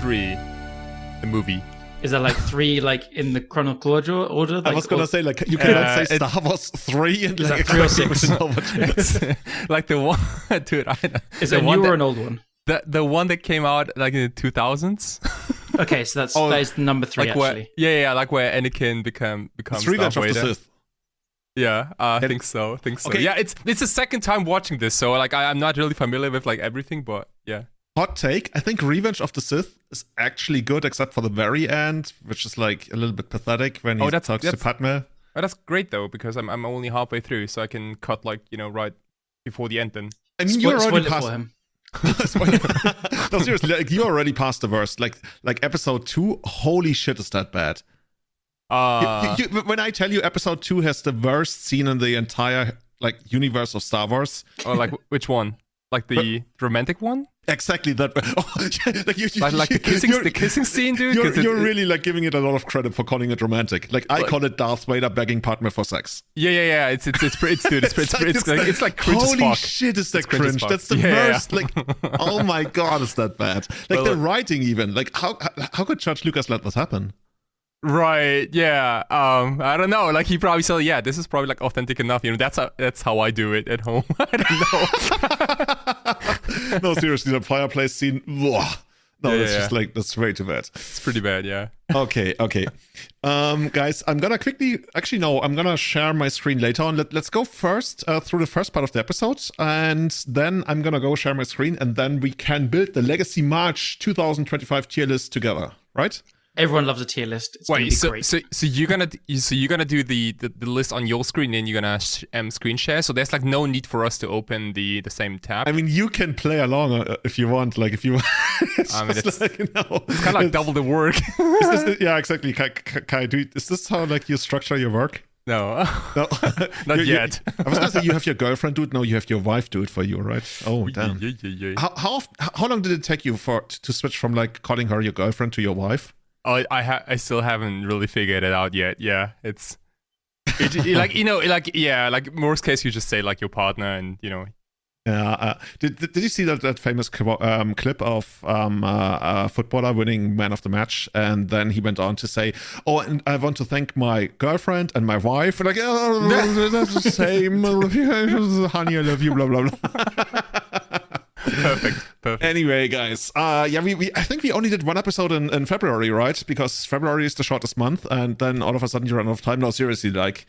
3, the movie. Is that like 3 like in the chronological order? Like, I was gonna say like you cannot say Star Wars 3 and like 3 or 6? It's like the one, dude. Is it a new or an old one? The one that came out like in the 2000s. Okay, so that is number 3 like actually. Like where Anakin becomes Revenge of the Vader. Sith. Yeah, I think so. Okay. Yeah, it's the second time watching this, so like I'm not really familiar with like everything, but yeah. Hot take, I think Revenge of the Sith is actually good, except for the very end, which is like a little bit pathetic when he talks to Padme. Oh, that's great though, because I'm only halfway through, so I can cut like, right before the end then. I mean, you're already past... for him. No, seriously, like, you're already past the worst. Like episode 2, holy shit, is that bad? When I tell you episode 2 has the worst scene in the entire like universe of Star Wars. Oh, like which one? Like the romantic one? Exactly that. Like the kissing scene, dude. You're really like giving it a lot of credit for calling it romantic. Like I call it Darth Vader begging Padme for sex. Yeah. It's dude. It's like cringe as fuck. Holy shit, is that cringe? That's the worst. Like, oh my god, is that bad? Like the writing even. Like how could George Lucas let this happen? Right, yeah. I don't know. Like he probably said, yeah, this is probably like authentic enough. That's how I do it at home. I don't know. No, seriously, the fireplace scene. Just like that's way too bad. It's pretty bad, yeah. Okay. Guys, I'm gonna quickly. Actually, no, I'm gonna share my screen later on. Let's go first through the first part of the episode, and then I'm gonna go share my screen, and then we can build the Legacy March 2025 tier list together. Right? Everyone loves a tier list. It's Wait, gonna be great. so you're gonna do the list on your screen and you're gonna screen share. So there's like no need for us to open the same tab. I mean, you can play along if you want. Like if you, it's kind of like double the work. Yeah, exactly. Kai, is this how like you structure your work? No, not yet. I was gonna say you have your girlfriend do it. No, you have your wife do it for you, right? Oh, damn. Yeah. How long did it take you to switch from like calling her your girlfriend to your wife? Oh, I still haven't really figured it out yet. Yeah, it's like most case you just say like your partner and Yeah. Did you see that famous clip of a footballer winning man of the match, and then he went on to say, "Oh, and I want to thank my girlfriend and my wife." Like, oh, that's the same. Honey, I love you. Blah blah blah. Perfect. Anyway, guys, I think we only did one episode in February, right? Because February is the shortest month, and then all of a sudden you run out of time. No, seriously, like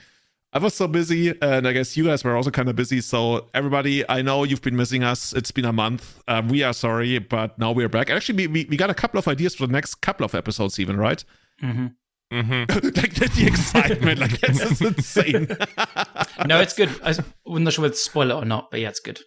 I was so busy, and I guess you guys were also kind of busy. So everybody, I know you've been missing us. It's been a month. We are sorry, but now we're back. Actually, we got a couple of ideas for the next couple of episodes, even, right? Mm-hmm. Like the excitement, like this is insane. No, it's good. I'm not sure whether to spoil it or not, but yeah, it's good.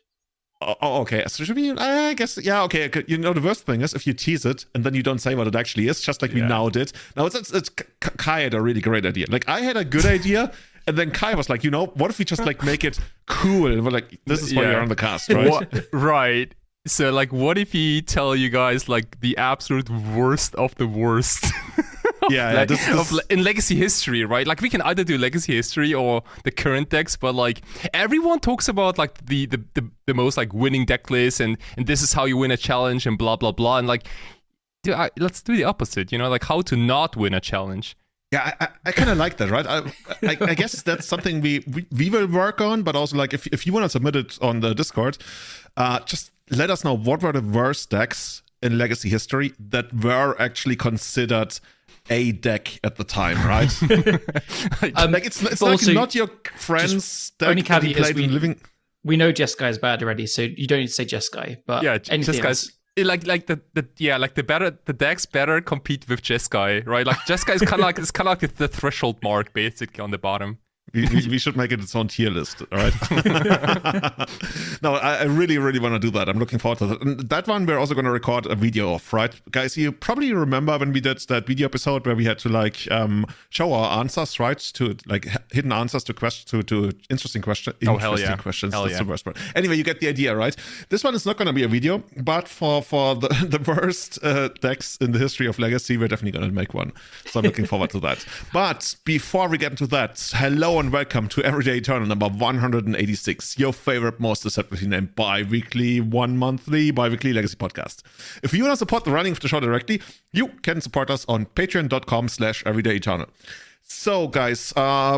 Oh, okay. So should we? I guess, yeah. Okay. The worst thing is if you tease it and then you don't say what it actually is, just like we now did. Now it's Kai had a really great idea. Like I had a good idea, and then Kai was like, what if we just like make it cool? And we're like, this is why you're on the cast, right? Right. So like, what if we tell you guys like the absolute worst of the worst? In Legacy history, right? Like we can either do Legacy history or the current decks, but like everyone talks about like the most like winning deck list and this is how you win a challenge and blah blah blah, and like let's do the opposite, like how to not win a challenge. Yeah, I kind of like that, right? I guess that's something we will work on, but also like if you want to submit it on the Discord, just let us know what were the worst decks in Legacy history that were actually considered a deck at the time, right? Like it's also, like not your friend's deck only that you played in living. We know Jeskai is bad already, so you don't need to say Jeskai. But yeah, anything else. Like the decks better compete with Jeskai, right? Like Jeskai is kind of like the threshold mark basically on the bottom. We should make it its own tier list, all right? No, I really, really want to do that. I'm looking forward to that. And that one we're also going to record a video of, right? Guys, you probably remember when we did that video episode where we had to like show our answers, right? To like hidden answers to questions, to interesting questions. Interesting questions. That's the worst part. Anyway, you get the idea, right? This one is not going to be a video, but for the worst decks in the history of Legacy, we're definitely going to make one. So I'm looking forward to that. But before we get into that, hello Hello and welcome to Everyday Eternal number 186, your favorite, most deceptively named bi-weekly, bi-weekly legacy podcast. If you want to support the running of the show directly, you can support us on patreon.com/everydayeternal. So guys,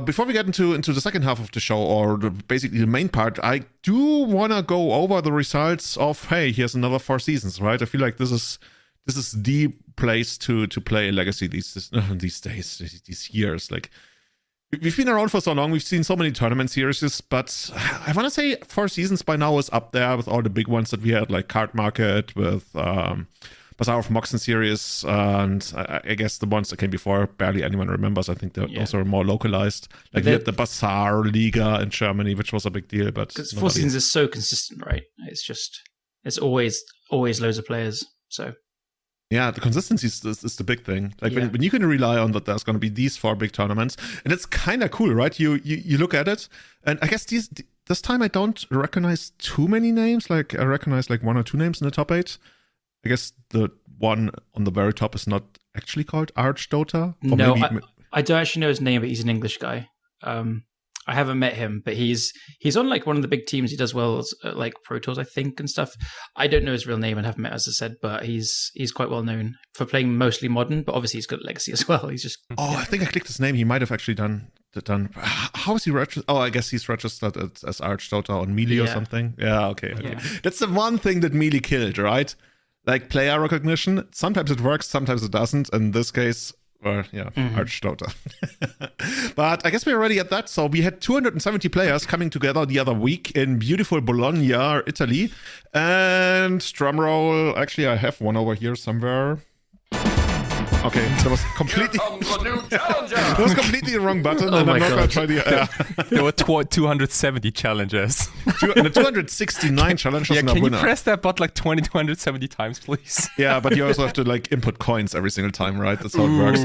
before we get into the second half of the show, or basically the main part, I do want to go over the results of, hey, here's another 4 seasons, right? I feel like this is the place to play Legacy these days, these years. Like, we've been around for so long, we've seen so many tournament series, but I want to say 4 seasons by now is up there with all the big ones that we had, like Card Market, with Bazaar of Moxen series, and I guess the ones that came before, barely anyone remembers. I think those are more localized. Like we had the Bazaar Liga in Germany, which was a big deal. But because 4 seasons is so consistent, right? It's always loads of players. So yeah, the consistency is the big thing. Like when you can rely on that there's going to be these 4 big tournaments, and it's kind of cool, right? You look at it, and I guess this time I don't recognize too many names. Like I recognize like 1 or 2 names in the top 8. I guess the one on the very top is not actually called Archdota. No, I don't actually know his name, but he's an English guy. I haven't met him, but he's on like one of the big teams. He does well like Pro Tours, I think, and stuff. I don't know his real name and haven't met, as I said, but he's quite well known for playing mostly modern, but obviously he's got Legacy as well. He's just I think I clicked his name. He might have actually done. How is he registered? Oh, I guess he's registered as Archdota on Melee or something. Yeah, okay. Yeah. That's the one thing that Melee killed, right? Like player recognition. Sometimes it works, sometimes it doesn't. In this case, Archdota. But I guess we're already at that. So we had 270 players coming together the other week in beautiful Bologna, Italy. And drumroll, actually I have one over here somewhere. Okay, that was completely that was completely the wrong button, and I'm not going to try the. There were 270 challenges. And the 269 challenges. Yeah, can you press that button like 270 times, please? Yeah, but you also have to like input coins every single time, right? That's how it works.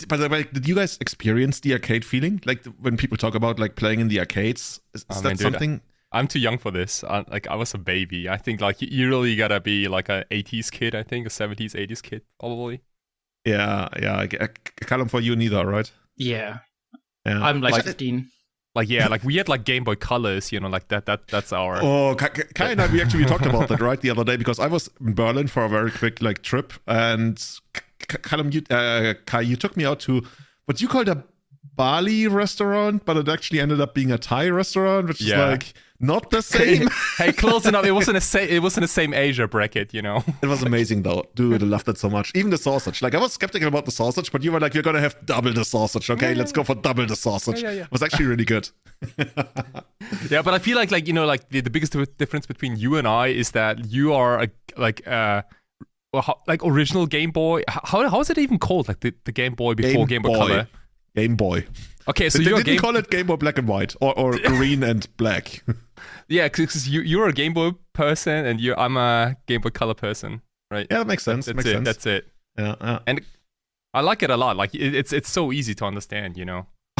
By the way, did you guys experience the arcade feeling? Like when people talk about like playing in the arcades, is that something? I'm too young for this. Like I was a baby. I think like you really gotta be like a 80s kid. I think a 70s, 80s kid probably. Yeah. Callum, for you neither, right? Yeah. I'm like 15. Like we had like Game Boy Colors, like that's our. Oh, Kai and I we talked about that right the other day, because I was in Berlin for a very quick like trip, and Callum, Kai, you took me out to what you called a Bali restaurant, but it actually ended up being a Thai restaurant, which is like not the same. Hey, close enough. It wasn't the same Asia bracket, It was amazing though. Dude, I loved it so much. Even the sausage. Like I was skeptical about the sausage, but you were like, you're gonna have double the sausage. Okay, let's go for double the sausage. It was actually really good. Yeah, but I feel like the biggest difference between you and I is that you are like original Game Boy. How is it even called? Like the Game Boy before Game Boy Color. Game Boy. Okay, so they didn't call it Game Boy Black and White or green and black. Yeah, because you're a Game Boy person and I'm a Game Boy Color person, right? Yeah, that makes sense. That's it. Yeah. And I like it a lot. Like it's so easy to understand,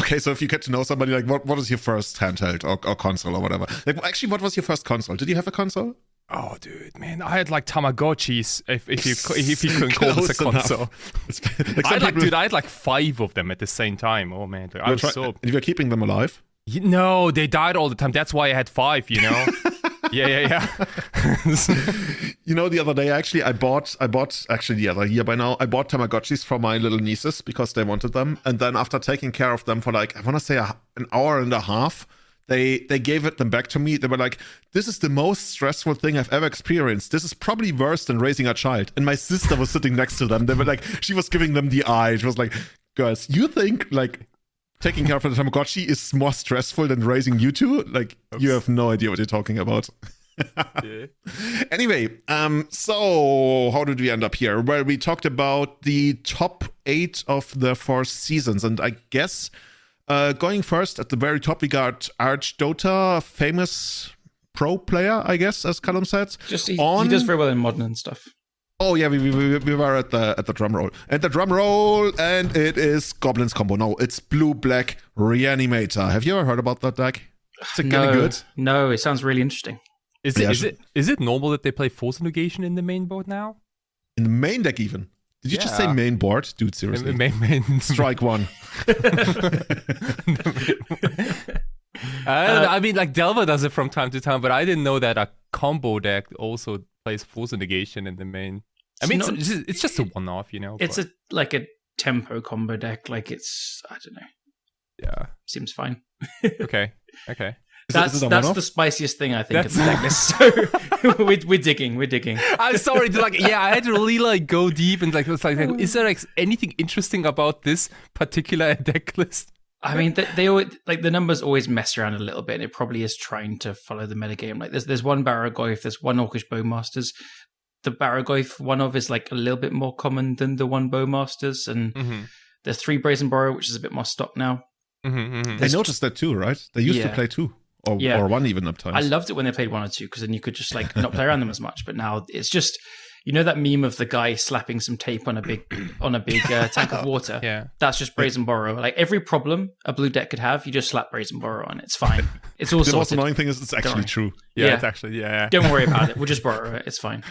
Okay, so if you get to know somebody, like what was your first handheld or console or whatever? Like actually, what was your first console? Did you have a console? Oh, dude, man, I had like Tamagotchis. If you couldn't call this a console, I had like 5 of them at the same time. Oh man, and you were keeping them alive? No, they died all the time. That's why I had 5. Yeah. The other day actually, I bought actually the other year by now. I bought Tamagotchis for my little nieces because they wanted them, and then after taking care of them for like I want to say an hour and a half. They gave them back to me. They were like, this is the most stressful thing I've ever experienced. This is probably worse than raising a child. And my sister was sitting next to them. They were like, she was giving them the eye. She was like, guys, you think like taking care of the Tamagotchi is more stressful than raising you two? Like, you have no idea what you're talking about. Yeah. Anyway, so how did we end up here? Well, we talked about the top 8 of the 4 seasons. And I guess... going first at the very top, we got Archdota, famous pro player, I guess, as Callum said. He does very well in modern and stuff. Oh yeah, we were at the drum roll, and it is Goblins combo. No, it's Blue-Black Reanimator. Have you ever heard about that deck? Is it getting good? No, it sounds really interesting. Is it normal that they play Force Negation in the main board now? In the main deck even? Did you just say main board? Dude, seriously. Main. Strike one. I don't know. I mean, like Delver does it from time to time, but I didn't know that a combo deck also plays Force Negation in the main. I mean, it's just a one-off, you know. It's like a tempo combo deck. Like it's, I don't know. Yeah, seems fine. Okay. That's the spiciest thing I think in the deck list. So we're digging. I'm sorry to I had to really go deep and is there anything interesting about this particular deck list? I mean, they always, the numbers always mess around a little bit, and it probably is trying to follow the metagame. Like there's one Baragoyf, there's one Orcish Bowmasters. The Baragoyf one of is a little bit more common than the one Bowmasters, and there's 3 Brazen Borrow, which is a bit more stock now. I noticed that too, right? They used to play 2 or 1 even up times. I loved it when they played 1 or 2 because then you could just not play around them as much. But now it's just, that meme of the guy slapping some tape on a big tank of water. Yeah, that's just Brazen Borrow. Like every problem a blue deck could have, you just slap Brazen Borrow on. It's fine. It's all sorted. The most annoying thing is it's actually true. Yeah, it's actually Don't worry about it. We'll just borrow it. It's fine.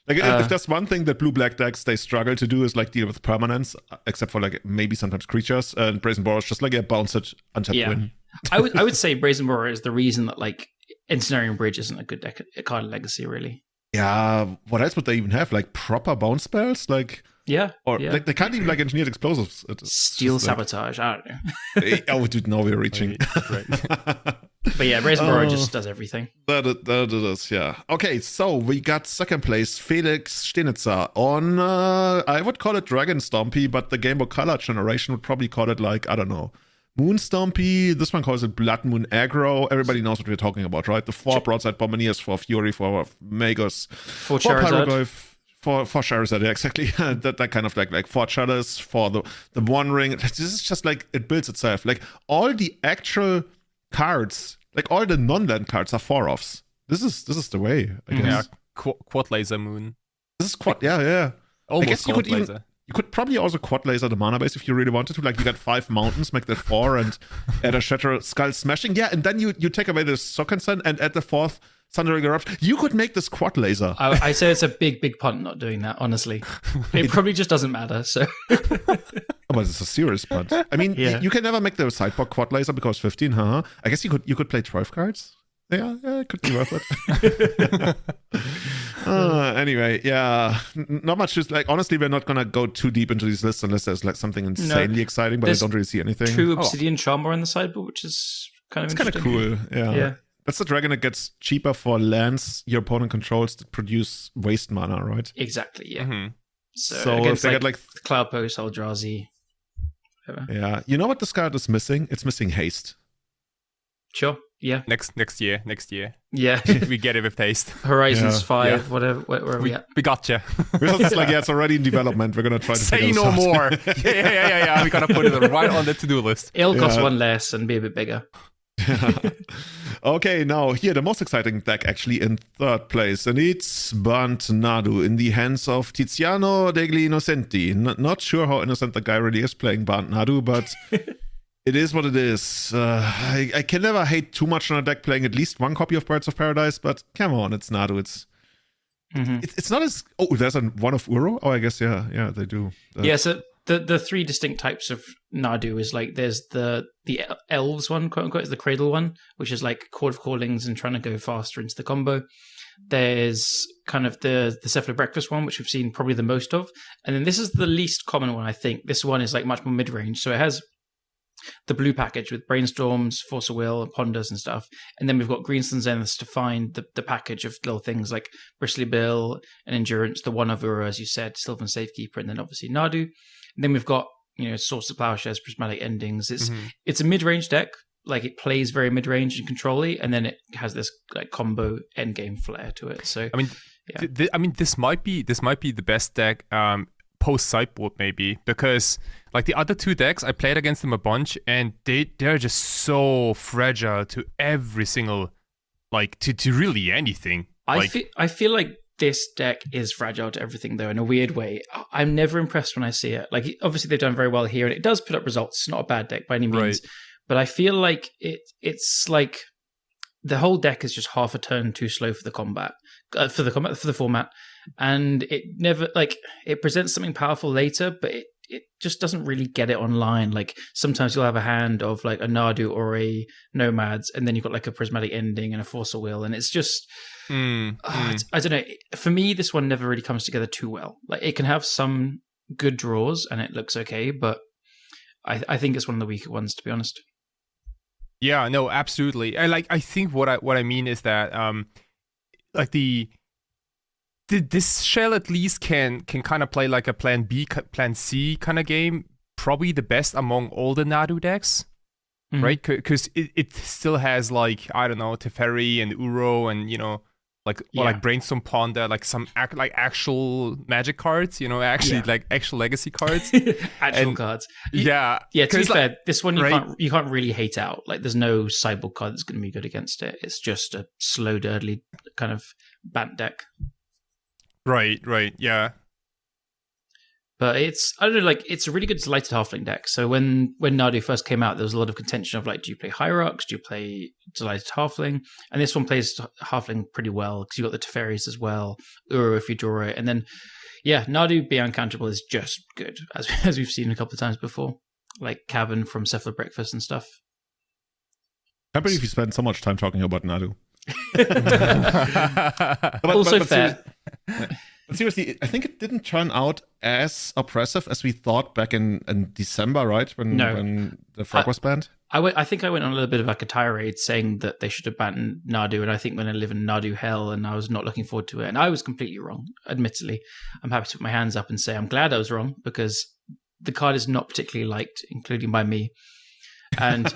If there's one thing that blue-black decks they struggle to do is deal with permanence, except for maybe sometimes creatures, and Brazen Borrow is just a bounce it untapped win. I would say Brazen Borrow is the reason that Incinerating Bridge isn't a good deck card in Legacy, really. Yeah, what else would they even have? Proper bounce spells? They can't even engineered explosives. Steel Sabotage, I don't know. Oh, dude, now we're reaching. Right. But yeah, Brazen Borrow just does everything. That it is, yeah. Okay, so we got second place, Felix Stenitzer on, I would call it Dragon Stompy, but the Game Boy Color generation would probably call it I don't know, Moon Stompy. This one calls it Blood Moon Aggro. Everybody knows what we're talking about, right? The 4 Broadside Bombardiers, 4 Fury, 4 Magus, 4 Charizard. For Charizard, yeah, exactly. that kind of 4 Chalice, for the One Ring. This is just it builds itself. All the actual cards, all the non-land cards are 4-offs. This is the way, I guess. Yeah, quad laser moon. This is quad, yeah. Almost I guess quad laser. You could probably also quad laser the mana base if you really wanted to. You got 5 mountains, make that 4, and add a Shatter Skull Smashing. Yeah, and then you take away the Socken Sun and add the 4th Thundering Eruption. You could make this quad laser. I say it's a big punt not doing that, honestly. It probably just doesn't matter, so... But it's a serious punt. I mean, you can never make the sideboard quad laser because 15, I guess you could play 12 cards. Yeah, it could be worth it. Anyway, yeah, not much. Just honestly, we're not gonna go too deep into these lists unless there's something insanely exciting. But I don't really see anything. 2 Obsidian Charmer on the sideboard, which is kind of cool. Yeah. That's the dragon that gets cheaper for lands your opponent controls that produce waste mana, right? Exactly. Yeah. Mm-hmm. So against they get Cloud Post, Eldrazi. Whatever. Yeah, you know what this card is missing? It's missing haste. Sure. Yeah. Next year. Yeah. We get it with haste. Horizons 5, whatever. Where are we at? We gotcha. It's it's already in development. We're gonna try to say no more. Yeah. We gotta put it right on the to-do list. It'll cost 1 less and be a bit bigger. Okay, now here the most exciting deck actually in 3rd place, and it's Burnt Nadu in the hands of Tiziano degli Innocenti. Not sure how innocent the guy really is playing Burnt Nadu, but it is what it is. I can never hate too much on a deck playing at least 1 copy of Birds of Paradise, but come on, it's Nadu. It's not as... Oh, there's one of Uro? Oh, I guess, yeah, they do. So the 3 distinct types of Nadu is there's the elves one, quote unquote, is the cradle one, which is Chord of Callings and trying to go faster into the combo. There's kind of the Cephalo Breakfast one, which we've seen probably the most of. And then this is the least common one, I think. This one is much more mid-range. So it has the blue package with Brainstorms, Force of Will, Ponders and stuff. And then we've got Greenstone Zeniths to find the package of little things like Bristly Bill and Endurance, the one of Ura, as you said, Sylvan Safekeeper, and then obviously Nadu. And then we've got, Source of Plowshares, Prismatic Endings. It's a mid-range deck. It plays very mid-range and control-y, and then it has this combo endgame flair to it. So I mean, this might be the best deck post sideboard maybe, because the other 2 decks I played against them a bunch, and they're just so fragile to every single to really anything. I feel like this deck is fragile to everything, though, in a weird way. I'm never impressed when I see it. Obviously they've done very well here, and it does put up results. It's not a bad deck by any means, but I feel like it's the whole deck is just half a turn too slow for the combat, for the format, and it never it presents something powerful later, but it just doesn't really get it online. Like sometimes you'll have a hand of like a Nadu or a Nomads, and then you've got like a prismatic ending and a Force of Will, and it's just I don't know. For me, this one never really comes together too well. Like it can have some good draws and it looks okay, but I think it's one of the weaker ones, to be honest. Yeah, no, absolutely. I think what I mean is that like this shell at least can kind of play like a plan B, plan C kind of game, probably the best among all the Nadu decks, right? Because it still has like, I don't know, Teferi and Uro and, you know, like or like Brainstorm Ponder, like some like actual Magic cards, you know, actually like actual Legacy cards, cards. Yeah, yeah. To be fair, this one you can't really hate out. Like, there's no sideboard card that's going to be good against it. It's just a slow, dirtly kind of Bant deck. Right, yeah. But it's, I don't know, like, it's a really good Delighted Halfling deck. So when Nadu first came out, there was a lot of contention of, like, do you play Hierarchs? Do you play Delighted Halfling? And this one plays Halfling pretty well, because you've got the Teferis as well, Uro if you draw it. And then, yeah, Nadu being uncounterable is just good, as we've seen a couple of times before. Like Cavern from Cephalor Breakfast and stuff. I can't believe you spent so much time talking about Nadu. Also fair. But seriously, I think it didn't turn out as oppressive as we thought back in December, right? When the frog was banned? I think I went on a little bit of like a tirade saying that they should have banned Nadu, and I think when I live in Nadu hell, and I was not looking forward to it. And I was completely wrong, admittedly. I'm happy to put my hands up and say I'm glad I was wrong, because the card is not particularly liked, including by me. And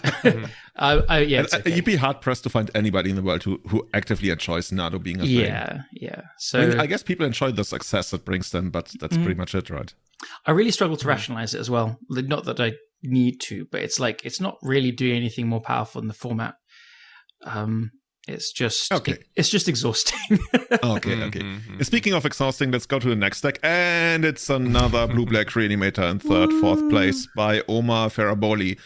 you'd be hard pressed to find anybody in the world who actively enjoys Nadu being a thing. Yeah. So I guess people enjoy the success it brings them, but that's pretty much it, right? I really struggle to rationalize it as well. Not that I need to, but it's like it's not really doing anything more powerful in the format. It's just it's just exhausting. Okay. Speaking of exhausting, let's go to the next deck, and it's another blue-black Reanimator in third, fourth place by Omar Ferraboli.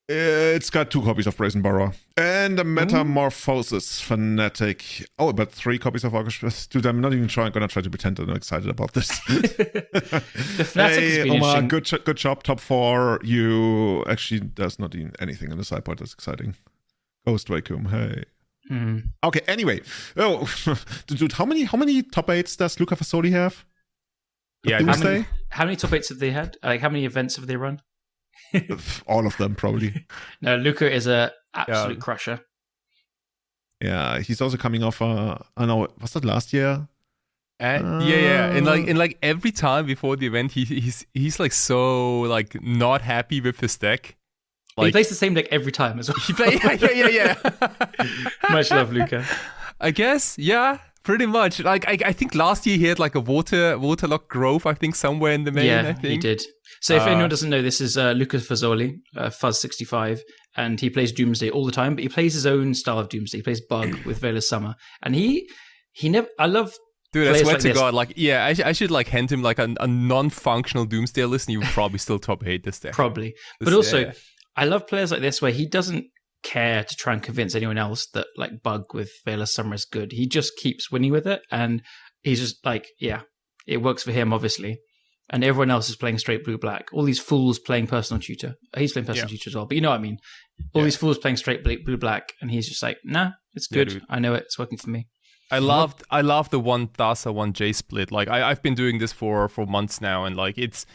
It's got 2 copies of Brazen Borrower and a Metamorphosis Fanatic. Oh, but 3 copies of August. Dude, I'm not even going to try to pretend that I'm excited about this. The Fanatic has been Omar, good job, top 4. You actually, there's not even anything in the sideboard that's exciting. Ghost Vacuum, hey. Okay, anyway. Oh, dude, how many top 8s does Luca Fasoli have? Yeah, how many top 8s have they had? Like, how many events have they run? All of them, probably. No, Luca is a absolute crusher. Yeah, he's also coming off. I know, was that last year? Yeah, and like every time before the event, he's like so like not happy with his deck. Like, he plays the same deck every time as well. Yeah. Much love, Luca. I guess, yeah. Pretty much. Like I think last year he had like a waterlogged grove, I think, somewhere in the main. Yeah, I think he did. So if anyone doesn't know, this is Luca Fasoli, Fuzz65, and he plays Doomsday all the time, but he plays his own style of Doomsday. He plays Bug with Veil of Summer, and he never. I love. Dude, I swear to God, like, yeah, I should like hand him like a non-functional Doomsday list, and he would probably still top 8 this deck. Probably, but also, I love players like this where he doesn't care to try and convince anyone else that like Bug with Veil of Summer is good. He just keeps winning with it, and he's just like, yeah, it works for him, obviously. And everyone else is playing straight blue-black. All these fools playing Personal Tutor. He's playing Personal Tutor as well, but you know what I mean. All these fools playing straight blue-black, and he's just like, nah, it's good. Yeah, I know it. It's working for me. I love the one Thassa, one J split. Like I've been doing this for months now, and like it's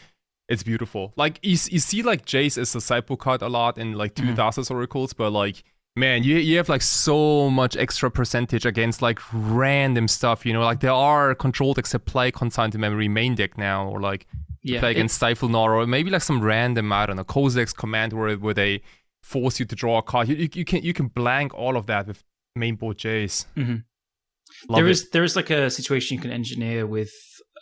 beautiful. Like you see like Jace as a sideboard card a lot in like 2 Thassa's oracles, but like, man, you have like so much extra percentage against like random stuff, you know, like there are control decks that play Consigned to Memory main deck now, or like play against Stifle Nor, or maybe like some random, I don't know, Kozak's command where they force you to draw a card. You can blank all of that with main board Jace. There is like a situation you can engineer with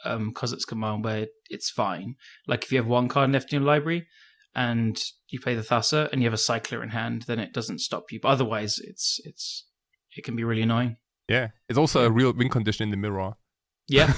Kozak's command where it's fine. Like if you have 1 card left in your library, and you play the Thassa and you have a Cycler in hand, then it doesn't stop you. But otherwise, it can be really annoying. Yeah, it's also a real win condition in the mirror. Yeah.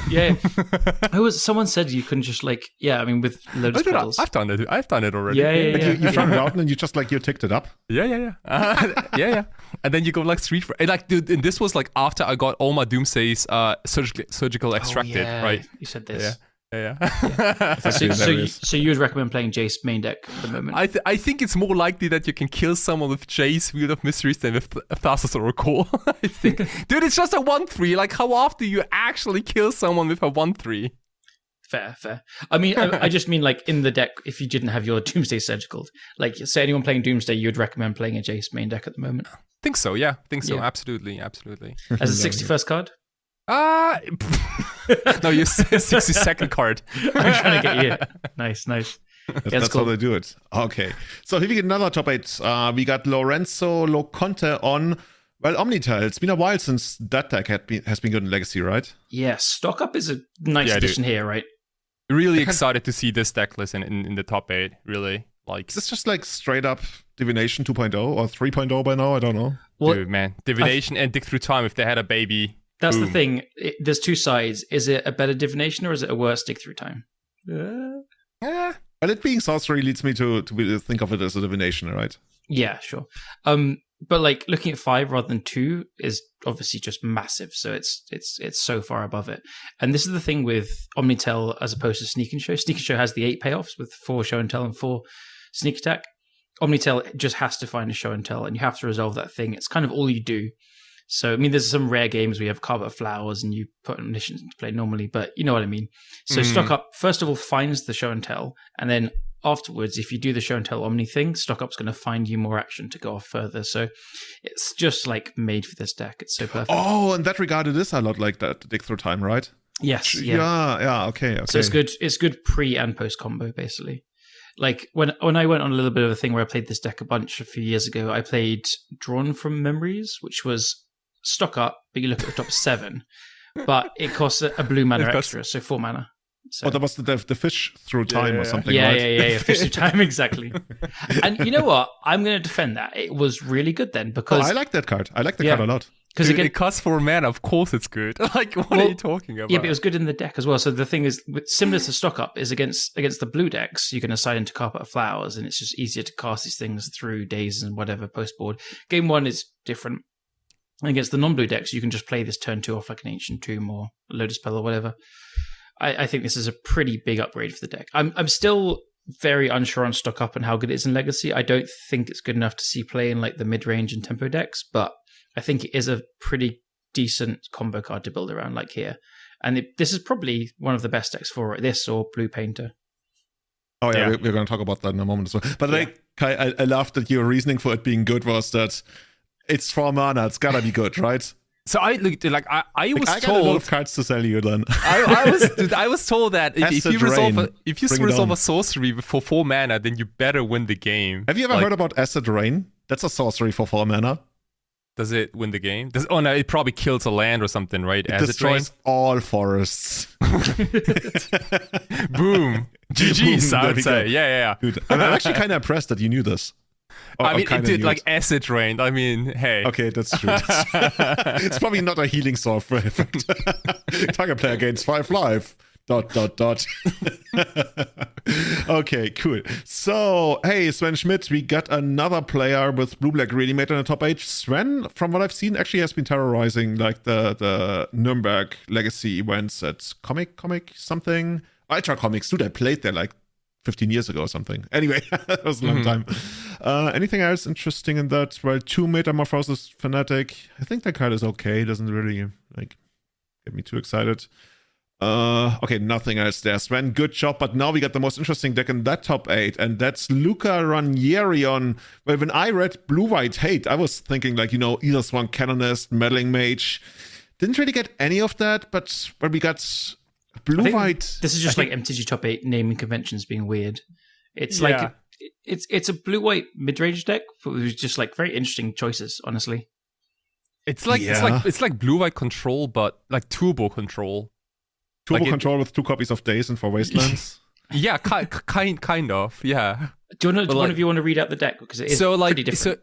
Someone said you couldn't just like, I mean, with Lotus Petals. I've done it already. Yeah. You found it out and you just like, you ticked it up. Yeah. And then you go like Street and like, dude, and this was like after I got all my Doomsays surgical extracted, right? You said this. Yeah. So you would recommend playing Jace main deck at the moment? I think it's more likely that you can kill someone with Jace, Wheel of Mysteries, than with Thassa's Oracle. I think, dude, it's just a 1/3. Like, how often do you actually kill someone with a 1/3? Fair. I mean, I just mean like in the deck, if you didn't have your Doomsday Surgical, like say anyone playing Doomsday, you'd recommend playing a Jace main deck at the moment. Think so, yeah. Absolutely. As a 61st card? No, your 62nd card. I'm trying to get you. Nice. That's cool. How they do it. Okay. So here we get another top 8. We got Lorenzo Loconte on, well, Omnitel. It's been a while since that deck has been good in Legacy, right? Yeah, Stock Up is a nice addition here, right? Really excited to see this deck list in the top 8, really. Like, is this just like straight up Divination 2.0 or 3.0 by now? I don't know. Well, dude, man. Divination and Dig Through Time, if they had a baby. That's the thing. There's two sides. Is it a better divination or is it a worse Dig Through Time? Well, it being sorcery leads me to think of it as a divination, right? Yeah, sure. But like looking at 5 rather than 2 is obviously just massive. So it's so far above it. And this is the thing with Omnitel as opposed to Sneak and Show. Sneak and Show has the 8 payoffs with 4 Show and Tell and 4 Sneak Attack. Omnitel just has to find a Show and Tell, and you have to resolve that thing. It's kind of all you do. So, I mean, there's some rare games where you have Carpet of Flowers and you put omniscience into play normally, but you know what I mean. So Stock Up, first of all, finds the Show and Tell, and then afterwards, if you do the Show and Tell Omni thing, Stock Up's going to find you more action to go off further. So it's just like made for this deck. It's so perfect. Oh, in that regard, it is a lot like that Dig Through Time, right? Yes. Yeah. Okay. So it's good pre and post combo, basically. Like when I went on a little bit of a thing where I played this deck a bunch a few years ago, I played Drawn from Memories, which was Stock Up, but you look at the top 7, but it costs a blue mana extra, so 4 mana. So. Oh, that was the fish through time or something, right? Yeah, fish through time, exactly. And you know what? I'm going to defend that. It was really good then because... I like that card. I like the card a lot. Because it costs 4 mana, of course it's good. Like, what are you talking about? Yeah, but it was good in the deck as well. So the thing is, similar to Stock Up, is against the blue decks, you can assign into Carpet of Flowers, and it's just easier to cast these things through days and whatever post-board. Game 1 is different. Against the non-blue decks, you can just play this turn 2 off like an Ancient Tomb or Lotus Spell or whatever. I think this is a pretty big upgrade for the deck. I'm still very unsure on Stock Up and how good it is in Legacy. I don't think it's good enough to see play in like the mid-range and tempo decks, but I think it is a pretty decent combo card to build around like here. And this is probably one of the best decks for it, this or Blue Painter. Oh yeah, we're going to talk about that in a moment as well. But I love that your reasoning for it being good was that it's 4 mana, it's gotta be good, right? So I looked like I was I got told a lot of cards to sell you then. I was told that if you resolve a sorcery for 4 mana, then you better win the game. Have you ever heard about Acid Rain? That's a sorcery for 4 mana. Does it win the game? Oh no, it probably kills a land or something, right? It destroys all forests. Boom. GG's, I would say. Yeah. Dude, I'm actually kind of impressed that you knew this. I mean, it did like acid rain. I mean, hey. Okay, that's true. It's probably not a healing sword for effect. Target player gains 5 life. ... Okay, cool. So, hey, Sven Schmidt, we got another player with blue-black really made in the top 8. Sven, from what I've seen, actually has been terrorizing like the Nuremberg Legacy events at Comic something. Ultra Comics, dude, I played there like 15 years ago or something. Anyway, that was a long time. Anything else interesting in that? Well, 2 Metamorphosis Fanatic. I think that card is okay. It doesn't really like get me too excited. Okay, nothing else there. Sven, good job. But now we got the most interesting deck in that top 8, and that's Luca Ranieri on. Well, when I read Blue-White Hate, I was thinking like, either Swan Canonist, Meddling Mage. Didn't really get any of that, but when we got Blue-White... This is just like MTG top 8 naming conventions being weird. It's like... It's a Blue-White mid-range deck, but it was just like very interesting choices, honestly. It's like Blue-White Control, but like Turbo Control. Turbo Control with 2 copies of Days and 4 Wastelands. Yeah, kind of. Yeah. Do one of you want to read out the deck because it is pretty different?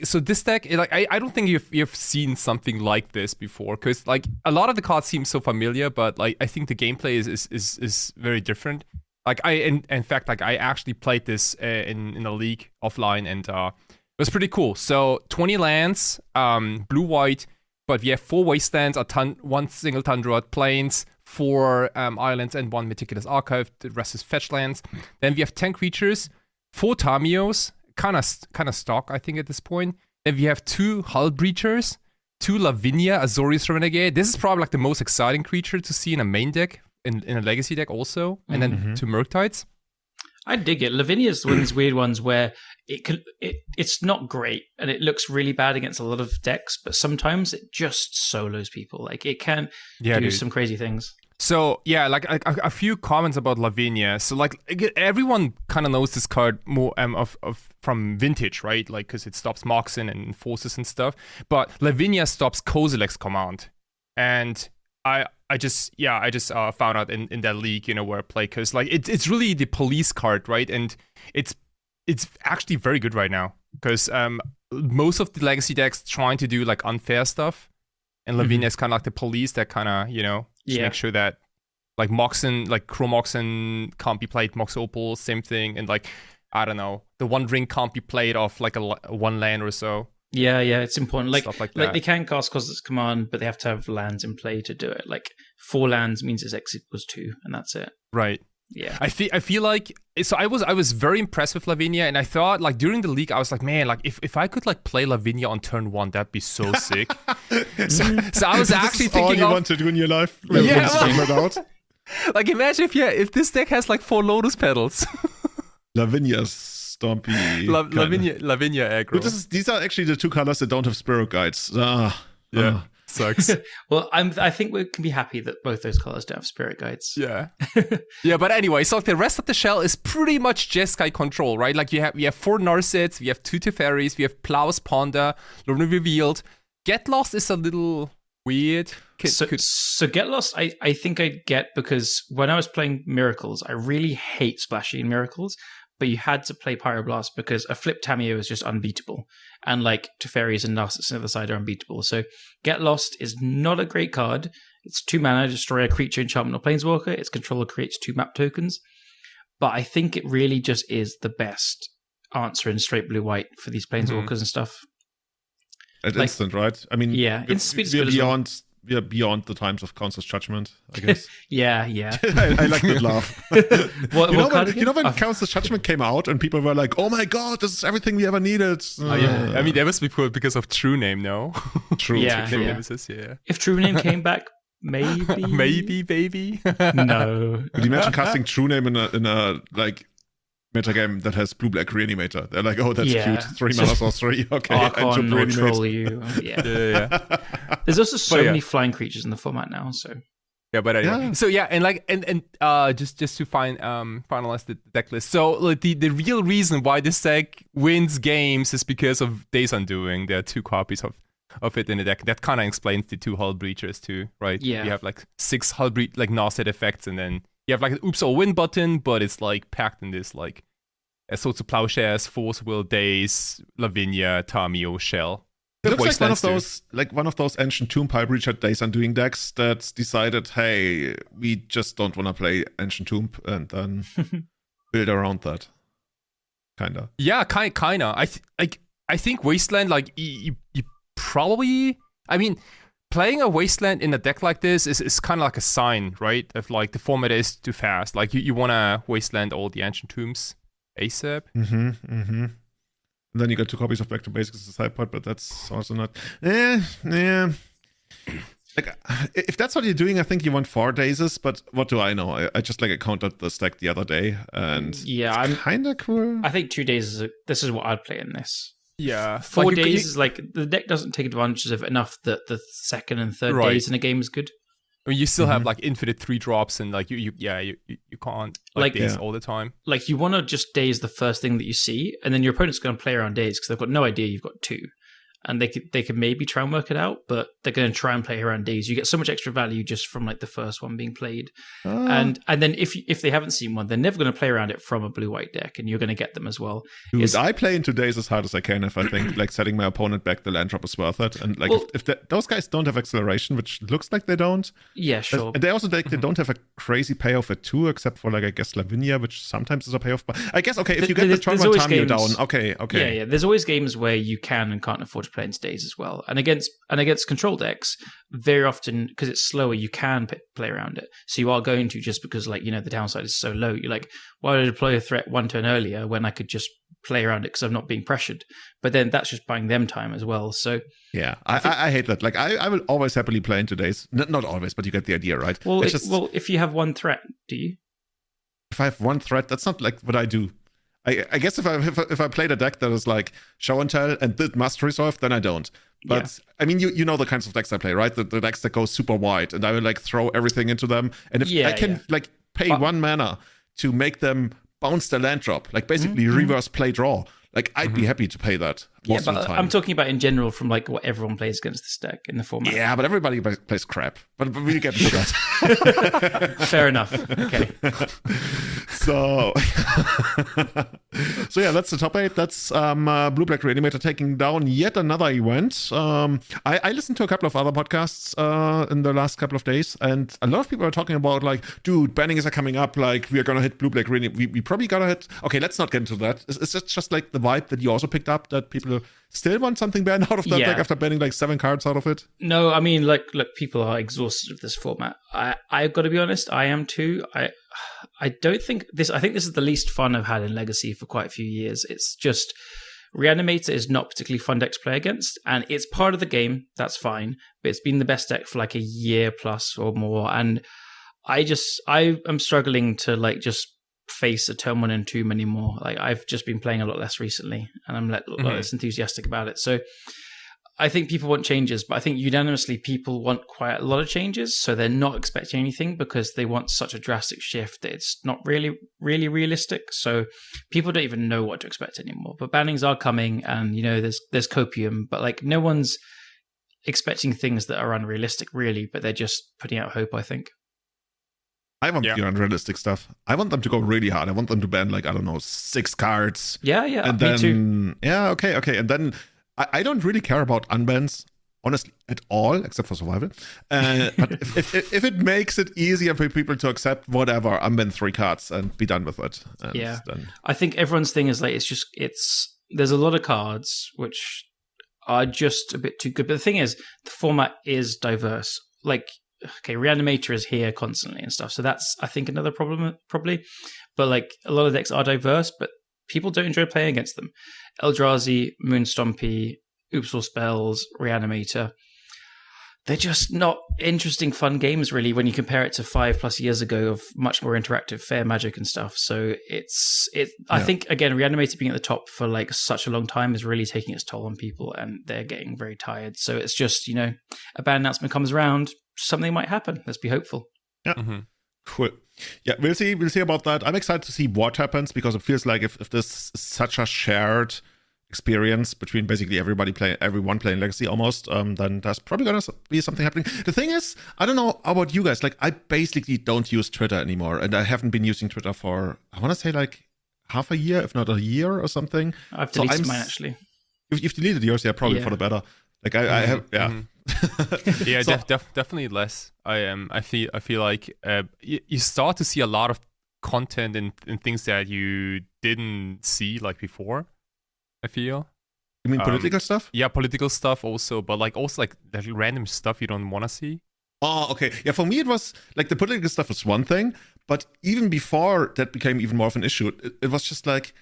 So this deck, I don't think you've seen something like this before. Because like a lot of the cards seem so familiar, but like I think the gameplay is very different. Like in fact, like I actually played this in a league offline, and it was pretty cool. So 20 lands, blue-white, but we have 4 Wastelands, 1 single Tundra, plains, 4 islands, and 1 meticulous archive. The rest is fetch lands. Then we have 10 creatures, 4 Tamios, kind of stock, I think, at this point. Then we have 2 Hull Breachers, 2 Lavinia, Azorius Renegade. This is probably like the most exciting creature to see in a main deck, in a legacy deck also. And then 2 Murktides. I dig it. Lavinia is one of these weird ones where it's not great and it looks really bad against a lot of decks, but sometimes it just solos people. Like it can do some crazy things. So yeah, like a few comments about Lavinia. So like everyone kind of knows this card more from Vintage, right? Like because it stops Moxen and Forces and stuff. But Lavinia stops Kozilek's command, and I just found out in that league, where I play, because like it's really the police card, right? And it's actually very good right now, because most of the legacy decks trying to do like unfair stuff, and Lavinia is kind of like the police that kind of make sure that like Moxen, like Chrome Moxen can't be played, Mox Opal same thing, and like I don't know, the One Ring can't be played off like a 1 land or so. Yeah, it's important. Like that. Like they can cast Cosmos Command, but they have to have lands in play to do it. Like 4 lands means it's X equals 2, and that's it. Right. Yeah. I feel like, so I was very impressed with Lavinia, and I thought like during the league I was like, man, like if I could like play Lavinia on turn 1, that'd be so sick. so I was actually thinking all you want to do in your life. Like imagine if this deck has like 4 Lotus Petals. Lavinia's Stompy. Lavinia aggro. But these are actually the 2 colors that don't have Spirit Guides. Sucks. Well, I think we can be happy that both those colors don't have Spirit Guides. Yeah. Yeah, but anyway, so like the rest of the shell is pretty much Jeskai control, right? Like we have 4 Narsets, we have 2 Teferis, we have Plow's Ponder, Lorna Revealed. Get Lost is a little weird. So Get Lost, I think I get, because when I was playing Miracles, I really hate splashing Miracles, but you had to play Pyroblast because a flip Tamiyo is just unbeatable. And like Teferis and Narcissus on the other side are unbeatable. So Get Lost is not a great card. It's 2 mana, destroy a creature, enchantment, or planeswalker. Its controller creates 2 map tokens. But I think it really just is the best answer in straight blue-white for these planeswalkers and stuff. At instant, right? I mean, we are beyond the times of Council's Judgment, I guess. yeah. I like that laugh. When Council's Judgment came out and people were like, oh my god, this is everything we ever needed. Yeah. I mean, that must be cool because of True Name, no? True. Yeah. If True Name came back, maybe. Maybe, baby. No. Could you imagine casting True Name in a like metagame that has blue-black Reanimator? They're like, oh, that's cute. 3 mana sorcery. Okay, Archon or troll you. Yeah. There's also so many flying creatures in the format now, so. Yeah, but anyway. Yeah. So yeah, and just to finalize the deck list. So like, the real reason why this deck wins games is because of Days Undoing. There are 2 copies of it in the deck. That kind of explains the 2 Hull Breachers too, right? Yeah. You have like 6 Hull Breach, like Narset effects, and then you have like an Oops or Win button, but it's like packed in this like Assault to Plowshares, Force Will, Days, Lavinia, Tamiyo, Shell. It looks like one of those ancient Tomb Pile Breacher Days Undoing decks that decided, hey, we just don't want to play ancient Tomb, and then build around that. Kinda. Yeah, kinda. I think Wasteland, like you probably, I mean, playing a Wasteland in a deck like this is kind of like a sign, right? Of like the format is too fast. Like you want to Wasteland all the ancient tombs ASAP. And then you got 2 copies of Back to Basics as a side part, but that's also not. Yeah. Like, if that's what you're doing, I think you want 4 Dazes, but what do I know? I just like counted the stack the other day, and I'm kind of cool. I think 2 days this is what I'd play in this. Yeah. 4 days is like, the deck doesn't take advantage of enough that the second and third days in a game is good. I mean, you still have like infinite 3 drops, and like you can't like days all the time. Like you want to just daze the first thing that you see, and then your opponent's going to play around days because they've got no idea you've got 2, and they could maybe try and work it out, but they're going to try and play around days. You get so much extra value just from like the first one being played, and then if they haven't seen one, they're never going to play around it from a blue-white deck, and you're going to get them as well. Dude, I play into days as hard as I can if I think like setting my opponent back the land drop is worth it, and like if those guys don't have acceleration, which looks like they don't. Yeah, sure. And they also they don't have a crazy payoff at 2, except for like I guess Lavinia, which sometimes is a payoff. But I guess if you get the Tron Tamio down, okay. Yeah. There's always games where you can and can't afford to play in today's as well. And against control decks, very often because it's slower, you can play around it. So you are going to, just because like the downside is so low. You're like, why would I deploy a threat one turn earlier when I could just play around it because I'm not being pressured? But then that's just buying them time as well. So yeah, I hate that. Like I will always happily play in today's. Not always, but you get the idea, right? Well, if you have one threat, do you? If I have one threat, that's not like what I do. I guess if I played a deck that is like show and tell and did must resolve, then I don't. But I mean, you know the kinds of decks I play, right? The decks that go super wide, and I will like throw everything into them. And if I can like pay 1 mana to make them bounce their land drop, like basically reverse play draw, like I'd be happy to pay that most of the time. I'm talking about in general from like what everyone plays against this deck in the format. Yeah, but everybody plays crap. But we get into that. Fair enough. Okay. So yeah, that's the top 8. That's Blue Black Reanimator taking down yet another event. I listened to a couple of other podcasts in the last couple of days, and a lot of people are talking about like, dude, bannings are coming up. Like we are gonna hit Blue Black Reanimator. We probably gonna hit. Okay, let's not get into that. Is it just like the vibe that you also picked up that people still want something banned out of that deck after banning like 7 cards out of it? No, I mean, like, look, people are exhausted of this format. I've got to be honest, I am too. I don't think this. I think this is the least fun I've had in Legacy for quite a few years. It's just Reanimator is not particularly fun deck to play against, and it's part of the game. That's fine, but it's been the best deck for like a year plus or more, and I am struggling to like just face a turn 1 and 2 anymore. Like I've just been playing a lot less recently, and I'm a lot less enthusiastic about it. So I think people want changes, but I think unanimously people want quite a lot of changes. So they're not expecting anything because they want such a drastic shift that it's not really realistic. So people don't even know what to expect anymore. But bannings are coming, and there's copium, but like no one's expecting things that are unrealistic really, but they're just putting out hope, I think. I want the unrealistic stuff. I want them to go really hard. I want them to ban like, I don't know, 6 cards. Yeah, and then, me too. Yeah, okay. And then I don't really care about unbans, honestly, at all, except for survival. But if it makes it easier for people to accept whatever, unban 3 cards and be done with it. And then... I think everyone's thing is like, there's a lot of cards which are just a bit too good. But the thing is, the format is diverse. Like, okay, Reanimator is here constantly and stuff. So that's, I think, another problem, probably. But like, a lot of decks are diverse, but people don't enjoy playing against them. Eldrazi, Moonstompy, Oops All Spells, Reanimator. They're just not interesting, fun games, really, when you compare it to 5+ years ago of much more interactive Fair Magic and stuff. So I think, again, Reanimator being at the top for like such a long time is really taking its toll on people, and they're getting very tired. So it's just, a ban announcement comes around, something might happen. Let's be hopeful. Yeah. Cool. Yeah, we'll see about that. I'm excited to see what happens, because it feels like if this is such a shared experience between basically everyone playing Legacy almost, then there's probably gonna be something happening. The thing is, I don't know about you guys, like I basically don't use Twitter anymore, and I haven't been using Twitter for, I want to say like half a year, if not a year or something. I've deleted mine, actually. You've deleted yours, yeah, probably for the better. Like I have, yeah. Yeah, definitely less. I feel like you start to see a lot of content and things that you didn't see like before. I feel. You mean political stuff? Yeah, political stuff also, but like also like that random stuff you don't want to see. Oh, okay. Yeah, for me it was like the political stuff was one thing, but even before that became even more of an issue, it was just like,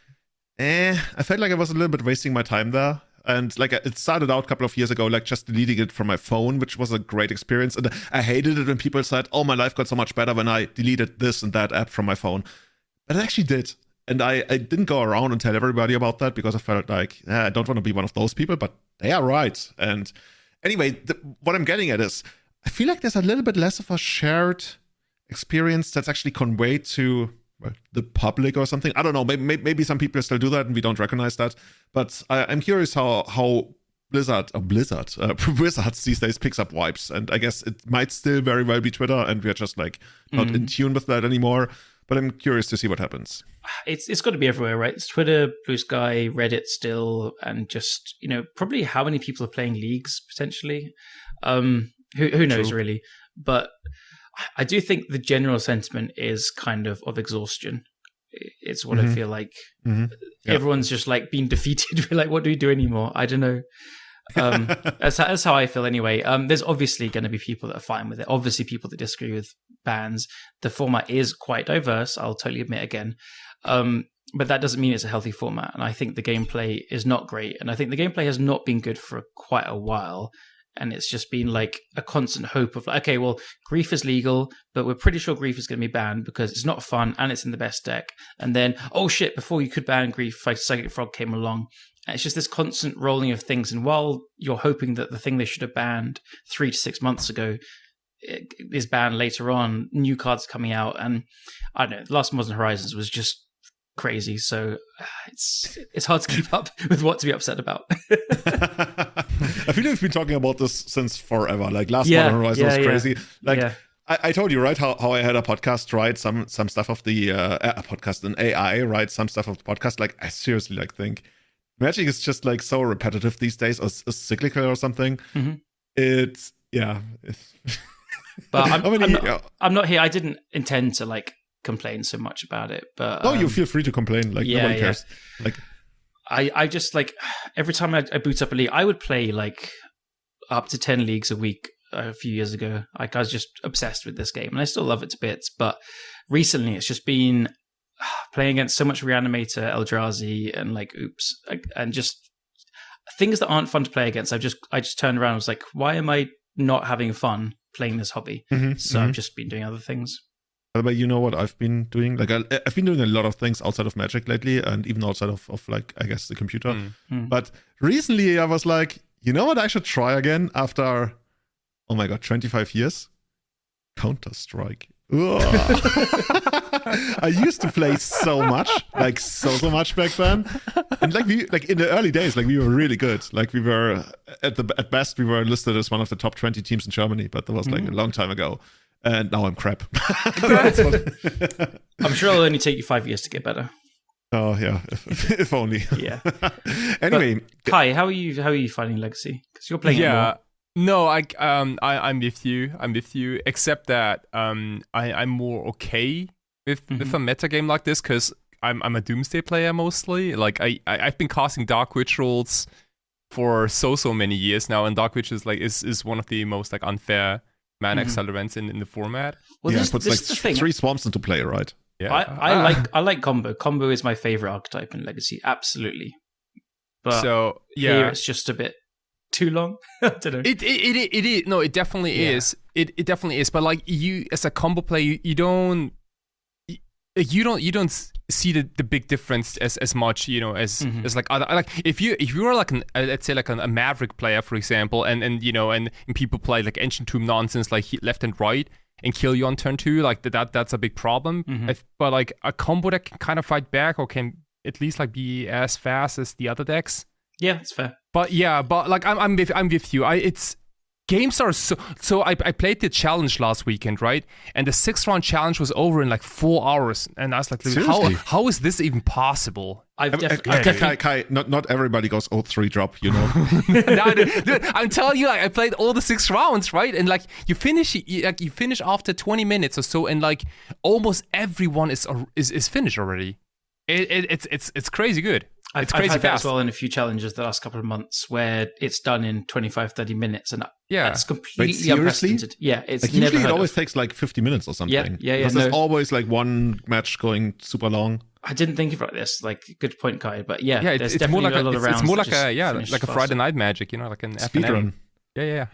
I felt like I was a little bit wasting my time there. And like it started out a couple of years ago, like just deleting it from my phone, which was a great experience. And I hated it when people said, oh, my life got so much better when I deleted this and that app from my phone. But it actually did. And I didn't go around and tell everybody about that, because I felt like, I don't want to be one of those people, but they are right. And anyway, what I'm getting at is, I feel like there's a little bit less of a shared experience that's actually conveyed to the public or something. I don't know. Maybe some people still do that and we don't recognize that. But I'm curious how Wizards these days picks up vibes. And I guess it might still very well be Twitter, and we're just like not in tune with that anymore. But I'm curious to see what happens. It's got to be everywhere, right? It's Twitter, Blue Sky, Reddit still, and just, probably how many people are playing leagues potentially. Who knows, really? But I do think the general sentiment is kind of exhaustion. It's what I feel like. Everyone's just like being defeated. We're like, what do we do anymore? I don't know. That's how I feel anyway. There's obviously going to be people that are fine with it. Obviously, people that disagree with bans. The format is quite diverse. I'll totally admit again. But that doesn't mean it's a healthy format. And I think the gameplay is not great. And I think the gameplay has not been good for quite a while. And it's just been like a constant hope of, okay, well, Grief is legal, but we're pretty sure Grief is going to be banned because it's not fun and it's in the best deck. And then, oh shit, before you could ban Grief, like Psychic Frog came along. And it's just this constant rolling of things. And while you're hoping that the thing they should have banned 3 to 6 months ago is banned later on, new cards coming out. And I don't know, Last Modern Horizons was just crazy, so it's hard to keep up with what to be upset about. I feel we've been talking about this since forever. Like Last Modern Horizon was crazy. I told you, right, how I had a podcast write some stuff of the podcast in AI, right, some stuff of the podcast. Like I seriously think Magic is just like so repetitive these days, or cyclical or something. It's but I'm not here. I didn't intend to like complain so much about it, but no, you feel free to complain. Like nobody cares. Like I just like every time I boot up a league, I would play like up to 10 leagues a week a few years ago. Like I was just obsessed with this game, and I still love it to bits. But recently, it's just been playing against so much Reanimator, Eldrazi, and like Oops, and just things that aren't fun to play against. I just turned around and was like, why am I not having fun playing this hobby? I've just been doing other things. But you know what I've been doing? Like I've been doing a lot of things outside of Magic lately, and even outside of like, I guess, the computer. But recently I was like, you know what I should try again after, oh my god, 25 years? Counter-Strike. I used to play so much, like so much back then. And like in the early days, like we were really good. Like we were at best we were listed as one of the top 20 teams in Germany, but that was like a long time ago. And now I'm crap. I'm sure it'll only take you 5 years to get better. Oh yeah, if only. Yeah. Anyway, but, Kai, how are you finding Legacy? Because you're playing it more. No, I'm with you. Except that I'm more okay with a meta game like this because I'm a Doomsday player mostly. Like I've been casting Dark Rituals for so many years now, and Dark Witch is one of the most like unfair mana accelerants in the format. Well, it puts like 3 swamps into play, right? Yeah, I like combo. Combo is my favorite archetype in Legacy, absolutely. But here it's just a bit too long. I don't know. It is. No, it definitely is. It definitely is. But like you, as a combo player, you don't see the big difference as much, you know, as like other, like if you are like let's say like a Maverick player, for example, and you know, and people play like Ancient Tomb nonsense like left and right and kill you on turn 2, like that's a big problem. But like a combo that can kind of fight back or can at least like be as fast as the other decks. Yeah, it's fair. But like I'm with you. Games are so I played the challenge last weekend, right? And the 6-round challenge was over in like 4 hours, and I was like, how is this even possible? Kai, not everybody goes 0-3 drop, you know. No, dude, I'm telling you, like I played all the 6 rounds, right? And like you finish after 20 minutes or so, and like almost everyone is finished already. It's crazy good. It's crazy had fast. That as well in a few challenges the last couple of months where it's done in 25-30 minutes, and that's completely unprecedented. Yeah, it's like usually it always takes like 50 minutes or something. Yeah. Because there's always like one match going super long. I didn't think of it like this. Like, good point, Kai. But it's more like a Friday Night Magic, you know, like an speedrun. Yeah.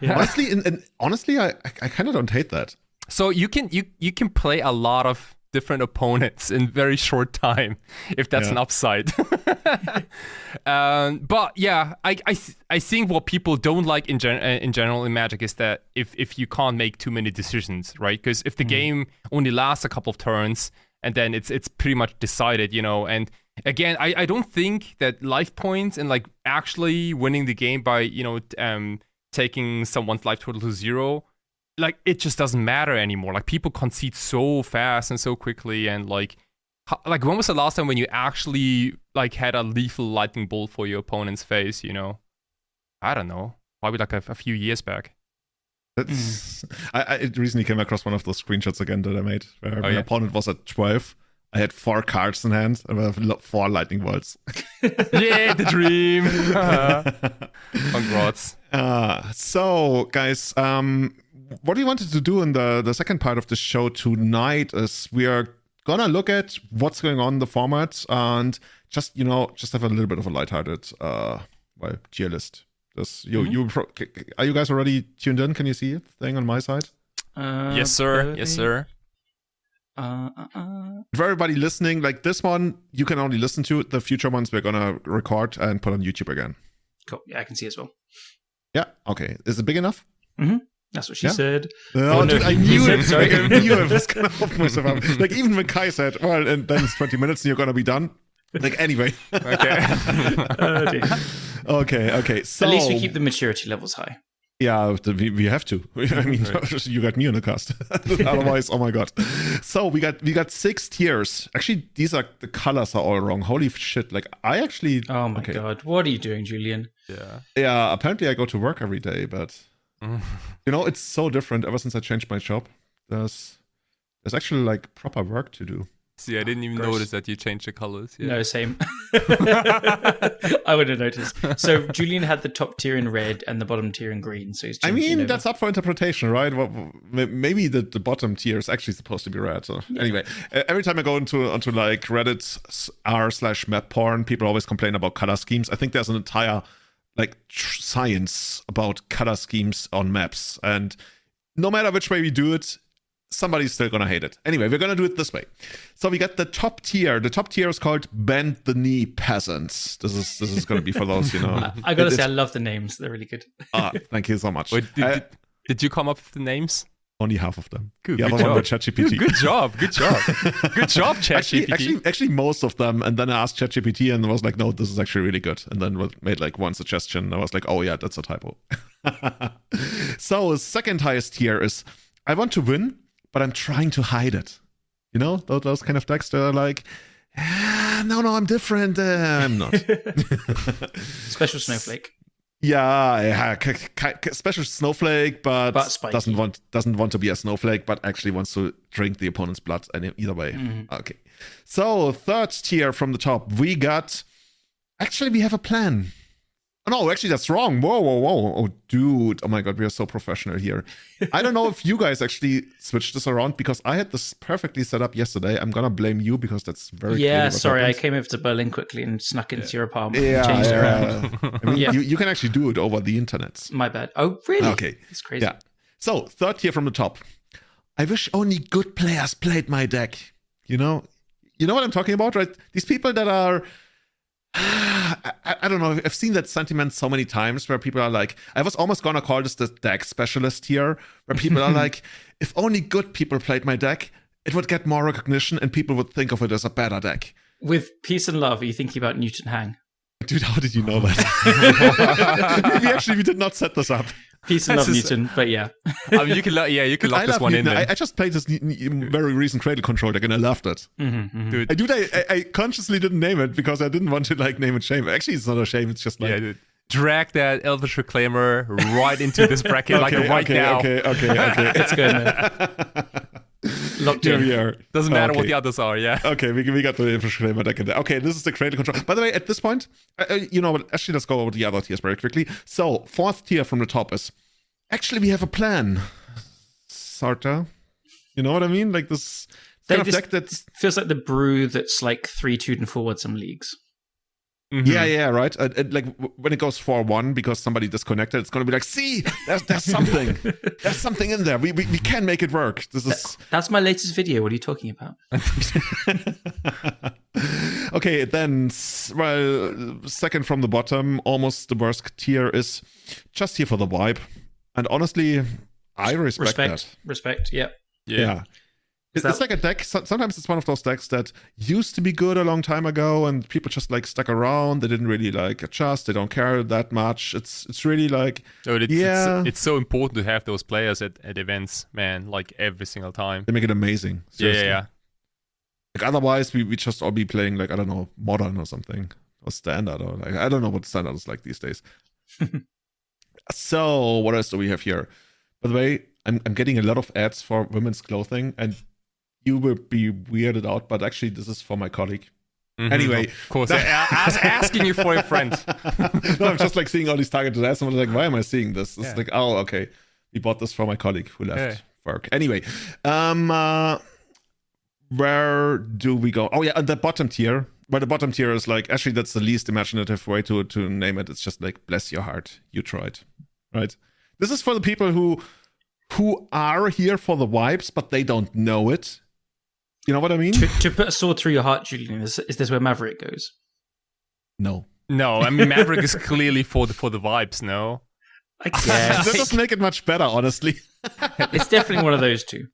Honestly, I kind of don't hate that. So you can play a lot of different opponents in very short time, if that's an upside. But yeah, I think what people don't like in general in Magic is that if you can't make too many decisions, right? Because if the game only lasts a couple of turns and then it's pretty much decided, you know. And again, I don't think that life points and like actually winning the game by, you know, taking someone's life total to 0, like it just doesn't matter anymore. Like people concede so fast and so quickly, and like when was the last time when you actually like had a lethal lightning bolt for your opponent's face, you know? I don't know, probably like a few years back. I recently came across one of those screenshots again that I made where my opponent was at 12. I had 4 cards in hand. I have 4 lightning bolts. Yeah, the dream. Congrats. So, guys, what we wanted to do in the second part of the show tonight is we are gonna look at what's going on in the format and just have a little bit of a lighthearted tier list. Are you guys already tuned in? Can you see it thing on my side? Yes, sir. Yes, sir. For everybody listening, like this one, you can only listen to. The future ones we're gonna record and put on YouTube again. Cool. Yeah, I can see as well. Yeah. Okay. Is it big enough? Mm-hmm. That's what she said. Oh, dude, I knew it. Sorry. I knew I was gonna open myself up. Like even when Kai said, "Well, and then it's 20 minutes and you're gonna be done." Like anyway. Okay. Okay. So at least we keep the maturity levels high. Yeah, we have to. I mean, right. You got me on the cast. Otherwise, oh my god. So we got 6 tiers. Actually, the colors are all wrong. Holy shit! Like I actually. Oh my god! What are you doing, Julian? Yeah. Apparently, I go to work every day, but it's so different ever since I changed my job. There's actually like proper work to do. See, I didn't even notice that you changed the colors. Yeah. No, same. I would have noticed. So Julian had the top tier in red and the bottom tier in green. So he's that's up for interpretation, right? Well, maybe the bottom tier is actually supposed to be red. So anyway, every time I go onto like Reddit r/map porn, people always complain about color schemes. I think there's an entire like science about color schemes on maps, and no matter which way we do it, somebody's still gonna hate it. Anyway, we're gonna do it this way. So we got the top tier. The top tier is called Bend the Knee Peasants. This is gonna be for those, I gotta say, I love the names. They're really good. Thank you so much. Wait, did you come up with the names? Only half of them. Good job. ChatGPT. Good job, ChatGPT. Actually, most of them. And then I asked ChatGPT, and I was like, "No, this is actually really good." And then made like one suggestion. And I was like, "Oh yeah, that's a typo." So second highest tier is I want to win, but I'm trying to hide it. Those kind of decks that are like, no, I'm different. I'm not. Special Snowflake. Yeah, special Snowflake, but spiky. doesn't want to be a snowflake, but actually wants to drink the opponent's blood. And either way, Okay. So third tier from the top, we have a plan. Oh, no, actually, that's wrong. Whoa. Oh, dude. Oh, my God. We are so professional here. I don't know if you guys actually switched this around because I had this perfectly set up yesterday. I'm going to blame you because that's very Yeah, sorry. I came over to Berlin quickly and snuck into your apartment and changed it around. I mean, you can actually do it over the internet. My bad. Oh, really? Okay. It's crazy. Yeah. So, third tier from the top. I wish only good players played my deck. You know what I'm talking about, right? These people that are... I don't know. I've seen that sentiment so many times where people are like, I was almost gonna call this the deck specialist here, where people are like, if only good people played my deck, it would get more recognition and people would think of it as a better deck. With peace and love, are you thinking about Newton Hang? Dude, how did you know that? we did not set this up. Peace and love, Newton, but yeah. I mean, you can lock this one Newton. in there. I just played this very recent Cradle Control deck and I loved it. Dude, I consciously didn't name it because I didn't want to like name it shame. Actually, it's not a shame. It's just like... Yeah, dude. Drag that Elvish Reclaimer right into this bracket now. Okay. It's good, man. Locked in. Here we are. Doesn't matter what the others are, yeah. Okay, we got the Reclaimer deck in there. Okay, this is the Cradle Control. By the way, at this point, actually, let's go over the other tiers very quickly. So, fourth tier from the top is, actually, we have a plan. Sorta. You know what I mean? Like this kind of deck that feels like the brew that's like 3-2 and forward some leagues. Mm-hmm. Yeah, right. Like when it goes 4-1 because somebody disconnected, it's going to be like, see, there's something. There's something in there. We can make it work. That's my latest video. What are you talking about? Okay, then, second from the bottom, almost the worst tier is just here for the vibe. And honestly, I respect that. Respect, yeah. It's like a deck. Sometimes it's one of those decks that used to be good a long time ago, and people just like stuck around. They didn't really like adjust. They don't care that much. It's really like it's so important to have those players at events, man. Like every single time, they make it amazing. Seriously. Yeah. Like otherwise, we just all be playing like I don't know, modern or something, or standard, or like I don't know what standard is like these days. So what else do we have here? By the way, I'm getting a lot of ads for women's clothing, and you will be weirded out, but actually this is for my colleague. Mm-hmm. Anyway, of course, asking you for a friend. No, I'm just like seeing all these targeted ads, and I was like, why am I seeing this? It's like, oh, okay, we bought this for my colleague who left work. Anyway, where do we go? Oh yeah, and the bottom tier. Well, the bottom tier is like, actually, that's the least imaginative way to name it. It's just like, bless your heart, you tried, right? This is for the people who are here for the vibes, but they don't know it. You know what I mean? To put a sword through your heart, Julian, is this where Maverick goes? No, I mean, Maverick is clearly for the vibes. No, I guess that doesn't make it much better, honestly. It's definitely one of those two.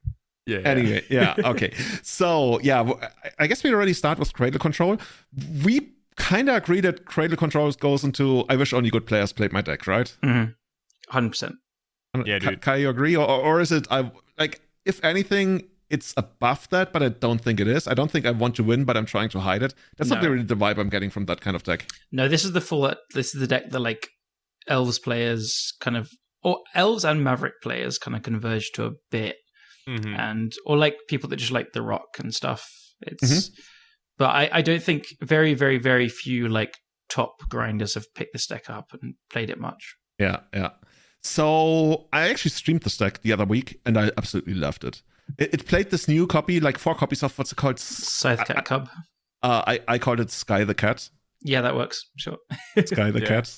Yeah. Anyway, yeah, okay. So, yeah, I guess we already start with Cradle Control. We kind of agree that Cradle Control goes into, I wish only good players played my deck, right? 100%. Yeah, dude. Can you agree? Or is it, if anything, it's above that, but I don't think it is. I don't think I want to win, but I'm trying to hide it. That's not really the vibe I'm getting from that kind of deck. No, this is the deck that, like, Elves players kind of, or Elves and Maverick players kind of converge to a bit. And or like people that just like the rock and stuff. It's but I don't think very, very, very few like top grinders have picked this deck up and played it much. Yeah. So I actually streamed this deck the other week and I absolutely loved it. It played this new copy, like 4 copies of what's it called? Scythe Cat Cub. I called it Sky the Cat. Yeah, that works. Sure. Sky the Cat.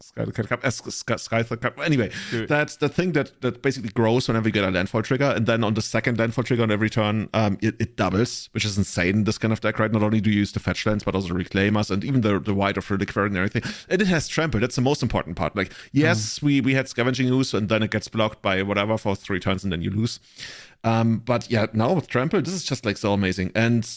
Sky the Cat. Anyway, dude. That's the thing that basically grows whenever you get a landfall trigger, and then on the second landfall trigger on every turn, it doubles, which is insane in this kind of deck, right? Not only do you use the fetch lands, but also Reclaimers and even the White of Reliquary and everything. And it has Trample. That's the most important part. Like, yes, we had Scavenging Ooze, and then it gets blocked by whatever for 3 turns, and then you lose. But yeah, now with Trample, this is just like so amazing. And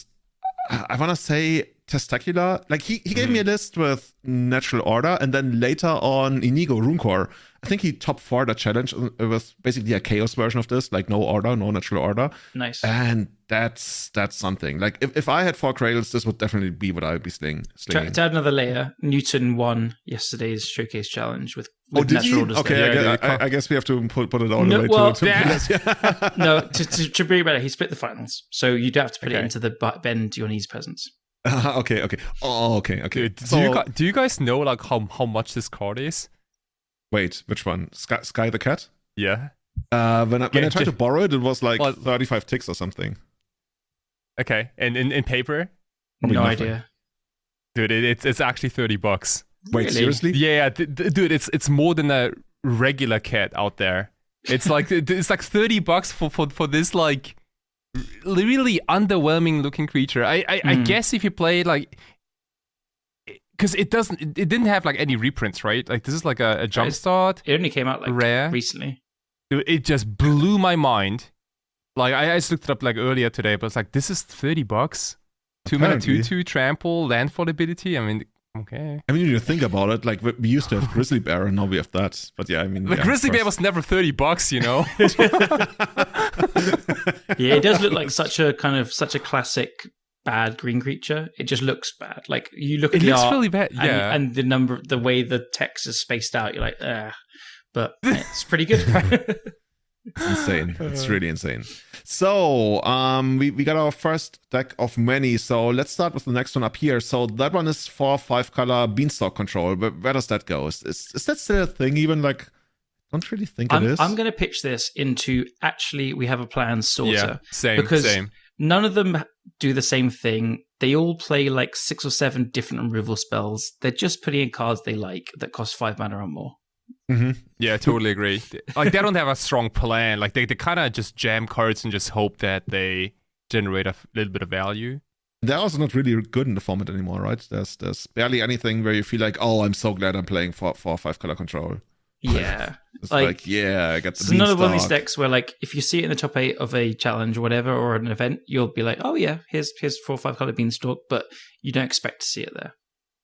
I want to say Testacular, like he gave me a list with Natural Order, and then later on Inigo Runecore, I think he top 4 the challenge with basically a Chaos version of this, like no order, no Natural Order. Nice. And that's something. Like if I had 4 Cradles, this would definitely be what I would be slinging. To add another layer, Newton won yesterday's Showcase Challenge with did Natural Orders. Okay, I guess we have to put it all the way to No, to bring it better, he split the finals, so you don't have to put it into the bend your knees presence. Okay. Oh, okay. Dude, do you guys know like how much this card is? Wait, which one? Sky the Cat? Yeah. When I tried to borrow it, it was like 35 ticks or something. Okay, and in paper? Probably no idea. Dude, it's actually $30. Wait, really? Seriously? Yeah, dude, it's more than a regular cat out there. It's like $30 for this like really underwhelming looking creature. I guess if you play like, because it didn't have like any reprints, right? Like this is like a jumpstart. It only came out like rare recently. Dude, it just blew my mind. Like I just looked it up like earlier today, but it's like this is $30. 2-mana 2/2 trample landfall ability. I mean, okay. I mean, you think about it, like we used to have Grizzly Bear, and now we have that. But yeah, I mean, the Grizzly Bear was never $30, you know. Yeah, it does look like such a classic bad green creature. It just looks bad. Like you look at the art, looks really bad. Yeah, and the way the text is spaced out, you're like, but it's pretty good. It's insane. It's really insane. So, we got our first deck of many. So let's start with the next one up here. So that one is 4/5 color Beanstalk control. But where does that go? Is that still a thing? Even like, I don't really think it is. I'm going to pitch this into actually we have a plan sorter. Yeah, same. Because none of them do the same thing. They all play like 6 or 7 different removal spells. They're just putting in cards they like that cost 5 mana or more. Mm-hmm. Yeah, totally agree. Like they don't have a strong plan. Like they kind of just jam cards and just hope that they generate a little bit of value. They're also not really good in the format anymore, right? There's barely anything where you feel like, oh, I'm so glad I'm playing 4/5 color control. Yeah. It's like, yeah, I got the It's another one of these decks where like if you see it in the top 8 of a challenge or whatever or an event, you'll be like, oh yeah, here's 4/5 color Beanstalk, but you don't expect to see it there.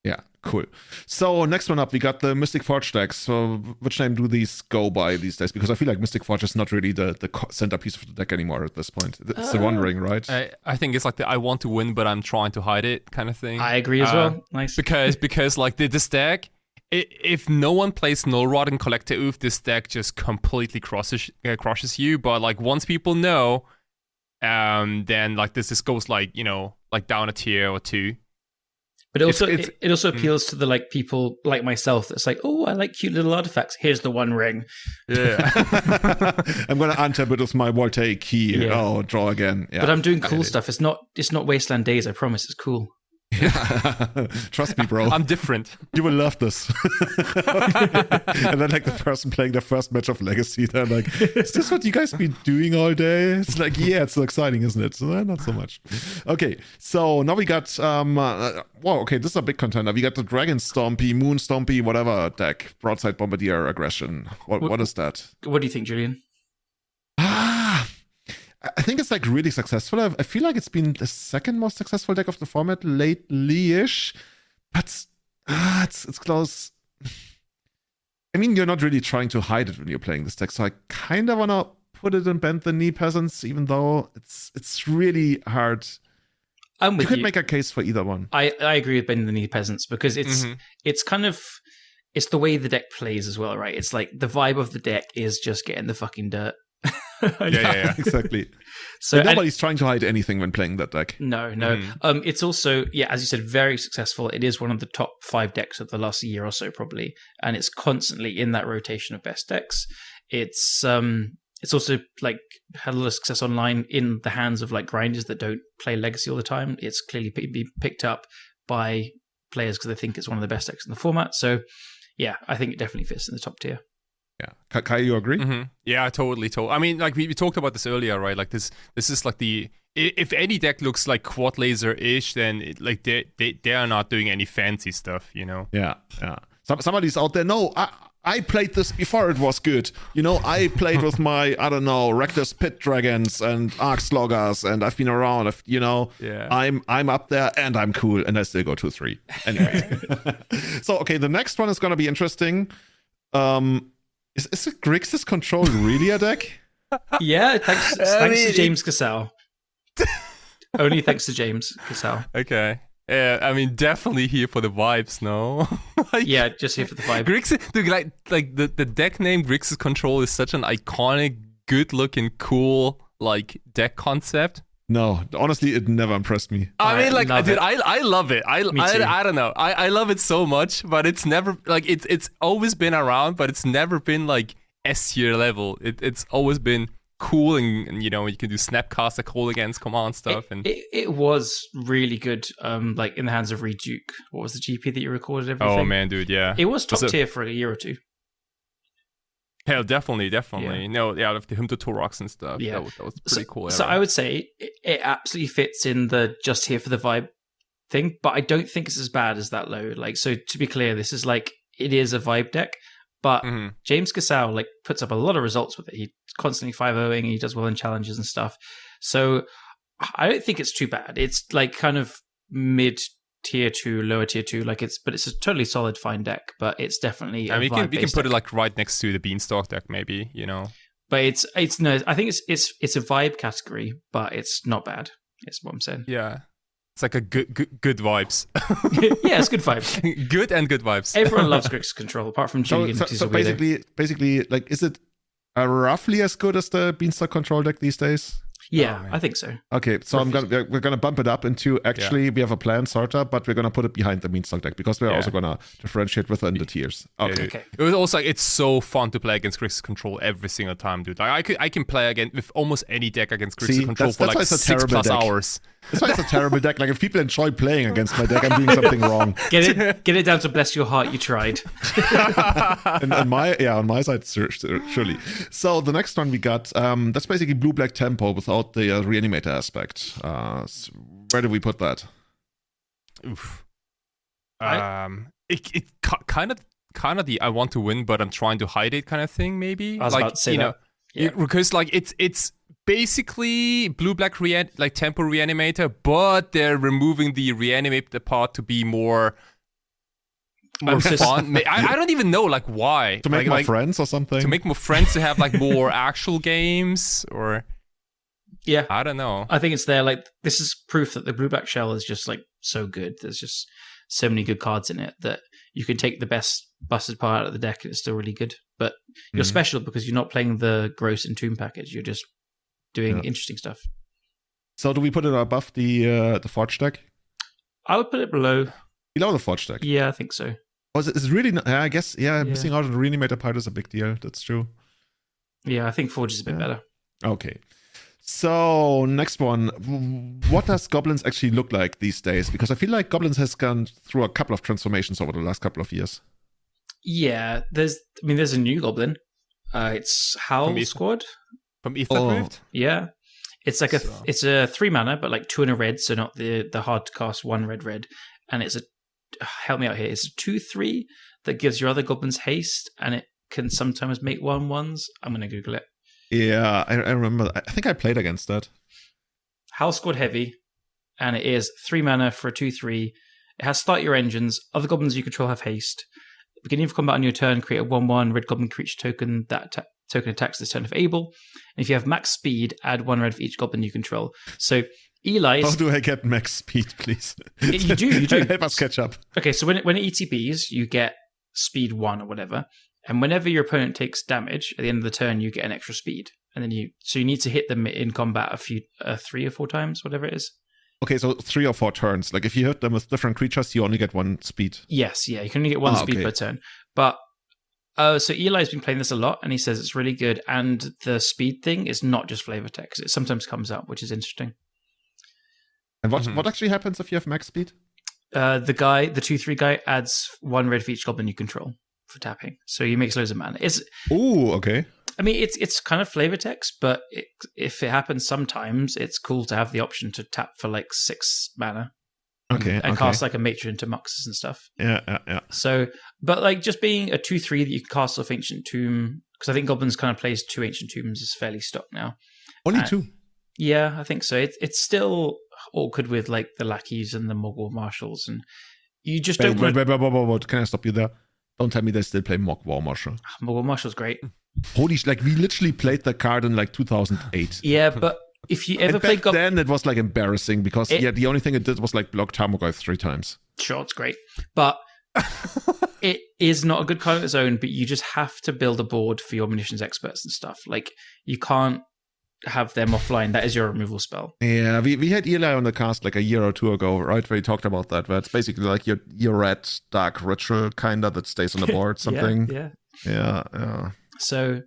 Yeah, cool. So next one up, we got the Mystic Forge decks. So which name do these go by these days? Because I feel like Mystic Forge is not really the centerpiece of the deck anymore at this point. It's the One Ring, right? I think it's like the I want to win, but I'm trying to hide it kind of thing. I agree as well. Nice. Because like this deck, if no one plays Null Rod and Collector Oof, this deck just completely crushes you. But like once people know, then like this goes like, you know, like down a tier or two. But also, it also appeals to the like people like myself that's like, oh, I like cute little artifacts. Here's the one ring. Yeah. I'm going to untap it with my voltaic key. Yeah. Oh, draw again. Yeah. But I'm doing cool stuff. It's not Wasteland Days. I promise. It's cool. Trust me, bro. I'm different. You will love this. And then like the person playing their first match of Legacy, they're like, is this what you guys been doing all day? It's like, yeah, it's so exciting, isn't it? Not so much. Okay, so now we got okay, this is a big contender. We got the Dragon Stompy, Moon Stompy, whatever deck, Broadside Bombardier Aggression. What is that? What do you think, Julian? I think it's like really successful. I feel like it's been the second most successful deck of the format lately-ish, but it's close. I mean, you're not really trying to hide it when you're playing this deck, so I kind of want to put it in Bend the Knee Peasants, even though it's really hard. I'm with you. You could make a case for either one. I agree with Bend the Knee Peasants because it's kind of, it's the way the deck plays as well, right? It's like the vibe of the deck is just get in the fucking dirt. yeah, exactly. So nobody's trying to hide anything when playing that deck. No. It's also, as you said, very successful. It is one of the top 5 decks of the last year or so, probably, and it's constantly in that rotation of best decks. It's also like had a lot of success online in the hands of like grinders that don't play Legacy all the time. It's clearly been picked up by players because they think it's one of the best decks in the format. So, yeah, I think it definitely fits in the top tier. Yeah, Kai, you agree? Mm-hmm. Yeah, totally. I mean, like we talked about this earlier, right? Like this is like if any deck looks like quad laser-ish, then they are not doing any fancy stuff, you know? Yeah. Somebody's out there. No, I played this before it was good. You know, I played with my, I don't know, Rectus Pit Dragons and Arc Sloggers, and I've been around. I'm up there and I'm cool, and I still go 2-3. Anyway. So, okay, the next one is going to be interesting. Is it Grixis Control really a deck? Yeah, thanks to James Casal. Only thanks to James Casal. Okay. Yeah, I mean, definitely here for the vibes, no? Yeah, just here for the vibe. Grixis, dude, like the deck name Grixis Control is such an iconic, good-looking, cool like deck concept. No, honestly, it never impressed me. I mean, like, dude, I love it. I don't know. I love it so much, but it's never like it's always been around, but it's never been like S tier level. It's always been cool, and you know, you can do Snapcaster, call against command stuff, and it was really good. Like in the hands of Reed Duke. What was the GP that you recorded everything? Oh man, dude, yeah, it was top tier for a year or two. Hell, definitely. Yeah. No, yeah, the Him to Torox and stuff. Yeah. That was pretty cool. So I would say it absolutely fits in the just here for the vibe thing, but I don't think it's as bad as that low. Like, so to be clear, this is like, it is a vibe deck, but James Casal like puts up a lot of results with it. He's constantly 5-0ing and he does well in challenges and stuff. So I don't think it's too bad. It's like kind of mid tier 2, lower tier 2, like but it's a totally solid fine deck, but it's definitely we can put it like right next to the Beanstalk deck, maybe, you know. But it's no, I think it's a vibe category, but it's not bad. Is what I'm saying. Yeah, it's like a good vibes. Yeah, it's good vibes. Good vibes. Everyone loves Grixis Control, apart from Julian. So basically, like, is it roughly as good as the Beanstalk Control deck these days? Yeah, I think so. Okay, so we're gonna bump it up into we have a plan, sorta, but we're gonna put it behind the Beanstalk deck because we're also gonna differentiate within the tiers. Okay. It was also like, it's so fun to play against Grixis Control every single time, dude. Like I can play again with almost any deck against Grixis Control for like 6+ hours. That's why it's a terrible deck. Like, if people enjoy playing against my deck, I'm doing something wrong. Get it down to bless your heart, you tried. on my side, surely. So the next one we got, that's basically blue-black tempo without the reanimator aspect. Where do we put that? Oof. It kind of the I want to win, but I'm trying to hide it kind of thing. Maybe I was about to say that. Because like it's basically blue-black tempo reanimator, but they're removing the reanimate part to be more fun. I don't even know like why. To make more friends or something. To make more friends, to have like more actual games, or yeah, I don't know. I think it's there. Like, this is proof that the blue-black shell is just like so good. There's just so many good cards in it that you can take the best busted part out of the deck and it's still really good. But you're special because you're not playing the gross Entomb package. You're just doing interesting stuff. So do we put it above the Forge deck? I would put it below. Below the Forge deck? Yeah, I think so. Oh, it's really not, I guess, missing out on the Reanimator part is a big deal. That's true. Yeah, I think Forge is a bit better. Okay. So, next one. What does Goblins actually look like these days? Because I feel like Goblins has gone through a couple of transformations over the last couple of years. Yeah, there's a new Goblin. It's Howl Squad. From Ethercraft? Yeah. It's like it's a 3 mana, but like 2 and a red, so not the hard to cast 1 red. And it's help me out here. It's a 2/3 that gives your other goblins haste, and it can sometimes make 1/1s. I'm gonna Google it. Yeah, I remember. I think I played against that. Howl Squad heavy, and it is 3 mana for a 2/3. It has start your engines. Other goblins you control have haste. Beginning of combat on your turn, create a 1/1 red goblin creature token. That token attacks this turn if able. And if you have max speed, add 1 red for each goblin you control. So Eli's... How do I get max speed, please? You do. Help us catch up. Okay, so when it ETBs, you get speed 1 or whatever. And whenever your opponent takes damage, at the end of the turn, you get an extra speed. And then you need to hit them in combat 3 or 4 times, whatever it is. Okay, so 3 or 4 turns. Like if you hit them with different creatures, you only get 1 speed. Yes, yeah, you can only get 1 speed per turn. But so Eli's been playing this a lot, and he says it's really good. And the speed thing is not just flavor text; it sometimes comes up, which is interesting. And what actually happens if you have max speed? The 2/3 guy adds 1 red for each goblin you control for tapping, so he makes loads of mana. Okay. I mean, it's kind of flavor text, but if it happens sometimes, it's cool to have the option to tap for like 6 mana. Okay. And cast like a Matron into Muxus and stuff. Yeah. So, but like just being a 2/3 that you can cast off Ancient Tomb, because I think Goblins kind of plays 2 Ancient Tombs is fairly stock now. Only 2? Yeah, I think so. It's still awkward with like the lackeys and the Mogwai Marshals, and you just don't want to... Wait. Can I stop you there? Don't tell me they still play Mogwai Marshal. Mogwai Marshal's great. Holy like we literally played the card in like 2008. Yeah, but if you ever played then it was like embarrassing because the only thing it did was like block Tarmogoyf 3 times. Sure, it's great. But it is not a good card on its own, but you just have to build a board for your munitions experts and stuff. Like you can't have them offline. That is your removal spell. Yeah, we had Eli on the cast like a year or 2 ago, right? Where he talked about that. Where it's basically like your red dark ritual kinda that stays on the board, something. Yeah. So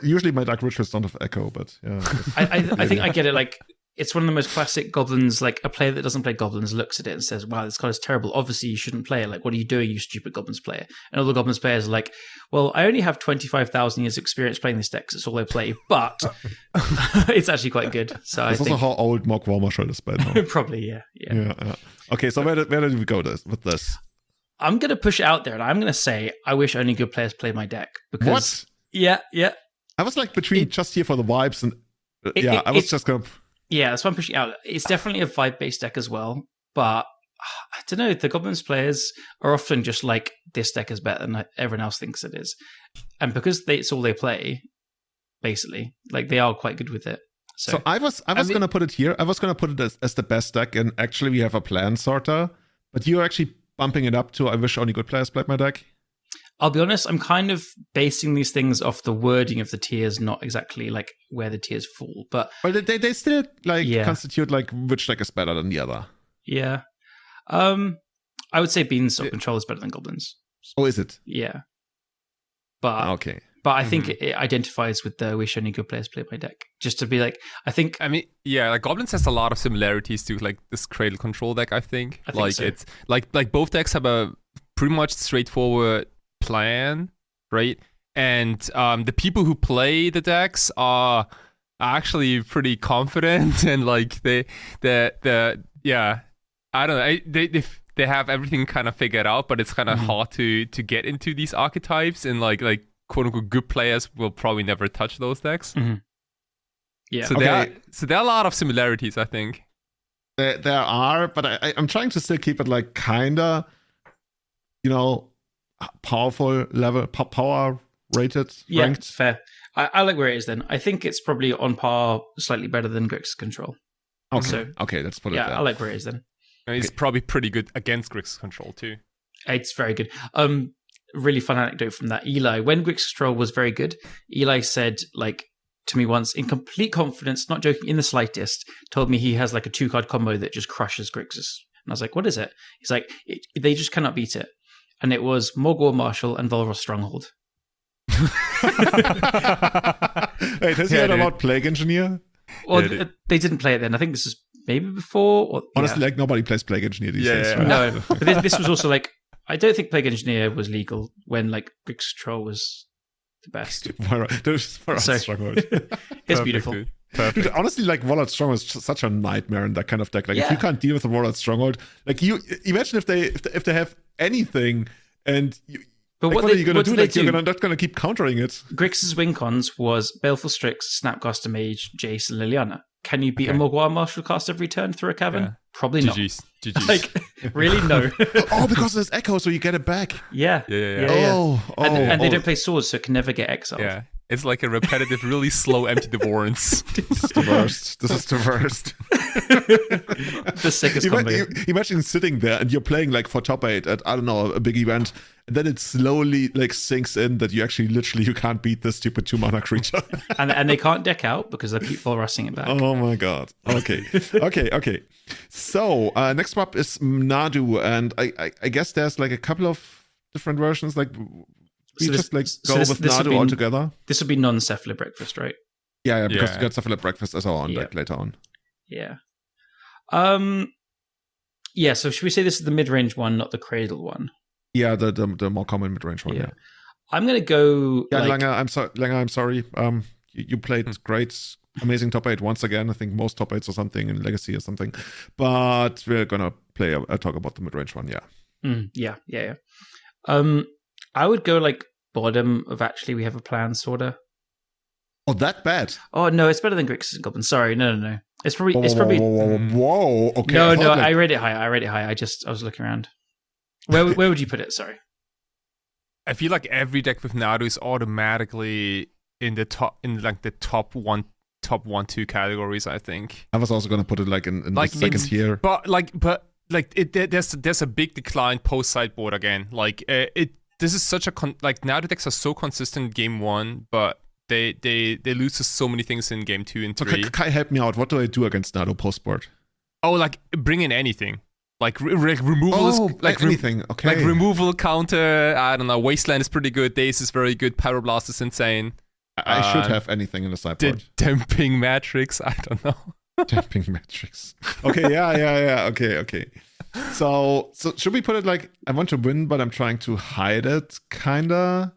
usually my dark rituals don't have echo, but yeah. I think I get it. Like it's one of the most classic goblins. Like a player that doesn't play goblins looks at it and says, "Wow, this card is terrible. Obviously, you shouldn't play it. Like, what are you doing, you stupid goblins player?" And all the goblins players are like, "Well, I only have 25,000 years experience playing this deck. So it's all I play, but it's actually quite good." So that's also how old Mogwai Marshal is by now. Probably, yeah. Okay, so where did we go with this? I'm gonna push it out there, and I'm gonna say I wish only good players played my deck because. What? Yeah. I was like between just here for the vibes and I was just going. Yeah, that's why I'm pushing out. It's definitely a vibe-based deck as well, but I don't know. The Goblins players are often just like, this deck is better than everyone else thinks it is, and because it's all they play, basically, like they are quite good with it. So I was going to put it here. I was going to put it as the best deck, and actually we have a plan sorta, but you're actually bumping it up to I wish only good players played my deck. I'll be honest, I'm kind of basing these things off the wording of the tiers, not exactly like where the tiers fall. But they still constitute like which deck is better than the other. Yeah. I would say Beanstalk Control is better than Goblins. Oh, is it? Yeah. But okay. But I think it identifies with the wish only good players play my deck. Just to be like, like Goblins has a lot of similarities to like this Cradle Control deck, I think like so. It's like both decks have a pretty much straightforward plan, right? And the people who play the decks are actually pretty confident and like I don't know, they have everything kind of figured out, but it's kind of hard to get into these archetypes, and like quote unquote good players will probably never touch those decks. Yeah. So there are a lot of similarities, I think. There are, but I'm trying to still keep it like kinda, powerful level, power rated, ranked. Fair. I like where it is then. I think it's probably on par, slightly better than Grixis Control. Okay, let's put it there. Yeah, I like where it is then. It's probably pretty good against Grixis Control too. It's very good. Really fun anecdote from that. Eli, when Grixis Control was very good, Eli said like to me once in complete confidence, not joking in the slightest, told me he has like a 2-card combo that just crushes Grixis. And I was like, what is it? He's like, they just cannot beat it. And it was Morgul Marshal and Volros Stronghold. Wait, has he heard about Plague Engineer? Well, they didn't play it then. I think this is maybe before. Or, honestly, like nobody plays Plague Engineer these days. Right? No, but this was also like, I don't think Plague Engineer was legal when like Grixis Troll was the best. Stronghold. It's beautiful. Dude, honestly, like Warlord Stronghold is such a nightmare in that kind of deck. Like if you can't deal with a Warlord Stronghold, like you imagine if they have anything and you, but like, what are you going to do? Like you're not going to keep countering it. Grixis win cons was Baleful Strix, Snapcaster Mage, Jace, and Liliana. Can you beat a Morgul Marshal cast every turn through a cavern? Yeah. Probably not. GG's. Like, really? No. Because there's Echo, so you get it back. Yeah. And they don't play swords, so it can never get exiled. Yeah. It's like a repetitive, really slow Empty Devorance. This is the worst. The sickest combo. Imagine sitting there and you're playing like for top 8 at, I don't know, a big event, and then it slowly like sinks in that you actually you can't beat this stupid 2-mana creature. and they can't deck out because they keep full rushing it back. Oh my god. Okay. So next up is Nadu, and I guess there's like a couple of different versions. Like we just like go with Nadu altogether. This would be non-Cephalid Breakfast, right? Yeah, because you got Cephalid Breakfast as our deck later on. Yeah. Yeah, so should we say this is the mid-range one, not the Cradle one? Yeah, the more common mid-range one, yeah. I'm going to go... Yeah, like, Langer, I'm sorry. You played great, amazing top 8 once again. I think most top 8s or something in Legacy or something. But we're going to play a talk about the mid-range one, yeah. Yeah. I would go like bottom of Actually We Have a Plan, sorta. Oh, that bad? Oh, no, it's better than Grixis and Goblins. Sorry, no. It's probably... Whoa. Okay. No, I read it high. I was looking around. Where would you put it? Sorry. I feel like every deck with Nadu is automatically in the top 1-2 categories, I think. I was also going to put it like in like the second tier. But there's a big decline post sideboard again. Like this is such a Nadu decks are so consistent in game 1, but they lose to so many things in game 2 and 3. So Kai, help me out. What do I do against Nadu post board? Oh, like bring in anything. Like removal is like anything. Okay. Like removal counter. I don't know. Wasteland is pretty good. Daze is very good. Pyroblast is insane. I should have anything in the sideboard. Damping Matrix. I don't know. Damping Matrix. Okay. Yeah. Okay. So should we put it like I want to win, but I'm trying to hide it, kinda?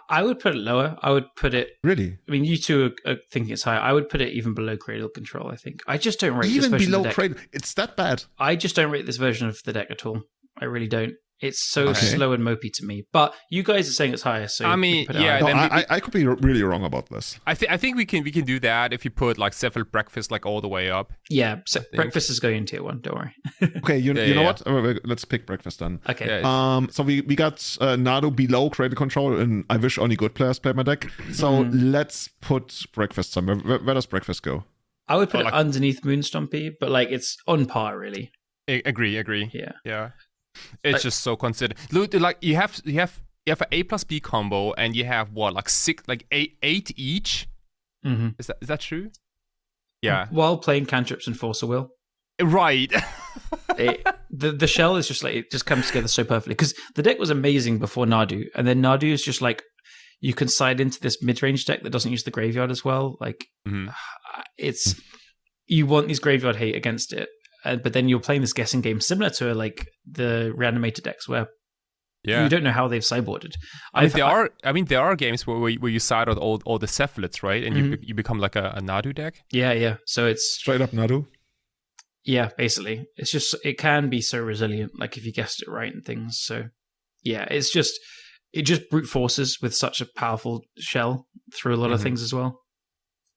I would put it lower. I would put it... Really? I mean, you two are thinking it's high. I would put it even below Cradle Control, I think. I just don't rate this version of the deck. Even below Cradle? It's that bad? I just don't rate this version of the deck at all. I really don't. It's so slow and mopey to me. But you guys are saying it's higher, so I mean, put it higher. No, I could be really wrong about this. I think we can do that if you put like Cephalid Breakfast like all the way up. Yeah, Breakfast is going in tier 1. Don't worry. Okay, you know what? Let's pick Breakfast then. Okay. So we got Nadu below Cradle Control, and I wish only good players play my deck. So let's put Breakfast somewhere. Where does Breakfast go? I would put it underneath Moonstompy, but like it's on par really. Agree. Yeah. It's just so considered. Like you have an A+B combo, and you have what, like eight each. Mm-hmm. Is that true? Yeah. While playing cantrips and Force of Will. Right. The shell is just like, it just comes together so perfectly because the deck was amazing before Nadu, and then Nadu is just like you can side into this mid-range deck that doesn't use the graveyard as well. Like it's you want these graveyard hate against it. But then you're playing this guessing game similar to like the reanimated decks where you don't know how they've sideboarded. There are games where you side out all the Cephalids, right? And you become like a Nadu deck. Yeah. So it's straight up Nadu. Yeah, basically. It's just it can be so resilient, like if you guessed it right and things. So yeah, it just brute forces with such a powerful shell through a lot of things as well.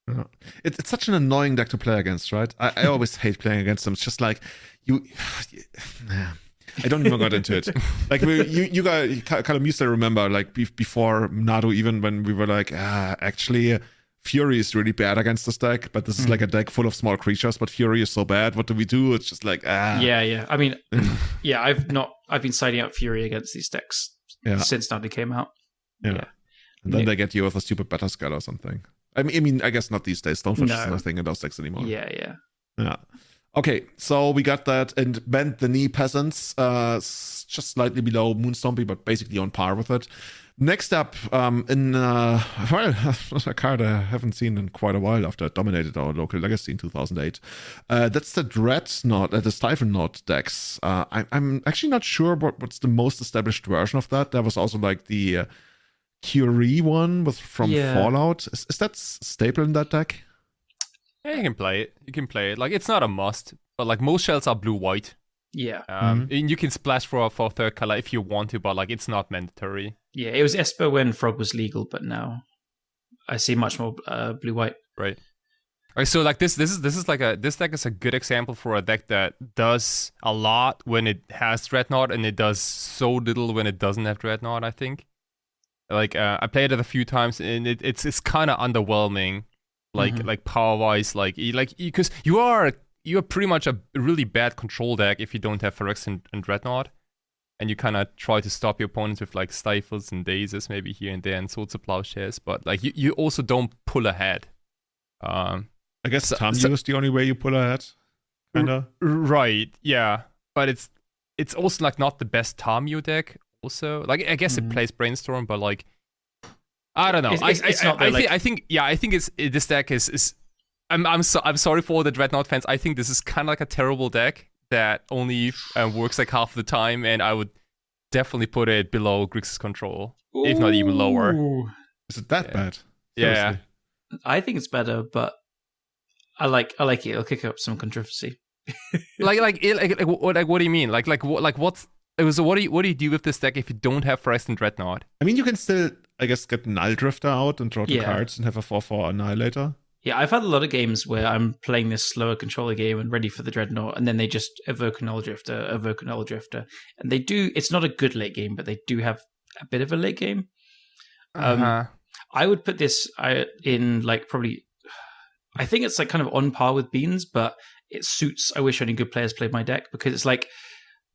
Yeah. It's such an annoying deck to play against, right? I always hate playing against them. It's just like I don't even got into it. Like you guys kind of used to remember, like before Nadu, even when we were like, actually, Fury is really bad against this deck, but this is like a deck full of small creatures. But Fury is so bad. What do we do? It's just like Yeah. I mean, I've been siding out Fury against these decks since Nadu came out. Yeah. And then they get you with a stupid Batterskull or something. I guess not these days. Stoneforge is nothing in those decks anymore. Yeah. Okay, so we got that, and Bend the Knee Peasants, just slightly below Moonstompy, but basically on par with it. Next up, a card I haven't seen in quite a while after it dominated our local Legacy in 2008. That's the Dreadnought, the Stiflenought decks. I'm actually not sure what's the most established version of that. There was also like the Curie one from Fallout. Is that staple in that deck? Yeah, you can play it. Like, it's not a must, but like most shells are blue-white. Yeah. And you can splash for a third color if you want to, but like it's not mandatory. Yeah, it was Esper when Frog was legal, but now I see much more blue-white. Right. Alright, so like this deck is a good example for a deck that does a lot when it has Dreadnought, and it does so little when it doesn't have Dreadnought, I think. Like I played it a few times, and it's kind of underwhelming. Like power wise, because you're pretty much a really bad control deck if you don't have Phyrex and Dreadnought, and you kind of try to stop your opponents with like Stifles and Dazes maybe here and there and Swords of Plowshares, but like you also don't pull ahead. I guess Tanyu is the only way you pull ahead, kinda. Right, yeah, but it's also like not the best Tamio deck. Also, like I guess it plays Brainstorm, but like. I don't know. I think this deck is. I'm sorry for all the Dreadnought fans. I think this is kind of like a terrible deck that only works like half the time, and I would definitely put it below Grixis Control, if not even lower. Is it that bad? Yeah, I think it's better, but I like it. It'll kick up some controversy. What do you mean? What's so what do you do with this deck if you don't have Phyrex and Dreadnought? I mean, you can still, I guess, get Null Drifter out and draw 2 cards and have a 4/4 Annihilator. Yeah, I've had a lot of games where I'm playing this slower controller game and ready for the Dreadnought, and then they just evoke a Null Drifter, and they do. It's not a good late game, but they do have a bit of a late game. I would put this in like probably. I think it's like kind of on par with Beans, but it suits. I wish only good players played my deck, because it's like.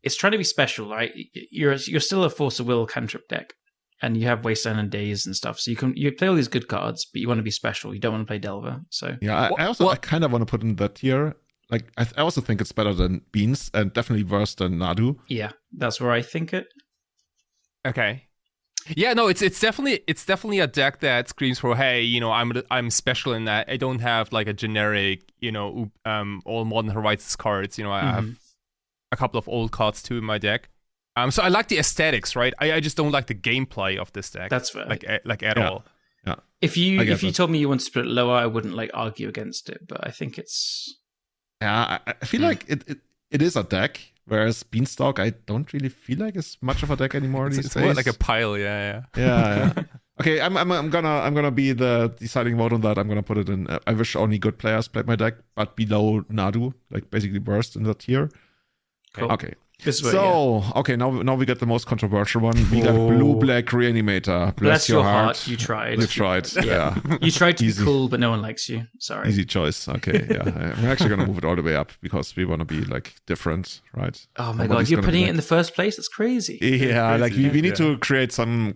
It's trying to be special, right? You're still a Force of Will cantrip deck, and you have Wasteland and Daze and stuff. So you play all these good cards, but you want to be special. You don't want to play Delver. So yeah, I kind of want to put in that tier. Like I also think it's better than Beans, and definitely worse than Nadu. Yeah, that's where I think it. Okay. Yeah, no, it's definitely a deck that screams for, hey, I'm special in that I don't have like a generic, all Modern Horizons cards. I have a couple of old cards too in my deck. So I like the aesthetics, right? I just don't like the gameplay of this deck. That's fair. Like at all. Yeah. If you told me you want to put it lower, I wouldn't like argue against it. But I think it's. Yeah, I feel like it is a deck, whereas Beanstalk I don't really feel like it's much of a deck anymore these days. It's more like a pile, yeah. Okay, I'm gonna be the deciding vote on that. I'm gonna put it in. I wish only good players played my deck, but below Nadu, like basically worst in that tier. Cool. Okay. Now we get the most controversial one. We got Blue-Black Reanimator. Bless your heart. You tried. Yeah. You tried to be cool, but no one likes you. Sorry. Easy choice. Okay, yeah. I'm actually going to move it all the way up because we want to be like different, right? Oh my god, you're putting it in the first place? That's crazy. Yeah, like we need to create some,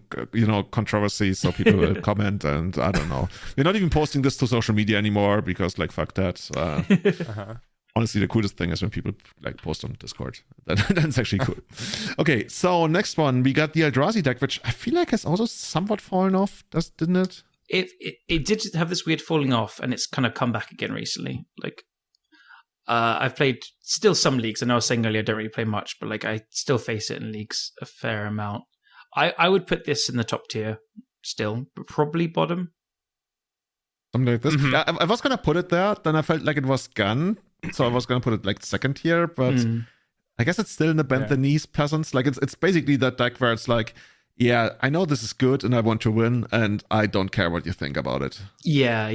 controversy so people will comment, and I don't know. We're not even posting this to social media anymore because like fuck that. Honestly, the coolest thing is when people like post on Discord. That's actually cool. Okay, so next one, we got the Eldrazi deck, which I feel like has also somewhat fallen off, didn't it? It did have this weird falling off, and it's kind of come back again recently. Like, I've played still some leagues, and I was saying earlier I don't really play much, but like I still face it in leagues a fair amount. I would put this in the top tier still, but probably bottom. Something like this. Yeah, I was gonna put it there, then I felt like it was gone. So I was going to put it like second tier, but I guess it's still in the bend the knees peasants. Like it's basically that deck where it's like, yeah, I know this is good and I want to win and I don't care what you think about it. Yeah.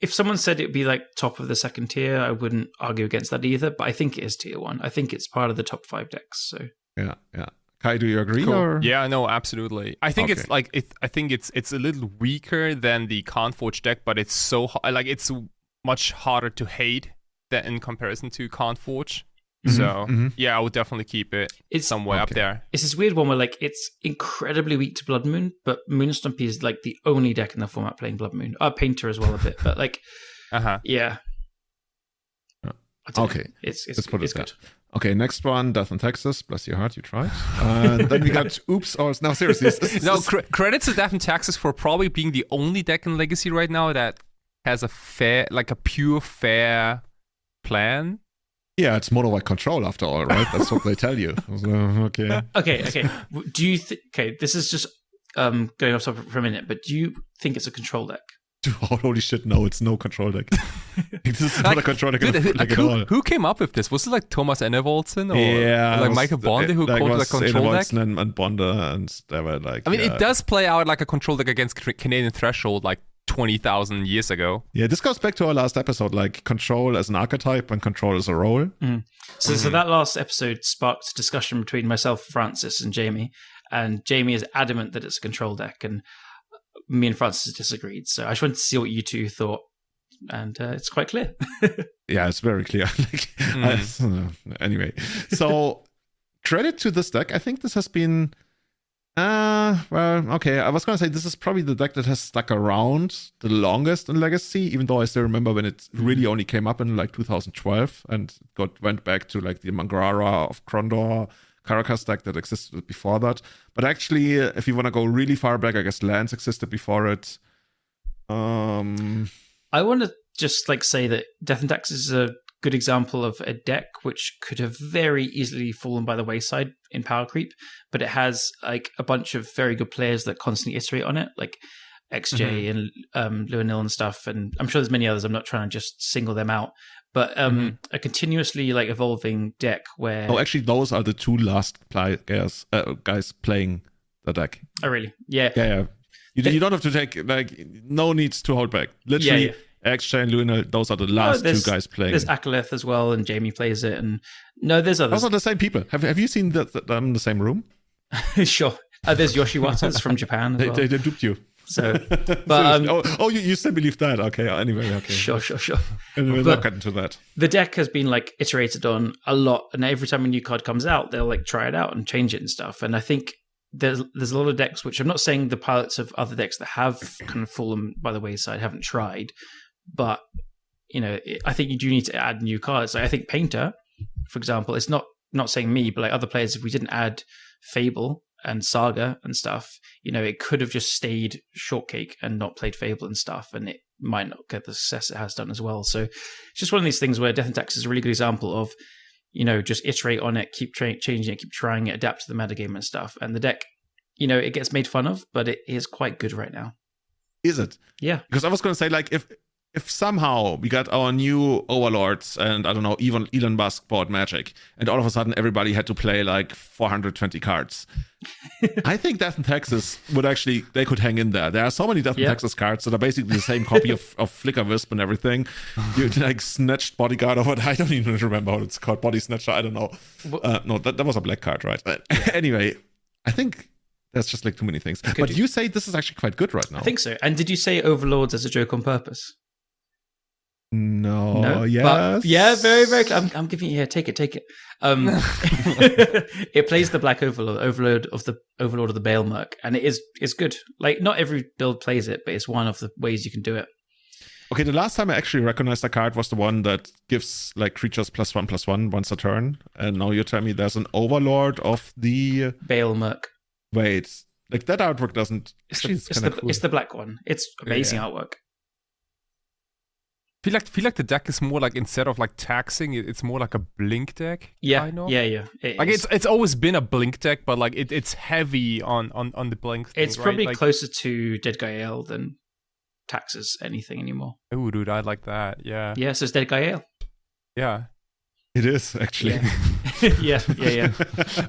If someone said it'd be like top of the second tier, I wouldn't argue against that either, but I think it is tier 1. I think it's part of the top 5 decks. So yeah. Kai, do you agree? Cool. Or? Yeah, no, absolutely. I think it's like I think it's a little weaker than the Conforge deck, but it's it's much harder to hate that in comparison to Conforge. So yeah, I would definitely keep it somewhere up there. It's this weird one where like it's incredibly weak to Blood Moon, but Moonstumpy is like the only deck in the format playing Blood Moon. Painter as well a bit, but like yeah. Okay, it's good. Okay, next one, Death in Texas. Bless your heart, you tried. Then we got Oops. Or no, seriously. Credits to Death in Texas for probably being the only deck in Legacy right now that has a pure fair plan. Yeah, it's mono white control after all, right? That's what they tell you. Okay. Okay. Do you okay, this is just going off topic for a minute, but do you think it's a control deck? Oh, holy shit, no, it's no control deck. This is not a control deck at all. Who came up with this? Was it like Thomas Enevoldsen or like Michael Bonde who called it a control deck? And Bonde, and they were like... I mean, it does play out like a control deck against Canadian Threshold like 20,000 years ago. Yeah, this goes back to our last episode, like control as an archetype and control as a role. So that last episode sparked discussion between myself, Francis, and Jamie is adamant that it's a control deck, and me and Francis disagreed. So I just wanted to see what you two thought, and it's quite clear. Yeah, it's very clear. Anyway, so credit to this deck. I think this has been okay. I was going to say this is probably the deck that has stuck around the longest in Legacy, even though I still remember when it really only came up in like 2012 and went back to like the Mangrara of Krondor Caracas deck that existed before that. But actually, if you want to go really far back, I guess Lands existed before it. I want to just like say that Death and Taxes is a good example of a deck which could have very easily fallen by the wayside in power creep, but it has like a bunch of very good players that constantly iterate on it, like XJ and Luanil and stuff, and I'm sure there's many others. I'm not trying to just single them out, but a continuously like evolving deck where... Oh, actually, those are the two last guys playing the deck. Oh, really? Yeah. Yeah. You don't have to take, like, no needs to hold back. Literally, XJ and Luanil, those are the last two guys playing. There's Akalith as well, and Jamie plays it, and no, there's others. Those are the same people. Have you seen them in the same room? Sure. There's Yoshiwatas from Japan as well. They duped you. So, but you still believe that? Okay. Anyway, okay. Sure. We'll not get into that. The deck has been like iterated on a lot, and every time a new card comes out, they'll like try it out and change it and stuff. And I think there's a lot of decks which I'm not saying the pilots of other decks that have kind of fallen by the wayside haven't tried, but I think you do need to add new cards. Like, I think Painter, for example, it's not saying me, but like other players, if we didn't add Fable and Saga and stuff, it could have just stayed Shortcake and not played Fable and stuff, and it might not get the success it has done as well. So it's just one of these things where Death and Taxes is a really good example of, just iterate on it, keep changing it, keep trying it, adapt to the metagame and stuff. And the deck, it gets made fun of, but it is quite good right now. Is it? Yeah. Because I was going to say, like, if somehow we got our new overlords and, I don't know, even Elon Musk bought Magic, and all of a sudden everybody had to play like 420 cards, I think Death in Texas they could hang in there. There are so many Death in Texas cards that are basically the same copy of Flicker Wisp and everything. You like Snatched Bodyguard or what? I don't even remember what it's called. Body Snatcher, I don't know. No, that was a black card, right? But anyway, I think there's just like too many things. But you say this is actually quite good right now. I think so. And did you say Overlords as a joke on purpose? No. Yes. But, yeah, very, very clear. I'm giving you here. Take it. It plays the black overlord of the Bale Merc, and it's good. Like, not every build plays it, but it's one of the ways you can do it. Okay, the last time I actually recognized a card was the one that gives like creatures +1/+1 once a turn, and now you tell me there's an overlord of the Bale Merc. Wait, like that artwork doesn't. It's the black one. It's amazing artwork. I feel like the deck is more like, instead of like taxing, it's more like a blink deck. Yeah. It's always been a blink deck, but like it's heavy on the blink thing, it's probably closer to Dead Gael than taxes anything anymore. Oh, dude, I like that. Yeah. Yeah, so it's Dead Gael. Yeah. It is, actually. Yeah.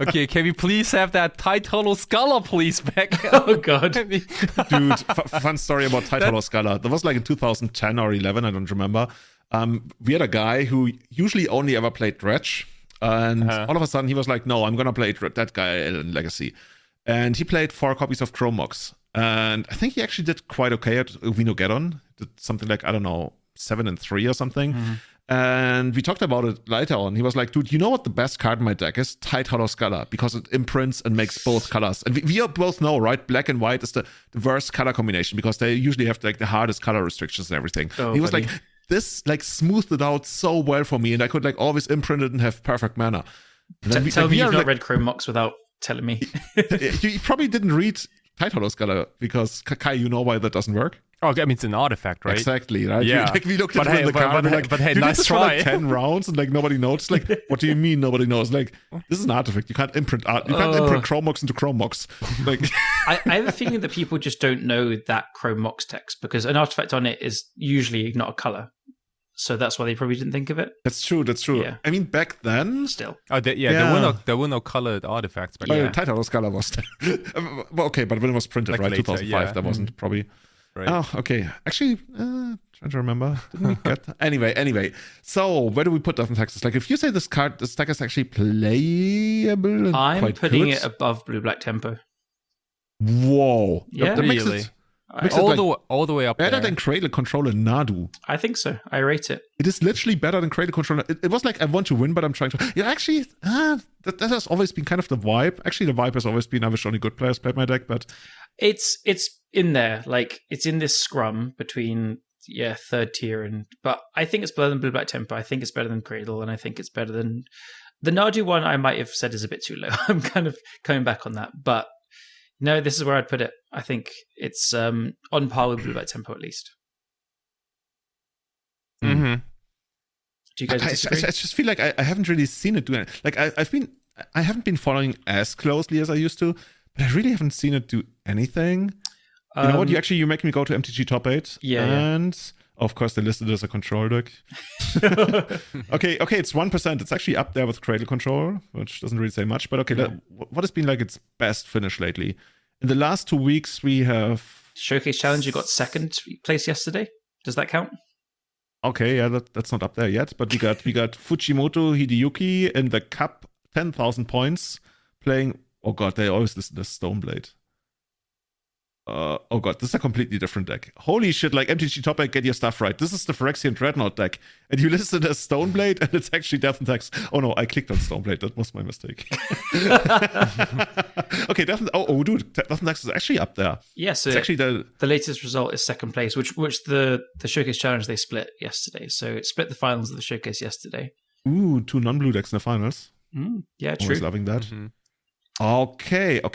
Okay, can we please have that Tight Hollow Scholar, please, back? Oh, God. Dude, fun story about Tight Hollow Scholar. That was like in 2010 or 11, I don't remember. We had a guy who usually only ever played Dredge. And all of a sudden he was like, no, I'm going to play that guy in Legacy. And he played 4 copies of Chromox. And I think he actually did quite okay at Vinogeddon. Did something like, I don't know, 7-3 or something. And we talked about it later on. He was like, dude, you know what the best card in my deck is? Tight Hollow Scholar, because it imprints and makes both colors. And we both know, right? Black and white is the worst color combination because they usually have like the hardest color restrictions and everything. He was like, this like smoothed it out so well for me, and I could like always imprint it and have perfect mana. Tell me you've not read Chrome Mox without telling me. You probably didn't read Tight Hollow Scholar because, Kai, you know why that doesn't work? Oh, I mean, it's an artifact, right? Exactly, right? Yeah. Like, we looked at it in the card, but hey, nice try. For like 10 rounds, and like nobody noticed. Like, what do you mean nobody knows? Like, this is an artifact. You can't imprint art. You can't imprint Chrome Mox into Chrome Mox. Like, I have a feeling that people just don't know that Chrome Mox text because an artifact on it is usually not a color. So that's why they probably didn't think of it. That's true. Yeah. I mean, back then, still. There were no colored artifacts back then. Tight Hollow Scholar was. Well, okay, but when it was printed, like right, later, 2005, that wasn't probably. Right. Oh, okay. Actually, trying to remember. Didn't we get that? Anyway. So, where do we put Death and Taxes? Like, if you say this deck is actually playable, and I'm quite putting good, it above Blue-Black Tempo. Whoa. Yeah, that really? Makes all the way up better there. than Cradle Control and Nadu. I think so. I rate it. It is literally better than Cradle Control. It was like, I want to win, but I'm trying to. Yeah, actually, that has always been kind of the vibe. Actually, the vibe has always been, I wish only good players played my deck, but it's in there. Like, it's in this scrum between third tier but I think it's better than Blue-Black Tempo. I think it's better than Cradle, and I think it's better than the Nadu one. I might have said is a bit too low. I'm kind of coming back on that, but no, this is where I'd put it. I think it's on par with Blue-Black Tempo at least. Mm-hmm. Do you guys disagree? I just feel like I haven't really seen it do anything. Like I haven't been following as closely as I used to, but I really haven't seen it do anything. You know what? You make me go to MTG Top 8. Yeah. And of course they listed it as a control deck. Okay, it's 1%. It's actually up there with Cradle Control, which doesn't really say much. But okay, what has been like its best finish lately? In the last 2 weeks, we have Showcase Challenge. You got second place yesterday. Does that count? Okay, yeah, that's not up there yet. But we got Fujimoto Hideyuki in the Cup, 10,000 points, playing. Oh god, they always listen to Stoneblade. Oh god, this is a completely different deck. Holy shit, like MTG Top 8, get your stuff right. This is the Phyrexian Dreadnought deck. And you listed as Stoneblade, and it's actually Death and Tax. Oh no, I clicked on Stoneblade. That was my mistake. Okay, dude, Death and Tax is actually up there. Yeah, so it's actually the latest result is second place, which the Showcase Challenge they split yesterday. So it split the finals of the Showcase yesterday. Ooh, 2 non-blue decks in the finals. Yeah, true. Always loving that. Mm-hmm. Okay. Oh,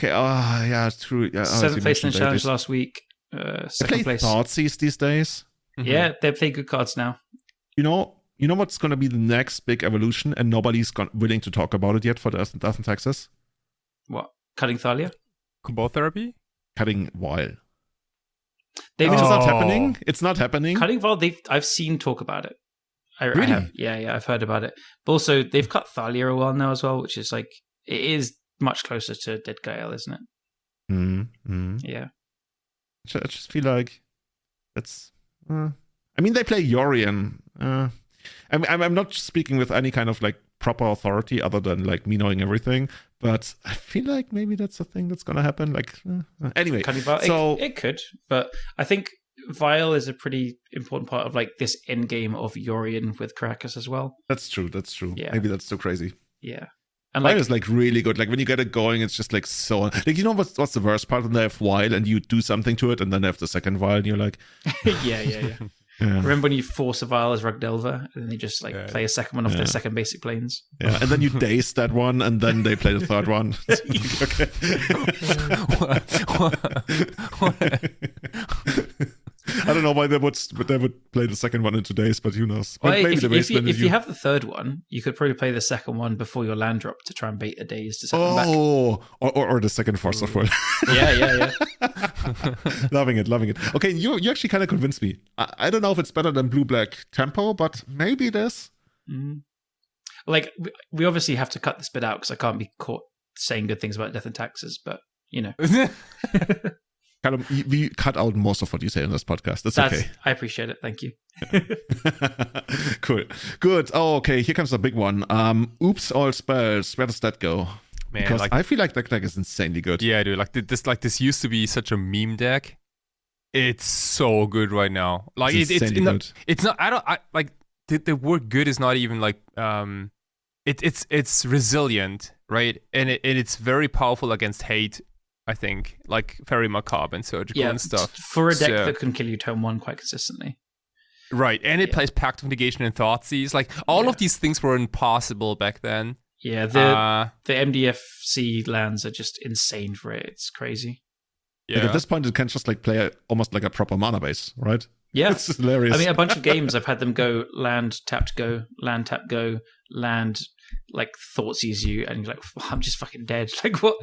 yeah, true. Yeah, 7th place in the challenge last week. Second place. Thoughtseize these days. Mm-hmm. Yeah, they play good cards now. You know what's going to be the next big evolution, and nobody's willing to talk about it yet for Death and Taxes? What? Cutting Thalia? Cabal Therapy? Cutting Vile. It's not happening. It's not happening. Cutting Vile, I've seen talk about it. Really? I have. Yeah, I've heard about it. But also, they've cut Thalia a while now as well, which is like, it is much closer to Dead Gael, isn't it? Mm-hmm. Yeah. I just feel like it's. I mean, they play Yorion. I'm not speaking with any kind of like proper authority other than like me knowing everything, but I feel like maybe that's a thing that's gonna happen. Like, anyway, so it could, but I think Vile is a pretty important part of like this end game of Yorion with Caracas as well. That's true. Yeah. Maybe that's too crazy. Yeah. And Vile is like really good. Like when you get it going, it's just like so. Like, you know what's the worst part when they have Vile and you do something to it, and then they have the second Vile, and you're like, yeah. Remember when you force a Vile as Rugdelver, and then they just like play a second one off their second basic planes? Yeah, and then you daze that one, and then they play the third one. I don't know why they would play the second one in today's, but who knows? Well, if you have the third one, you could probably play the second one before your land drop to try and bait a daze to set them back. Or the second Force of Will. Yeah. Loving it. Okay, you actually kind of convinced me. I don't know if it's better than Blue-Black Tempo, but maybe it is. Mm. Like, we obviously have to cut this bit out because I can't be caught saying good things about Death and Taxes, but, you know. Callum, we cut out most of what you say in this podcast. That's okay. I appreciate it. Thank you. Cool. Good. Oh, okay. Here comes the big one. Oops, all spells. Where does that go? Man, because I feel like that deck is insanely good. Yeah, dude. This used to be such a meme deck. It's so good right now. Like it's not. the word good is not even like it's resilient, right? And it's very powerful against hate. I think like very macabre and surgical and stuff for a deck that can kill you turn 1 quite consistently. Right, and it plays Pact of Negation and Thoughtseize. Like all of these things were impossible back then. Yeah, the MDFC lands are just insane for it. It's crazy. Yeah. Like at this point, it can just like play almost like a proper mana base, right? Yeah, it's hilarious. I mean, a bunch of games I've had them go land tapped go, land tap go, land like Thoughtseize you, and you're like, I'm just fucking dead. Like what?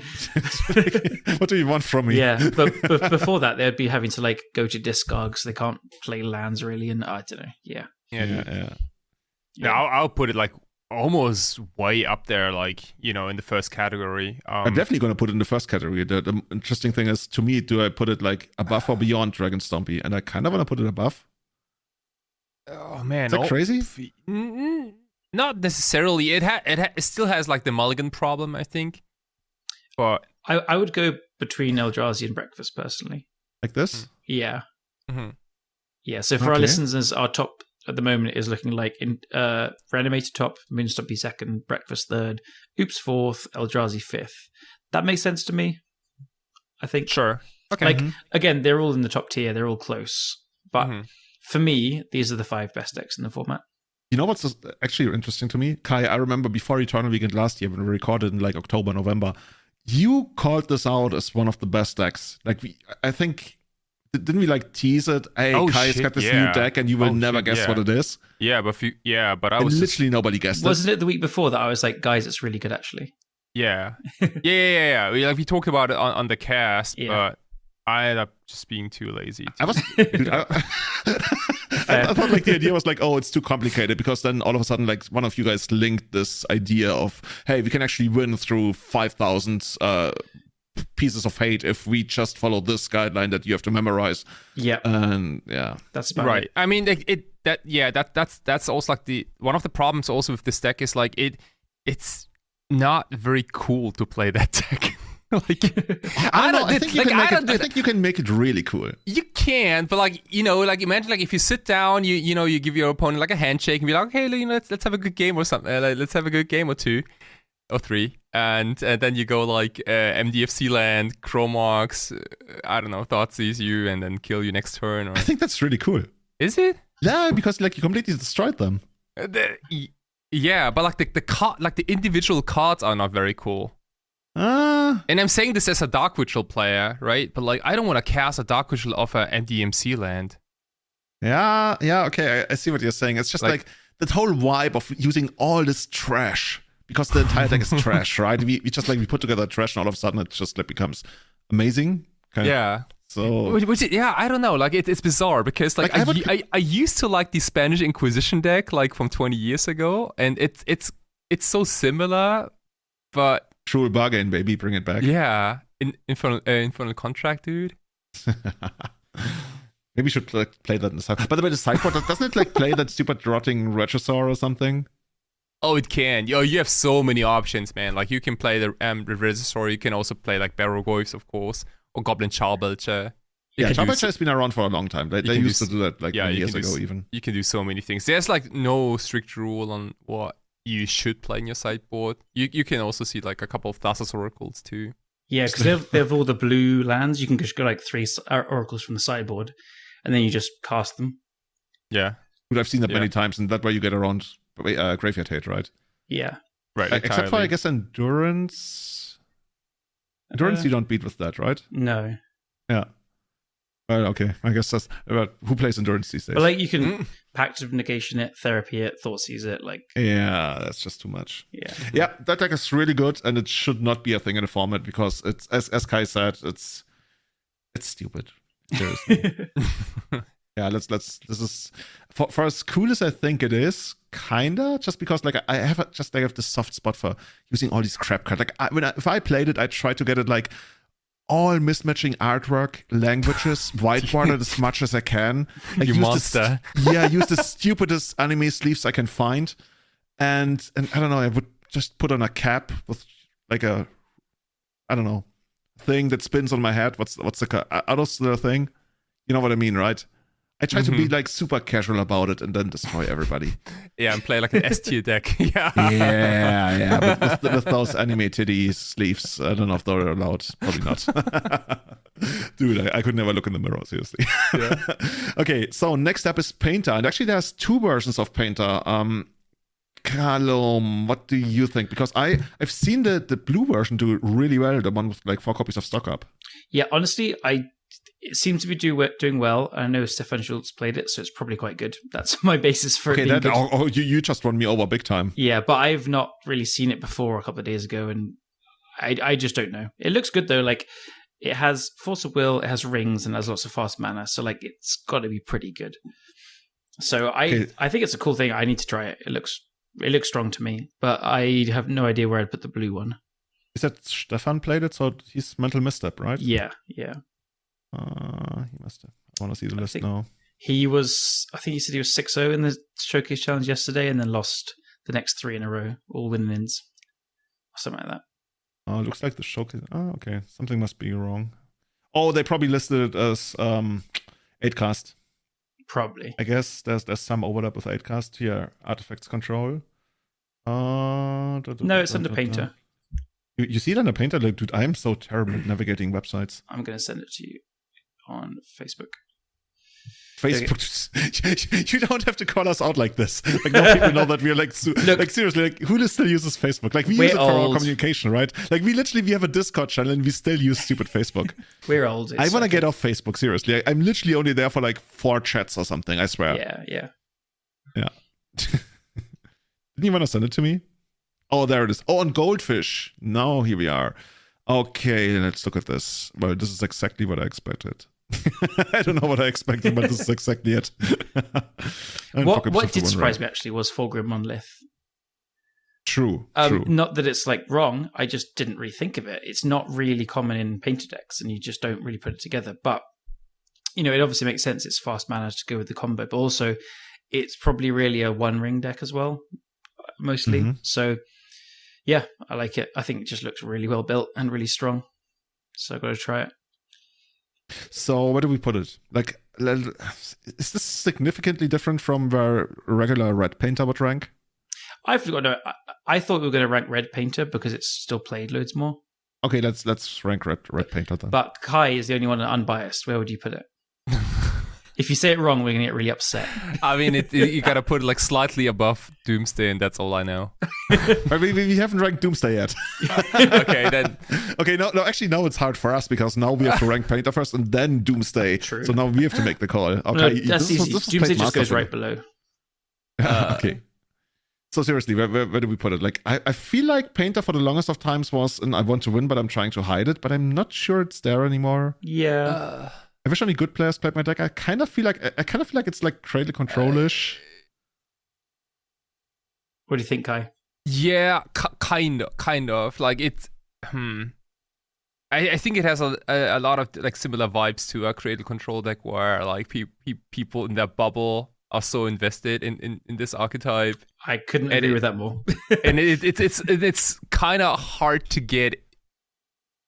What do you want from me? Yeah, but before that, they'd be having to like go to discard because they can't play lands really, and I don't know. Yeah. I'll put it like almost way up there, like, you know, in the first category. I'm definitely going to put it in the first category. The interesting thing is, to me, do I put it like above or beyond Dragon Stompy? And I kind of want to put it above. Oh man, is that crazy? Not necessarily. It still has like the mulligan problem, I think. But I would go between Eldrazi and Breakfast personally. Like this? Yeah. Mm-hmm. Yeah. So for our listeners, our top at the moment is looking like in Reanimator top, Moonstompy second, Breakfast third, Oops fourth, Eldrazi fifth. That makes sense to me, I think. Sure. Okay. Like, again, they're all in the top tier. They're all close. But for me, these are the 5 best decks in the format. You know what's actually interesting to me? Kai, I remember before Eternal Weekend last year, when we recorded in like October, November, you called this out as one of the best decks. Like, I think... Didn't we like tease it? Hey, Kai's got this new deck, and you will never guess what it is. Yeah, but I was literally nobody guessed it. Wasn't it the week before that I was like, guys, it's really good actually? Yeah, yeah. Like we talked about it on the cast, but I ended up just being too lazy. I thought like the idea was like, oh, it's too complicated, because then all of a sudden like one of you guys linked this idea of, hey, we can actually win through 5,000 pieces of hate if we just follow this guideline that you have to memorize. Yeah, and that's about right. It. I mean, that's also like the one of the problems also with this deck is like it's not very cool to play that deck. Like I think you can make it really cool. You can, but like, you know, like imagine like if you sit down, you give your opponent like a handshake and be like, hey, you know, let's have a good game or something. Like, let's have a good game or 2 or 3, and then you go like MDFC land, Chromox, I don't know, Thoughtseize you, and then kill you next turn. Or... I think that's really cool. Is it? Yeah, because like you completely destroyed them. Yeah, but like the individual cards are not very cool. And I'm saying this as a Dark Ritual player, right? But like, I don't want to cast a Dark Ritual off a MDMC land. Yeah, okay, I see what you're saying. It's just like that whole vibe of using all this trash, because the entire deck is trash, right? We just like we put together trash, and all of a sudden it just like becomes amazing. Yeah. So I don't know. Like it's bizarre because like I used to like the Spanish Inquisition deck like from 20 years ago, and it's so similar, but Cruel Bargain, baby, bring it back. Yeah, Infernal Contract, dude. Maybe you should like play that in the sideboard. By the way, the sideboard, doesn't it like play that stupid rotting Retrosaur or something? Oh, it can. You have so many options, man. Like you can play the Retrosaur. You can also play like Barrogoyfs, of course, or Goblin Charbelcher. Yeah, Charbelcher has been around for a long time. They used to do that like many years ago even. You can do so many things. There's like no strict rule on what you should play in your sideboard. You can also see like a couple of Thassa's Oracles too. Yeah, because they have all the blue lands. You can just go like 3 Oracles from the sideboard, and then you just cast them. Yeah. But I've seen that many times, and that way you get around Graveyard Hate, right? Yeah. Right. Except for, I guess, Endurance. Endurance you don't beat with that, right? No. Yeah. Well, okay. I guess that's about who plays Endurance these days. But like you can Pact of Negation it, Therapy it, Thoughtseize it, like. Yeah, that's just too much. Yeah. Yeah, that deck is really good, and it should not be a thing in the format because it's, as Kai said, it's stupid. Seriously. Yeah, this is for as cool as I think it is, kinda, just because like I have this soft spot for using all these crap cards. Like if I played it, I try to get it like all mismatching artwork, languages, whiteboarded as much as I can. Like, you monster. Use the stupidest anime sleeves I can find, and I don't know, I would just put on a cap with like a, I don't know, thing that spins on my head. What's the Autosler thing? You know what I mean, right? I try to be like super casual about it and then destroy everybody. Yeah, and play like an S tier deck. Yeah. Yeah. But with those anime titty sleeves, I don't know if they're allowed. Probably not. Dude, I could never look in the mirror, seriously. Yeah. Okay, so next up is Painter. And actually, there's 2 versions of Painter. Callum, what do you think? Because I've seen the blue version do really well, the one with like 4 copies of stock up. Yeah, honestly, it seems to be doing well. I know Stefan Schultz played it, so it's probably quite good. That's my basis for it being good. You just won me over big time. Yeah, but I've not really seen it before a couple of days ago, and I just don't know. It looks good, though. Like, it has Force of Will, it has rings, and has lots of fast mana, so like it's got to be pretty good. So I think it's a cool thing. I need to try it. It looks strong to me, but I have no idea where I'd put the blue one. Is that Stefan played it? So he's Mental Misstep, right? Yeah. He must have. I want to see the list now. I think he said he was 6-0 in the Showcase Challenge yesterday and then lost the next 3 in a row, all win-ins. Or something like that. Oh, looks like the Showcase. Oh, okay. Something must be wrong. Oh, they probably listed it as 8cast. Probably. I guess there's some overlap with 8cast here. Artifacts Control. No, it's under Painter. You see it under Painter? Like, dude, I'm so terrible at navigating websites. I'm going to send it to you on Facebook. Facebook. You don't have to call us out like this. Like, no people know that we're like seriously, like, who still uses Facebook? Like, we use it for our communication, right? Like, we have a Discord channel and we still use stupid Facebook. We're old. I want to get off Facebook, seriously. I'm literally only there for like 4 chats or something, I swear. Yeah. Didn't you want to send it to me? Oh, there it is. Oh, and Goldfish. Now here we are. Okay, let's look at this. Well, this is exactly what I expected. I don't know what I expected, but this is exactly it. What did surprise me actually was Fulgrim Monolith. True. Not that it's like wrong, I just didn't really think of it. It's not really common in Painter decks, and you just don't really put it together. But it obviously makes sense. It's fast mana to go with the combo, but also it's probably really a 1-ring deck as well, mostly. Mm-hmm. So yeah, I like it. I think it just looks really well built and really strong. So I've got to try it. So where do we put it? Like, is this significantly different from where regular red Painter would rank? I thought we were going to rank red Painter because it's still played loads more. Okay, let's rank red Painter then. But Kai is the only one unbiased. Where would you put it? If you say it wrong, we're going to get really upset. I mean, you got to put it like slightly above Doomsday, and that's all I know. we haven't ranked Doomsday yet. Okay, then. Okay, no, actually, now it's hard for us because now we have to rank Painter first and then Doomsday. True. So now we have to make the call. Okay, no, that's easy. Doomsday just goes right below. Okay. So seriously, where do we put it? Like, I feel like Painter for the longest of times was, and I want to win, but I'm trying to hide it. But I'm not sure it's there anymore. Yeah. I wish only good players played my deck. I kind of feel like it's like Cradle Control-ish. What do you think, Kai? Yeah, kind of. Like it's. I think it has a lot of like similar vibes to a Cradle Control deck, where like people in that bubble are so invested in this archetype. I couldn't agree with that more. And it's kind of hard to get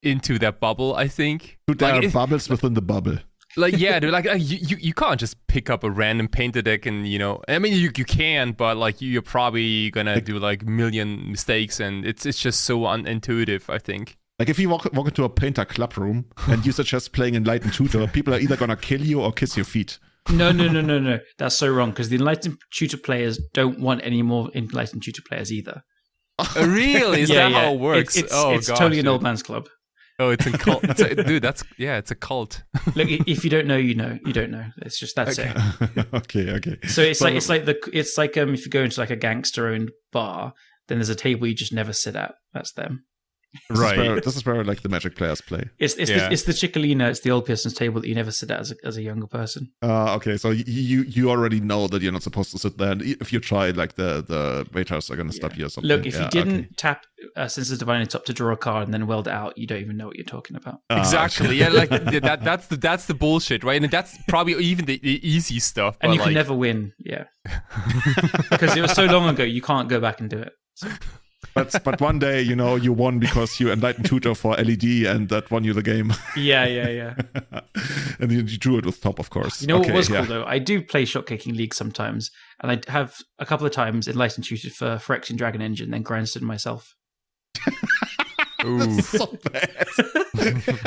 into that bubble, I think. There are bubbles within the bubble. Like, yeah, dude, like you can't just pick up a random Painter deck and, I mean, you can, but like you're probably gonna do like a million mistakes, and it's just so unintuitive, I think. Like if you walk into a Painter club room and you suggest playing Enlightened Tutor, people are either gonna kill you or kiss your feet. No. That's so wrong, because the Enlightened Tutor players don't want any more Enlightened Tutor players either. Really? Is that how it works? It's totally an old man's club. Oh, it's a cult. Dude, it's a cult. Look, if you don't know, you know. You don't know. It's just that's it. Okay. So it's like if you go into like a gangster-owned bar, then there's a table you just never sit at. That's them. Right. This is where like the Magic players play. It's the Chickalina. It's the old person's table that you never sit at as a younger person. Okay, so you already know that you're not supposed to sit there, and if you try, like the waiters are going to stop you or something. Look, if you didn't tap Senses Divine top to draw a card and then weld it out, you don't even know what you're talking about. Exactly. Yeah, like that's the bullshit, right? And that's probably even the easy stuff. And you can never win. Yeah, because it was so long ago, you can't go back and do it. So. But one day, you won because you enlightened tutor for LED, and that won you the game. Yeah. And you drew it with top, of course. You know what was cool though? I do play Shot Kicking League sometimes, and I have a couple of times enlightened tutored for Phyrexian Dragon Engine, then grindstood myself. Ooh. That's so bad.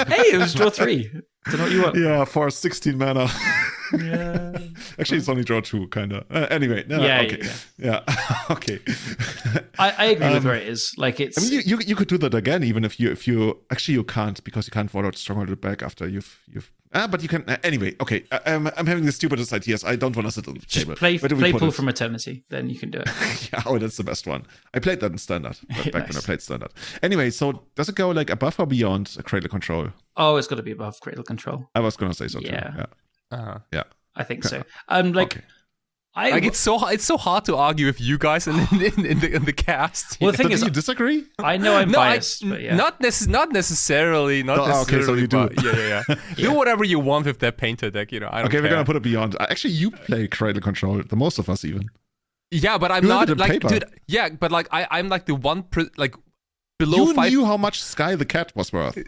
Hey, it was draw 3. Don't know what you want. Yeah, for 16 mana. Yeah. Actually, it's only draw 2, kind of. Anyway, okay. Yeah. Okay. I agree with where it is. Like, it's. I mean, you could do that again, even if you actually you can't, because you can't follow Stronghold back after you've. But you can anyway. Okay, I'm having the stupidest ideas. I don't want to sit on the table. Just play Pull from Eternity, then you can do it. Yeah, that's the best one. I played that in Standard, back Nice. when I played Standard. Anyway, so does it go like above or beyond a Cradle Control? Oh, it's got to be above Cradle Control. I was gonna say so too. Yeah. Yeah. I think so. Okay. It's so hard to argue with you guys in the cast. Well, the thing Do is, you disagree? I know I'm biased, but yeah. Not necessarily. Okay, so you do. Yeah. Do whatever you want with that painter deck. I don't care. We're gonna put it beyond. Actually, you play Cradle Control the most of us, even. Yeah, but I'm not like, paper. Dude. Yeah, but like I'm like the one below you 5. You knew how much Sky the Cat was worth.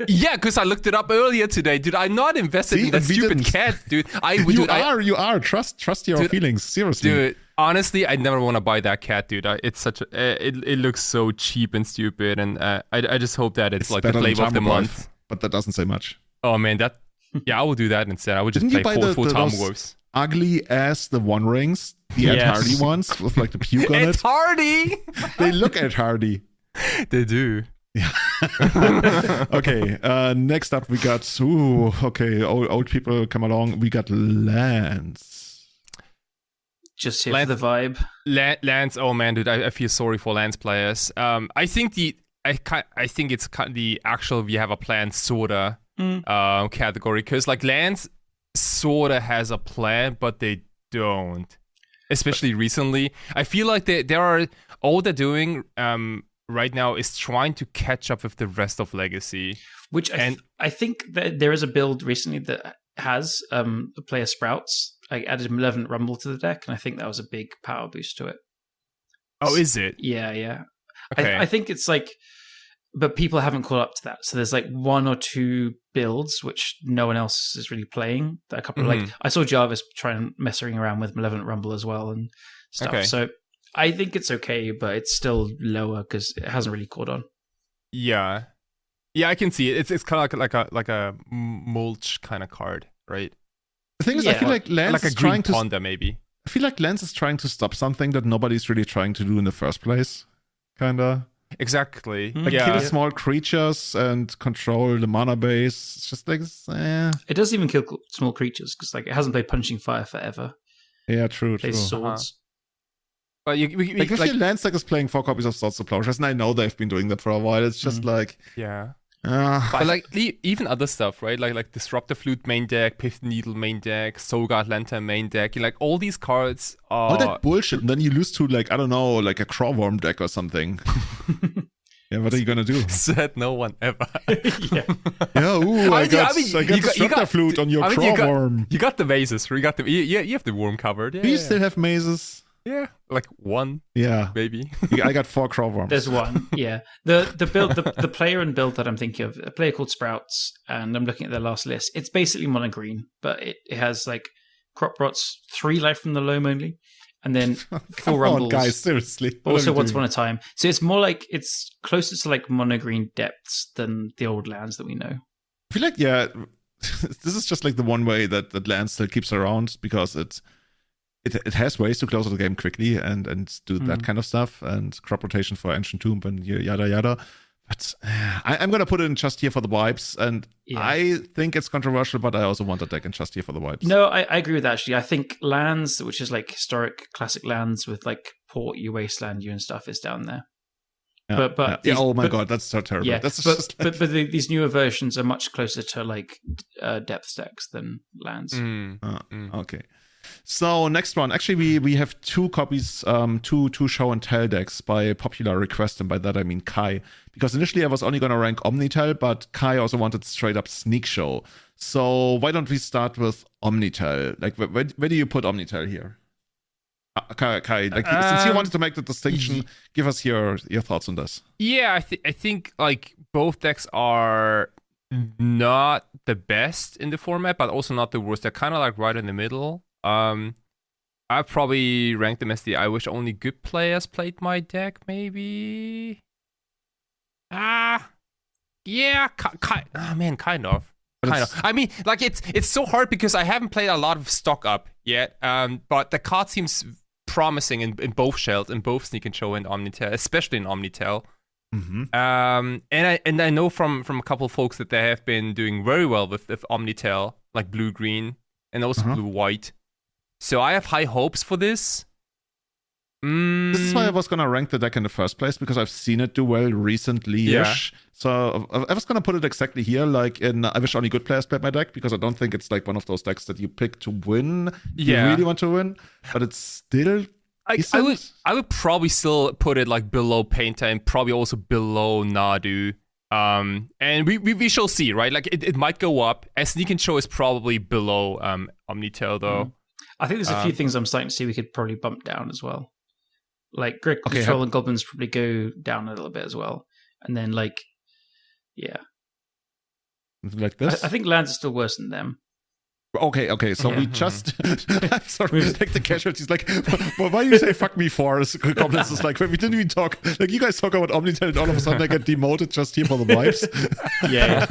Yeah, because I looked it up earlier today, dude. I'm not invested in that stupid cat, dude. You are. Trust your feelings, seriously, dude. Honestly, I never want to buy that cat, dude. It's such a. It looks so cheap and stupid, and I just hope that it's like the flavor of the month. But that doesn't say much. Oh man, I will do that instead. I would just play four Tarmogoyfs. Ugly as the One Rings, the Ed Hardy ones with like the puke on it. Ed Hardy. They look Ed Hardy. They do. Yeah. Okay. Next up, we got. Old people come along. We got Lance. Just here for the vibe. Lance. Oh man, dude, I feel sorry for Lance players. I think it's the actual we have a plan sorta category, because like Lance sorta has a plan, but they don't. Especially recently, I feel like they're doing right now is trying to catch up with the rest of Legacy. Which I think that there is a build recently that has a player Sprouts. I added Malevolent Rumble to the deck, and I think that was a big power boost to it. Oh, is it? Yeah. Okay. I think it's like, but people haven't caught up to that. So there's like 1 or 2 builds which no one else is really playing. That a couple of like, I saw Jarvis trying messing around with Malevolent Rumble as well and stuff. Okay. So I think it's okay, but it's still lower because it hasn't really caught on. Yeah, I can see it. It's kind of like a mulch kind of card, right? The thing is, I feel like Lance is trying to Ponder, maybe. I feel like Lance is trying to stop something that nobody's really trying to do in the first place. Kinda. Exactly. Like kill small creatures and control the mana base. It's just like It doesn't even kill small creatures because like it hasn't played Punching Fire forever. Yeah, true. It plays swords. But if your Lance deck is playing 4 copies of Swords to Plowshares, and I know they've been doing that for a while, it's just like but like even other stuff, right? Like Disruptor Flute main deck, Pith Needle main deck, Soulguard Lantern main deck. Like all these cards are all that bullshit, and then you lose to like, I don't know, like a Crawworm deck or something. Yeah, what are you gonna do? Said no one ever. I got Disruptor Flute on your Crawworm. You got the mazes. You have the worm covered. Do you still have mazes? Yeah, like 1. Yeah, maybe. I got 4 Crawworms. There's 1. Yeah, the build, the player and build that I'm thinking of, a player called Sprouts, and I'm looking at their last list. It's basically mono green, but it has like Crop Rots, 3 life from the loam only, and then 4 rumbles. Guys, seriously. Also, Once Upon a Time. So it's more like it's closer to like mono green depths than the old lands that we know. I feel like this is just like the one way that Lance still keeps around, because it has ways to close out the game quickly and do that kind of stuff, and crop rotation for Ancient Tomb and yada yada. But I'm gonna put it in just here for the vibes, and I think it's controversial, but I also want that deck in just here for the vibes. No, I agree with that actually. I think lands, which is like historic classic lands with like Port You, Wasteland You and stuff, is down there. Yeah, but oh my god, that's so terrible. Yeah, that's but these newer versions are much closer to like depth decks than lands. Okay. So next one, actually we have 2 copies, two show and tell decks by popular request, and by that I mean Kai, because initially I was only gonna rank Omnitel, but Kai also wanted straight up Sneak Show. So why don't we start with Omnitel? Like where do you put Omnitel here? Kai, like since you wanted to make the distinction, give us your thoughts on this. Yeah, I think like both decks are not the best in the format, but also not the worst. They're kind of like right in the middle. I'd probably rank them as the I wish only good players played my deck, maybe. Yeah, kind of. I mean, like it's so hard because I haven't played a lot of stock up yet. But the card seems promising in both shells, in both Sneak and Show and Omnitel, especially in Omnitel. Mm-hmm. And I know from a couple of folks that they have been doing very well with Omnitel, like blue green and also blue white. So I have high hopes for this. This is why I was gonna rank the deck in the first place, because I've seen it do well recently-ish. Yeah. So I was gonna put it exactly here, like in I wish only good players played my deck, because I don't think it's like one of those decks that you pick to win. Yeah. You really want to win, but it's still. I would probably still put it like below Painter and probably also below Nadu. And we shall see, right? Like it might go up. As Sneak and Show is probably below Omnitel though. I think there's a few things I'm starting to see we could probably bump down as well. Like Grid Control and Goblins probably go down a little bit as well. And then like this. I think lands are still worse than them. Okay. So we just, I'm sorry, like the casualties, like, well, why you say fuck me for us? Goblins is like, when we didn't even talk, like you guys talk about Omnitel and all of a sudden I get demoted just here for the vibes. Yeah.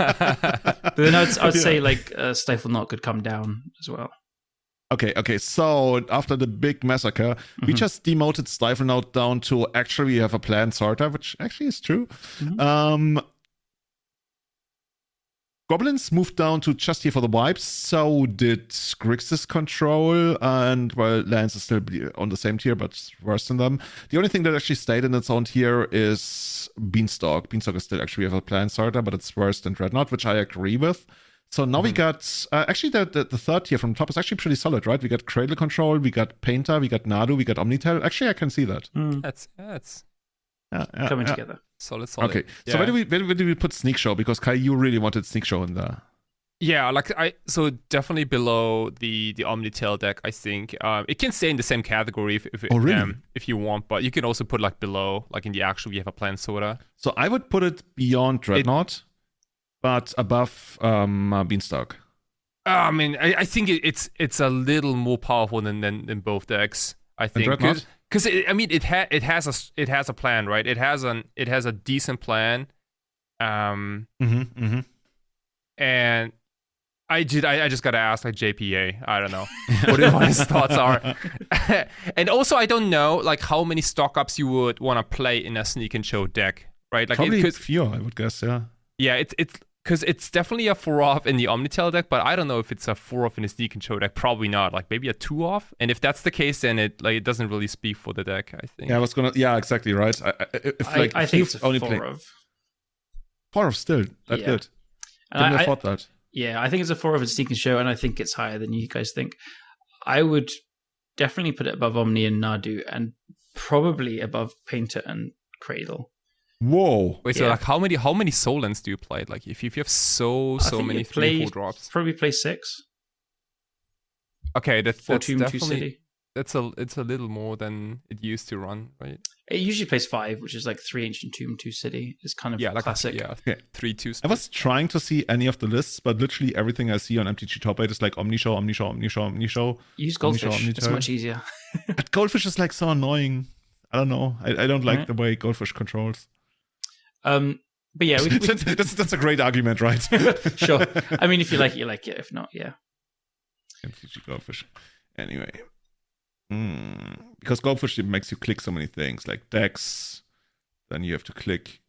But then I would say like Stifle Knot could come down as well. Okay. So after the big massacre, we just demoted Stifle Knot down to actually we have a planned sorter, which actually is true. Goblins moved down to just here for the vibes. So did Grixis Control, and well, lands is still on the same tier, but worse than them. The only thing that actually stayed in its own tier is Beanstalk. Beanstalk is still actually we have a planned sorter, but it's worse than Dreadnought, which I agree with. So now we got, actually the third tier from the top is actually pretty solid, right? We got Cradle Control, we got Painter, we got Nadu, we got Omnitel. Actually, I can see that. That's coming together. Solid. Okay, so where do we put Sneak Show? Because Kai, you really wanted Sneak Show in there. Yeah, like so definitely below the Omnitel deck, I think. It can stay in the same category if you want, but you can also put like below, like in the actual we have a planned sorter. So I would put it beyond Dreadnought. But above Beanstalk. I mean, I think it's a little more powerful than both decks. I think because it has a plan, right? It has a decent plan. And I just gotta ask like JPA. I don't know what his thoughts are. And also I don't know like how many stock ups you would want to play in a Sneak and Show deck, right? Like probably few, I would guess. Yeah, it's because it's definitely a 4-off in the Omnitel deck, but I don't know if it's a 4-off in the Sneak and Show deck. Probably not. Like maybe a 2-off. And if that's the case, then it doesn't really speak for the deck, I think. Yeah, yeah, exactly right. I think it's a 4-off. 4-off still. That's good. And I thought that. Yeah, I think it's a 4-off in Sneak and Show, and I think it's higher than you guys think. I would definitely put it above Omni and Nadu, and probably above Painter and Cradle. Whoa! Wait, so like how many Solents do you play? Like if you have so many 3-4 drops, probably play 6. Okay, that's Tomb, definitely 2 City. It's a little more than it used to run, right? It usually plays 5, which is like 3 Ancient Tomb, 2 City. It's kind of like classic. 3-2. I was trying to see any of the lists, but literally everything I see on MTG Top 8 is like Omni Show. Use Goldfish. It's much easier. But Goldfish is like so annoying. I don't know. I don't like the way Goldfish controls. But yeah, that's a great argument, right? Sure. I mean, if you like it, you like it. If not, yeah. MTG Goldfish. Anyway, because Goldfish makes you click so many things, like decks. Then you have to click.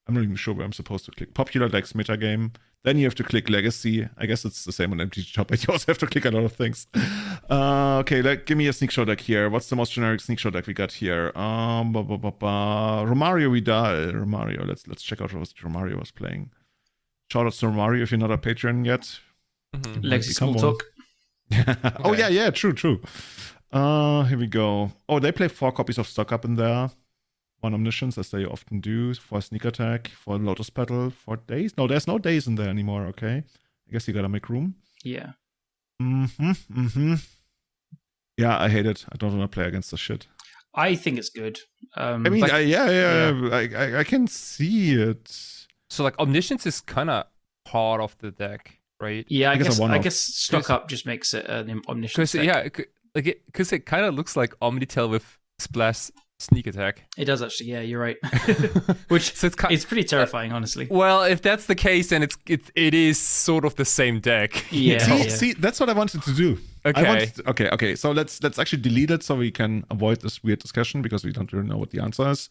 I'm not even sure where I'm supposed to click. Popular decks, metagame. Then you have to click Legacy. I guess it's the same on MTG Top 8. You also have to click a lot of things. Okay, give me a Sneak Show deck here. What's the most generic Sneak Show deck we got here? Romario Vidal. Romario. Let's check out what Romario was playing. Shout out to Romario if you're not a patron yet. Legacy Small Talk. Oh yeah, true. Here we go. Oh, they play 4 copies of Stock Up in there. 1 Omniscience, as they often do, for Sneak Attack, for Lotus Petal, for Days. No, there's no Days in there anymore, okay? I guess you gotta make room. Yeah. Yeah, I hate it. I don't want to play against this shit. I think it's good. I mean, I can see it. So like Omniscience is kind of part of the deck, right? Yeah, I guess stock up just makes it an Omniscience deck. Because it kind of looks like Omnitel with Splash Sneak Attack. It does actually, yeah, you're right. Which so it's pretty terrifying, honestly. Well, if that's the case, then it is sort of the same deck. Yeah. See, that's what I wanted to do. Okay. Okay. So let's actually delete it so we can avoid this weird discussion because we don't really know what the answer is.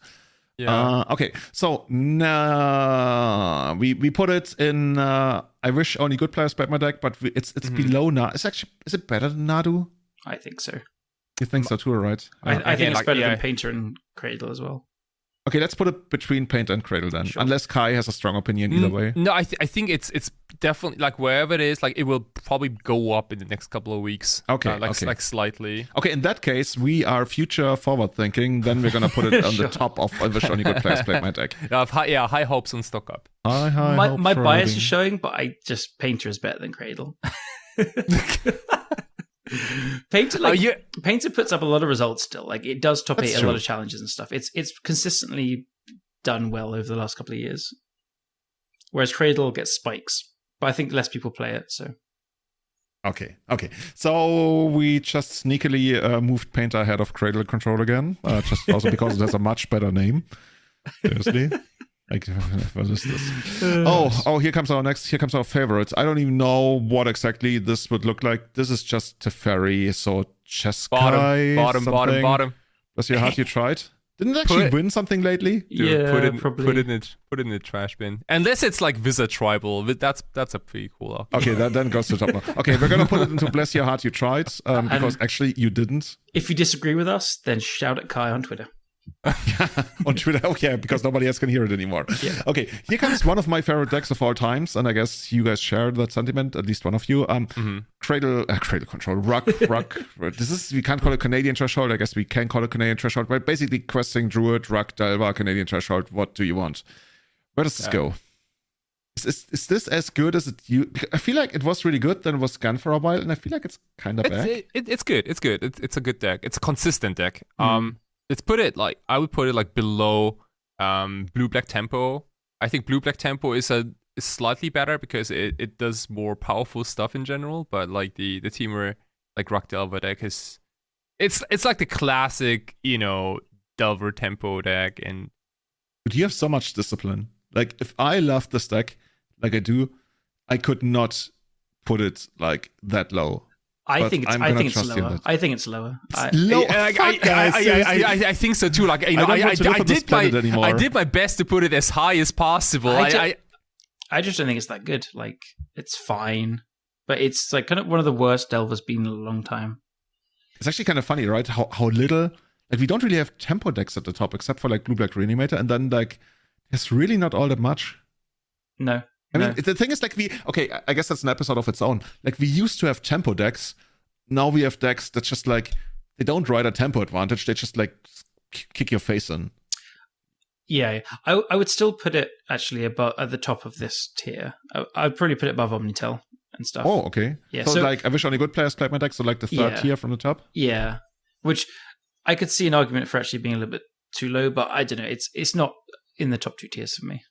Yeah. Okay. So now we put it in. I wish only good players played my deck, but it's below Nadu. Is it better than Nadu? I think so. You think so too, right? I think it's better than Painter and Cradle as well. Okay, let's put it between Paint and Cradle then. Sure. Unless Kai has a strong opinion either way. No, I think it's definitely like wherever it is, like it will probably go up in the next couple of weeks. Okay, like slightly. Okay, in that case, we are future forward thinking. Then we're gonna put it on the top of I wish only good players played my deck. High hopes on stock up. My bias is showing, but Painter is better than Cradle. Painter puts up a lot of results still. Like it does top 8 a lot of challenges and stuff. It's consistently done well over the last couple of years. Whereas Cradle gets spikes, but I think less people play it. So okay. So we just sneakily moved Painter ahead of Cradle Control again, just also because it has a much better name. Seriously. Like, what is this? Oh, here comes our favorite. I don't even know what exactly this would look like. This is just Teferi, so Cheskai. Bottom. Bless your heart, you tried. Didn't it actually win something lately? Dude, put it in the trash bin. Unless it's like Wizard Tribal. That's a pretty cool arc. Okay, then goes to top now. Okay, we're gonna put it into Bless Your Heart, you tried, because actually you didn't. If you disagree with us, then shout at Kai on Twitter. On Twitter, because nobody else can hear it anymore. Yeah. Okay, here comes one of my favorite decks of all times, and I guess you guys share that sentiment, at least one of you. Cradle Control, Ruck. We can't call it Canadian Threshold. I guess we can call it Canadian Threshold, but basically Questing Druid, Ruck, Delva, Canadian Threshold. What do you want? Where does this go? Is this as good as it? I feel like it was really good. Then it was gone for a while, and I feel like it's kind of back. It's good. It's a good deck. It's a consistent deck. I would put it like below Blue Black Tempo. I think Blue Black Tempo is slightly better because it does more powerful stuff in general. But like the Temur like Ruck Delver deck it's like the classic Delver Tempo deck. And but you have so much discipline. Like if I love this deck like I do, I could not put it like that low. I think it's lower. I think it's lower. I think so too. Like I did my best to put it as high as possible. I just don't think it's that good. Like it's fine, but it's like kind of one of the worst Delver's been in a long time. It's actually kind of funny, right? How little. Like we don't really have tempo decks at the top except for like Blue Black Reanimator, and then like there's really not all that much. No. I mean, the thing is, like, I guess that's an episode of its own. Like, we used to have tempo decks. Now we have decks that just, like, they don't ride a tempo advantage. They just, like, kick your face in. Yeah. I would still put it, actually, at the top of this tier. I'd probably put it above Omnitel and stuff. Oh, okay. Yeah. So, like, I wish only good players played my deck. So, like, the third tier from the top? Yeah. Which I could see an argument for actually being a little bit too low, but I don't know. It's not in the top 2 tiers for me.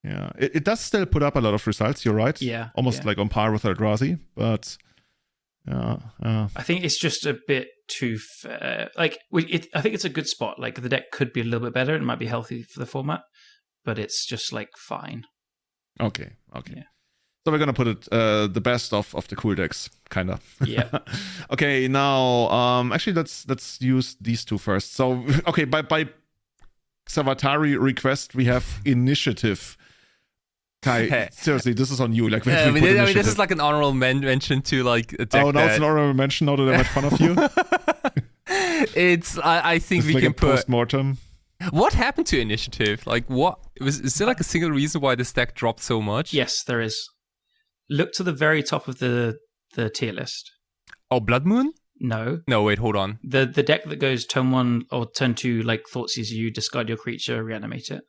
Yeah, it does still put up a lot of results. You're right. Yeah, almost like on par with Eldrazi, but I think it's just a bit too fair. Like, I think it's a good spot. Like the deck could be a little bit better. It might be healthy for the format, but it's just like fine. Okay. Yeah. So we're gonna put it the best of the cool decks, kind of. Yeah. Okay. Now, actually, let's use these two first. So, okay, by Savatari request, we have Initiative. Kai, seriously, this is on you. Like, this is like an honorable mention to like a deck. Oh, no, it's an honorable mention. Now that I made fun of you. I think we like can put post-mortem. What happened to Initiative? Like, is there like a single reason why this deck dropped so much? Yes, there is. Look to the very top of the tier list. Oh, Blood Moon? No, wait, hold on. The deck that goes turn 1 or turn 2, like Thoughtseize you, discard your creature, reanimate it.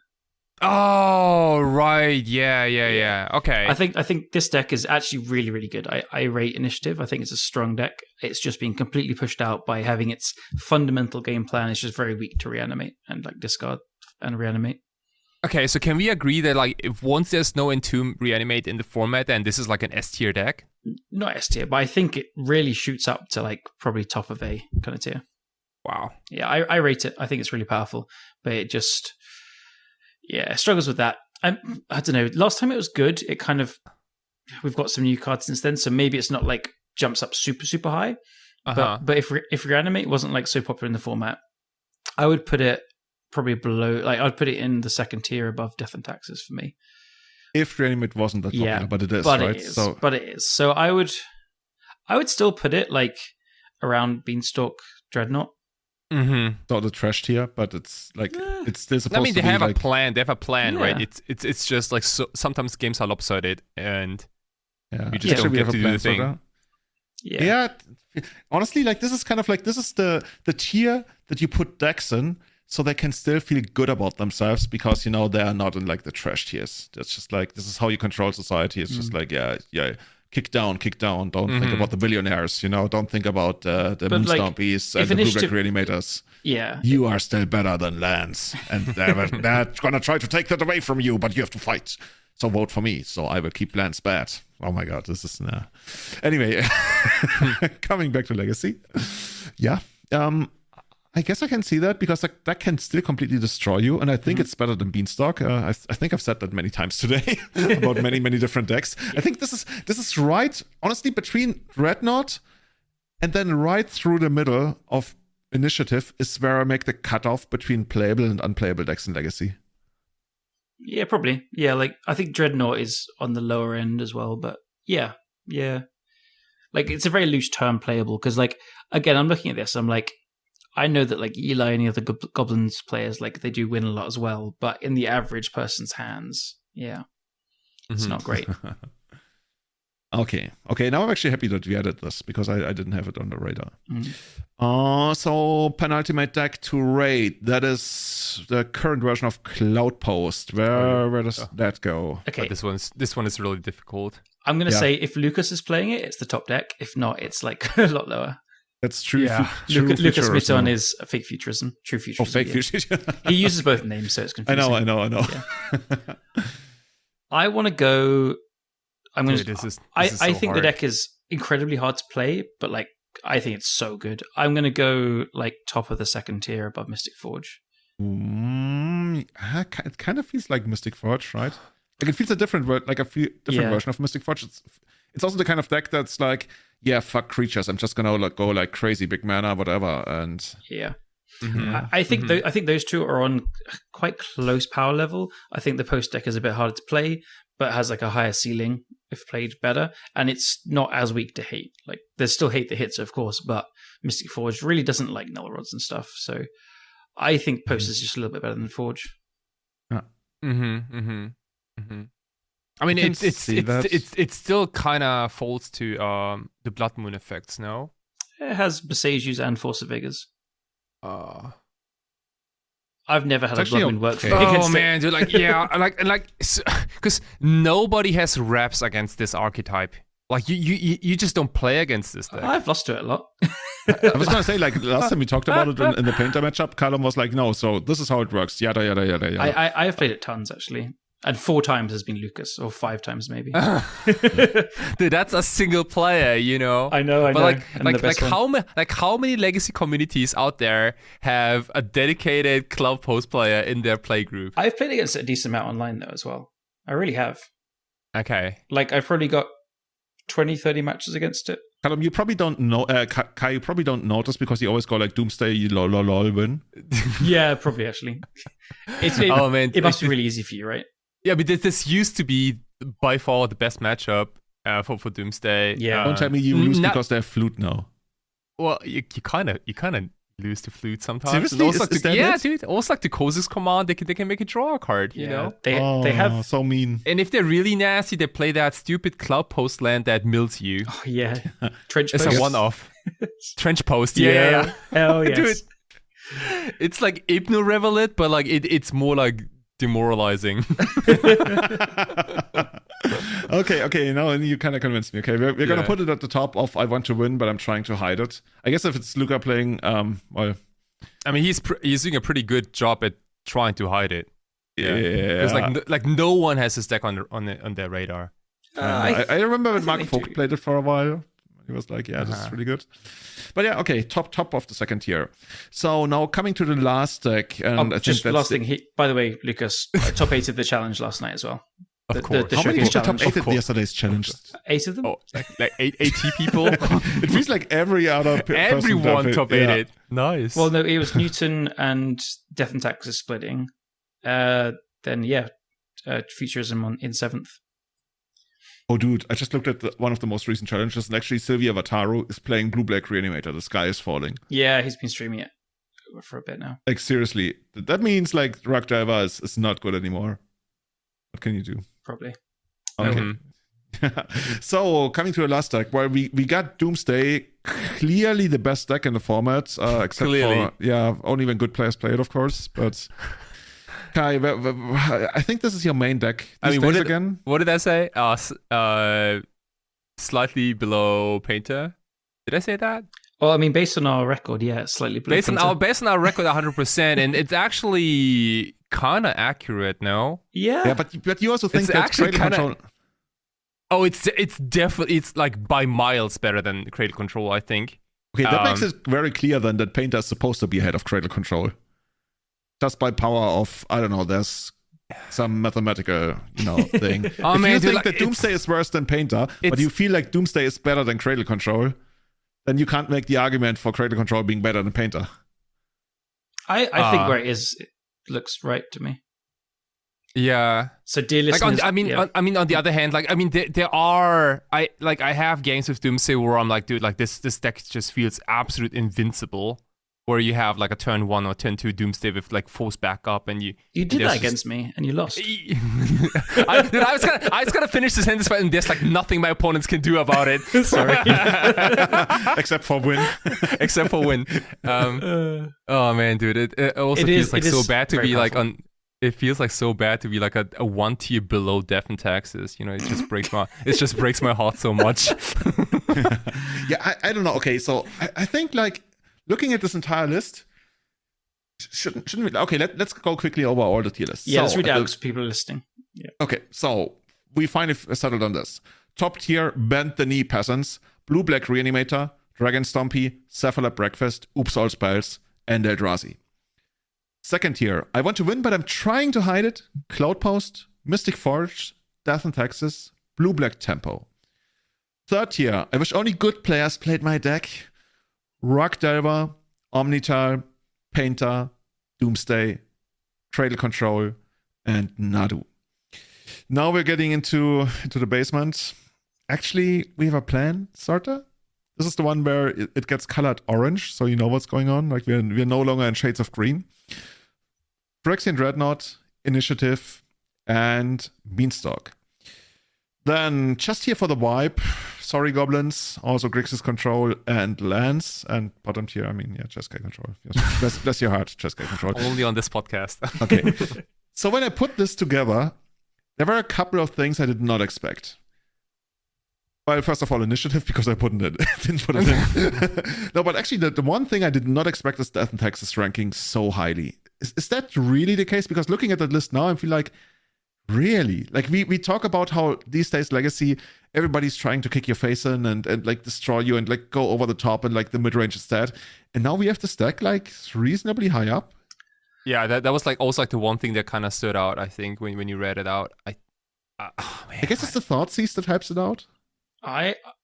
Oh, right. Yeah. Okay. I think this deck is actually really, really good. I rate Initiative. I think it's a strong deck. It's just been completely pushed out by having its fundamental game plan. It's just very weak to reanimate and like discard and reanimate. Okay, so can we agree that like if once there's no Entomb reanimate in the format, then this is like an S tier deck? Not S tier, but I think it really shoots up to like probably top of A kind of tier. Wow. Yeah, I rate it. I think it's really powerful, but it just struggles with that. I don't know. Last time it was good. It kind of we've got some new cards since then, so maybe it's not like jumps up super super high. But if reanimate wasn't like so popular in the format, I would put it probably below. Like I'd put it in the second tier above Death and Taxes for me. If reanimate wasn't that popular, but it is, but right? It is. So I would still put it like around Beanstalk Dreadnought. Mm-hmm. Not the trash tier, but it's like it's still supposed to be. I mean, they have like, a plan. They have a plan, Yeah. right? It's just like sometimes games are lopsided, and yeah. you just don't get to do the thing. Yeah. Honestly, like this is kind of like this is the tier that you put decks in, so they can still feel good about themselves because they are not in like the trash tiers. That's just like this is how you control society. It's just like yeah. Kick down. Don't think about the billionaires, Don't think about the Moonstompies and the Blueback Reanimators. Yeah. You are still better than Lance. And they're going to try to take that away from you, but you have to fight. So vote for me. So I will keep Lance bad. Oh my God, this is... Anyway, coming back to Legacy. Yeah. I guess I can see that because that can still completely destroy you, and I think it's better than Beanstalk. I think I've said that many times today about many different decks. Yeah. I think this is right, honestly, between Dreadnought and then right through the middle of Initiative is where I make the cutoff between playable and unplayable decks in Legacy. Yeah, probably. Yeah, like I think Dreadnought is on the lower end as well, but yeah. Like it's a very loose term playable because, like, again, I'm looking at this, I'm like. I know that like Eli and the other Goblins players, like they do win a lot as well, but in the average person's hands, it's not great. Okay. Now I'm actually happy that we added this because I didn't have it on the radar. So penultimate deck to raid. That is the current version of Cloudpost. Where does that go? Okay, but this one is really difficult. I'm gonna say if Lucas is playing it, it's the top deck. If not, it's like a lot lower. That's true. Yeah. Lucas Mitton is a fake futurism. True futurism. Oh, fake futurism. He uses both names, so it's confusing. I know. Yeah. I want to go. I'm going to. I think hard. the deck is incredibly hard to play, but like I think it's so good. I'm going to go like top of the second tier above Mystic Forge. It kind of feels like Mystic Forge, right? Like it feels a different version of Mystic Forge. It's also the kind of deck that's like, yeah, fuck creatures. I'm just gonna like go like crazy big mana, whatever, and yeah. I think those two are on quite close power level. I think the post deck is a bit harder to play, but has like a higher ceiling if played better, and it's not as weak to hate. Like there's still hate that hits, of course, but Mystic Forge really doesn't like null rods and stuff. So I think post is just a little bit better than Forge. I mean, it still kind of falls to the Blood Moon effects, no? It has Besieges and Force of Vigors. I've never had a Blood Moon work for me. Oh man, dude, like yeah, because nobody has reps against this archetype. Like you just don't play against this deck. I've lost to it a lot. I was gonna say, like last time we talked about it in the Painter matchup, Callum was like, "No, so this is how it works." Yada yada yada yada. I have played it tons actually. And 4 times has been Lucas, or 5 times maybe. Dude, that's a single player, I know. But how many Legacy communities out there have a dedicated Cloudpost player in their play group? I've played against it a decent amount online though as well. I really have. Okay. Like I've probably got 20, 30 matches against it. Callum, you probably don't know. Kai, you probably don't notice because you always go like Doomsday, lol, win. Yeah, probably actually. It must be really easy for you, right? Yeah, but this used to be by far the best matchup for Doomsday. Yeah. Don't tell me you lose because they have Flute now. Well, you kind of lose to Flute sometimes. Seriously? Dude. Also like the Cozy's command, they can make a draw card, you know? They have so mean. And if they're really nasty, they play that stupid Cloudpost land that mills you. Oh yeah. Trench Post. It's a one-off. Trench Post, yeah. Hell yes. Dude, it's like Hypno Revelet, but like it's more like demoralizing. Okay, now you kind of convinced me. Okay, we're gonna put it at the top of I want to win, but I'm trying to hide it. I guess if it's Luca playing, well, I mean, he's doing a pretty good job at trying to hide it. Yeah. Because like no one has his deck on their radar. I remember when Mark Vogt played it for a while. He was like, yeah, this is really good. But yeah, okay, top of the second tier. So now coming to the last deck. And I just think last thing. By the way, Lucas, top 8 of the challenge last night as well. Of course. How many people top challenge. 8 at yesterday's challenge? 8 of them? Oh, like 80 people? It feels like every other Everyone top 8 it. Nice. Well, no, it was Newton and Death and Taxes splitting. Then, Futurism in 7th. Oh, dude, I just looked at one of the most recent challenges, and actually Sylvia Wataru is playing Blue-Black Reanimator. The Sky is Falling. Yeah, he's been streaming it for a bit now. Like, seriously, that means, like, Rock Diver is not good anymore. What can you do? Probably. Okay. So, coming to the last deck, where we got Doomsday, clearly the best deck in the format, except for, only when good players play it, of course, but... Kai, I think this is your main deck. What did I say? Slightly below Painter. Did I say that? Well, I mean, based on our record, yeah, slightly below Painter. Based on our record, 100%, and it's actually kind of accurate, no? Yeah, but you also think it's that Cradle Control... Oh, it's definitely, it's like by miles better than Cradle Control, I think. Okay, that makes it very clear then that Painter is supposed to be ahead of Cradle Control. Just by power of, I don't know, there's some mathematical, thing. If you think that Doomsday is worse than Painter, but you feel like Doomsday is better than Cradle Control, then you can't make the argument for Cradle Control being better than Painter. I think where it is, it looks right to me. Yeah. So dear listeners, on the other hand, there are I have games with Doomsday where I'm like, dude, like this deck just feels absolute invincible. Where you have like a turn 1 or turn 2 Doomsday with like force backup, and you did that against me and you lost. I was gonna finish the sentence, and there's like nothing my opponents can do about it. Sorry, except for win. Except for win. Oh man, dude, it also feels like so bad to be like on. It feels like so bad to be like a 1 tier below Death and Taxes. It just breaks my heart so much. Yeah, I don't know. Okay, so I think like. Looking at this entire list, shouldn't we? Okay, let's go quickly over all the tier lists. Yeah, let's read out because people are listening. Yeah. Okay, so we finally settled on this. Top tier, Bend the Knee Peasants, Blue-Black Reanimator, Dragon Stompy, Cephalad Breakfast, Oops All Spells, and Eldrazi. Second tier, I want to win, but I'm trying to hide it. Cloudpost, Mystic Forge, Death and Taxes, Blue-Black Tempo. Third tier, I wish only good players played my deck. Rock Delver, Omnital, Painter, Doomsday, Cradle Control, and Nadu. Now we're getting into the basement. Actually, we have a plan, sorta. This is the one where it gets colored orange, so you know what's going on. Like we're no longer in shades of green. Phyrexian Dreadnought, Initiative, and Beanstalk. Then, just here for the vibe, sorry goblins, also Grixis Control and Lance, and bottom tier, Chesskay Control. Bless your heart, Chesskay Control. Only on this podcast. Okay. So when I put this together, there were a couple of things I did not expect. Well, first of all, Initiative, because I didn't put it in. No, but actually, the one thing I did not expect is Death and Taxes ranking so highly. Is that really the case? Because looking at that list now, I feel like, really? Like, we talk about how these days Legacy, everybody's trying to kick your face in and like destroy you and like go over the top and like the mid-range is dead. And now we have this deck like reasonably high up. Yeah, that was like also like the one thing that kind of stood out, I think, when you read it out. I guess it's the Thoughtseized that hypes it out.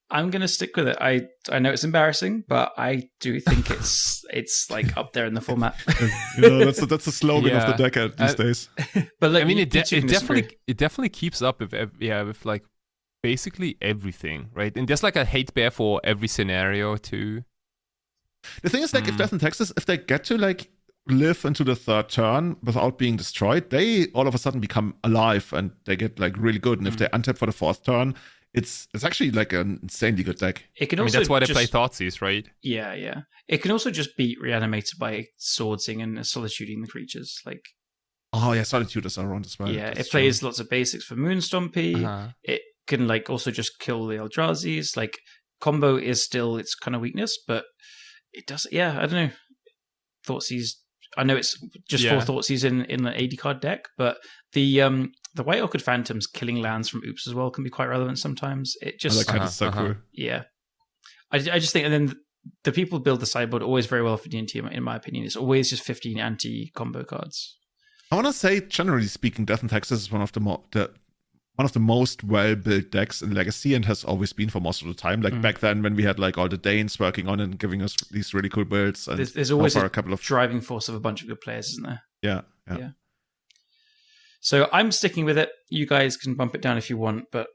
I'm gonna stick with it. I know it's embarrassing, but I do think it's like up there in the format. That's the slogan of the decade these days. But look, it definitely keeps up with like basically everything, right? And there's like a hate bear for every scenario too. The thing is, like, if Death and Taxes, if they get to like live into the third turn without being destroyed, they all of a sudden become alive and they get like really good. And if they untap for the fourth turn, it's actually like an insanely good deck. It can also that's why they play Thoughtseized, right? Yeah. It can also just be reanimated by swordsing and solituding the creatures. Like, Oh yeah, Solitude is around as well. Yeah, it plays lots of basics for Moonstompy. It can like also just kill the Eldrazi's. Like combo is still its kind of weakness, but it does. Yeah, I don't know. Thoughtseize. I know it's just 4 Thoughtseize in an 80 card deck, but the White Orchid Phantoms killing lands from Oops as well can be quite relevant sometimes. It just that kind of so cool. Yeah, I just think, and then the people build the sideboard always very well for D&T. In my opinion, it's always just 15 anti-combo cards. I want to say, generally speaking, Death and Taxes is one of the most well-built decks in Legacy, and has always been for most of the time. Like back then, when we had like all the Danes working on it and giving us these really cool builds. And there's always a couple of driving force of a bunch of good players, isn't there? Yeah. So I'm sticking with it. You guys can bump it down if you want, but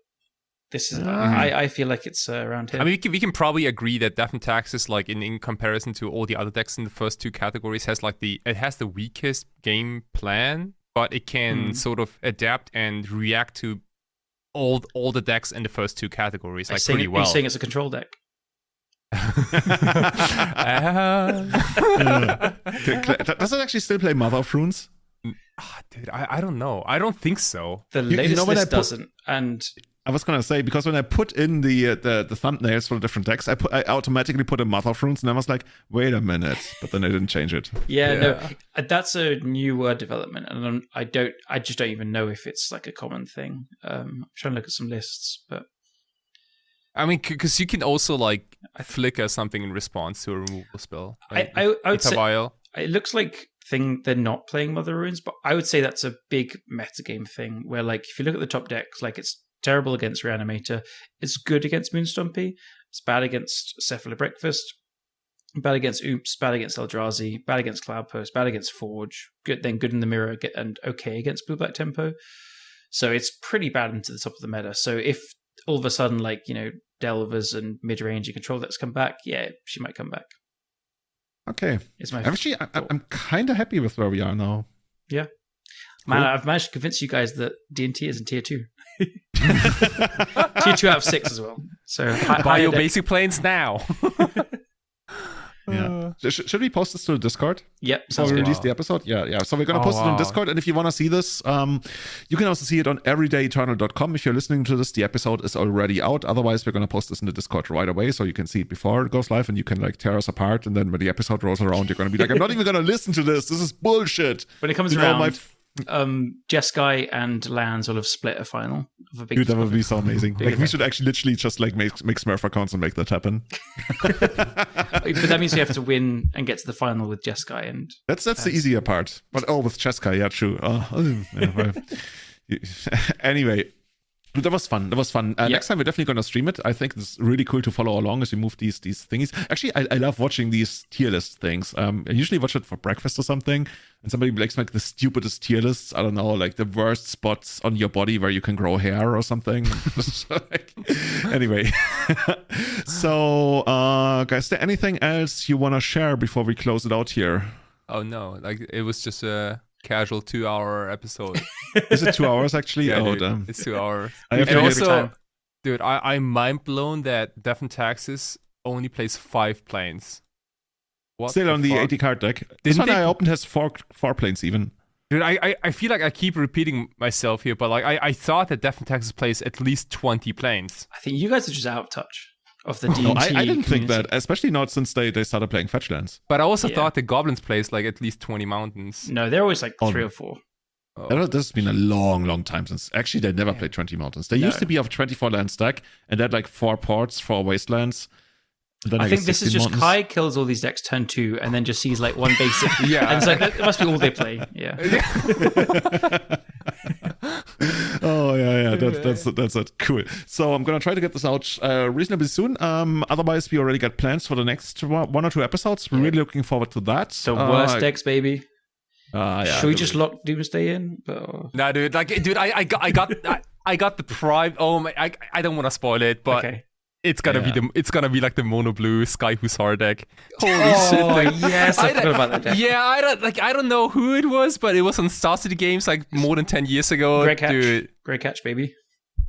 this is I feel like it's around here. I mean, we can probably agree that Death and Taxes, like in comparison to all the other decks in the first 2 categories, has the weakest game plan, but it can sort of adapt and react to all the decks in the first 2 categories pretty well. Are you saying it's a control deck? Does it actually still play Mother of Runes? Dude, I don't know. I don't think so. The latest list doesn't, and I was gonna say, because when I put in the thumbnails for the different decks, I automatically put a Mother of Runes, and I was like, wait a minute, but then I didn't change it. No, that's a new word development, and I just don't even know if it's like a common thing. I'm trying to look at some lists, but I mean, because you can also like flicker something in response to a removal spell. Like, I would say it looks like they're not playing Mother Runes, but I would say that's a big metagame thing where, like, if you look at the top decks, like, it's terrible against Reanimator, it's good against Moonstompy, it's bad against Cephalo Breakfast, bad against Oops, bad against Eldrazi, bad against Cloudpost, bad against Forge, good in the mirror, and okay against Blue Black Tempo. So it's pretty bad into the top of the meta. So if all of a sudden, like, you know, Delvers and mid-range and control decks come back, yeah, she might come back. Okay. Actually, I'm kind of happy with where we are now. Yeah. Man, cool. I've managed to convince you guys that D&T is in tier 2. Tier 2 out of 6 as well. So buy your basic planes now. Yeah. Should we post this to the Discord? Yep. Before we release the episode? Yeah. So we're going to post it on Discord. And if you want to see this, you can also see it on everydayeternal.com. If you're listening to this, the episode is already out. Otherwise, we're going to post this in the Discord right away. So you can see it before it goes live, and you can like tear us apart. And then when the episode rolls around, you're going to be like, I'm not even going to listen to this. This is bullshit. When it comes around, Jeskai and Lands will have split a final of a big. Dude, that would be so amazing. Like, we should actually literally just like make Smurf accounts and make that happen. But that means we have to win and get to the final with Jeskai, and that's the easier part. But with Jeskai, yeah, true. Anyway. That was fun. Next time we're definitely going to stream it. I think it's really cool to follow along as we move these thingies. Actually, I love watching these tier list things. I usually watch it for breakfast or something, and somebody makes like the stupidest tier lists. I don't know, like the worst spots on your body where you can grow hair or something. Anyway. So, guys, is there anything else you want to share before we close it out here? Oh, no. Like, it was just a casual 2-hour episode. Is it 2 hours actually? Yeah, oh, dude, damn. it's 2 hours. And also, dude, I'm mind blown that Death and Taxes only plays 5 planes. What Still on the 80 card deck. This one I opened has four planes even. Dude, I feel like I keep repeating myself here, but like I thought that Death and Taxes plays at least 20 planes. I think you guys are just out of touch of the D&T. No, I didn't think that, especially not since they started playing Fetchlands. But I also thought the Goblins plays like at least 20 mountains. No, they're always like 3 or 4. Oh. This has been a long time since. Actually, they never played 20 mountains. They used to be of 24 land stack, and they had like 4 ports, 4 wastelands. Then I think this is just mountains. Kai kills all these decks turn 2 and then just sees like one basic. Yeah. And it's like, that must be all they play. Yeah. Oh, yeah. That's it. Cool. So I'm going to try to get this out reasonably soon. Otherwise, we already got plans for the next 1 or 2 episodes. We're really looking forward to that. The worst decks, baby. Yeah, should we just lock Doomsday in? Nah, dude. Like, dude, I got the prime. Oh my! I don't want to spoil it, but it's gonna be like the mono blue Sky Hussar deck. Holy shit! Like, yes, I forgot about that deck. Yeah, I don't know who it was, but it was on Star City Games like more than 10 years ago. Great catch, baby.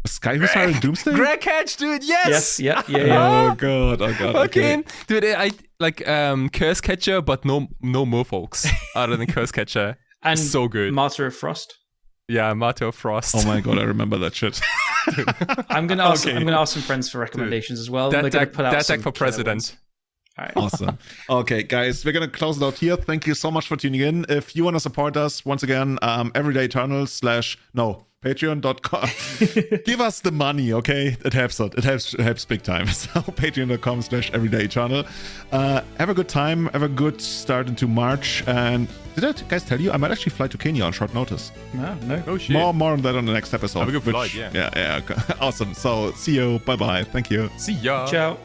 Sky Hussar and Doomsday? Greg Catch, dude, yes! Yeah. Oh god. Okay. Dude, I like Curse Catcher, but no merfolks other than Curse Catcher. And so good. Martyr of Frost. Yeah, Martyr of Frost. Oh my god, I remember that shit. I'm gonna ask some friends for recommendations as well. That deck for president. All right. Awesome. Okay, guys, we're going to close it out here. Thank you so much for tuning in. If you want to support us, once again, Patreon.com. Give us the money, okay? It helps out. It helps big time. So Patreon.com/everydayeternal. Have a good time. Have a good start into March. And did I guys tell you? I might actually fly to Kenya on short notice. No. Oh, shit. More on that on the next episode. Have a good flight, yeah. Yeah. Awesome. So see you. Bye-bye. Thank you. See ya. Ciao.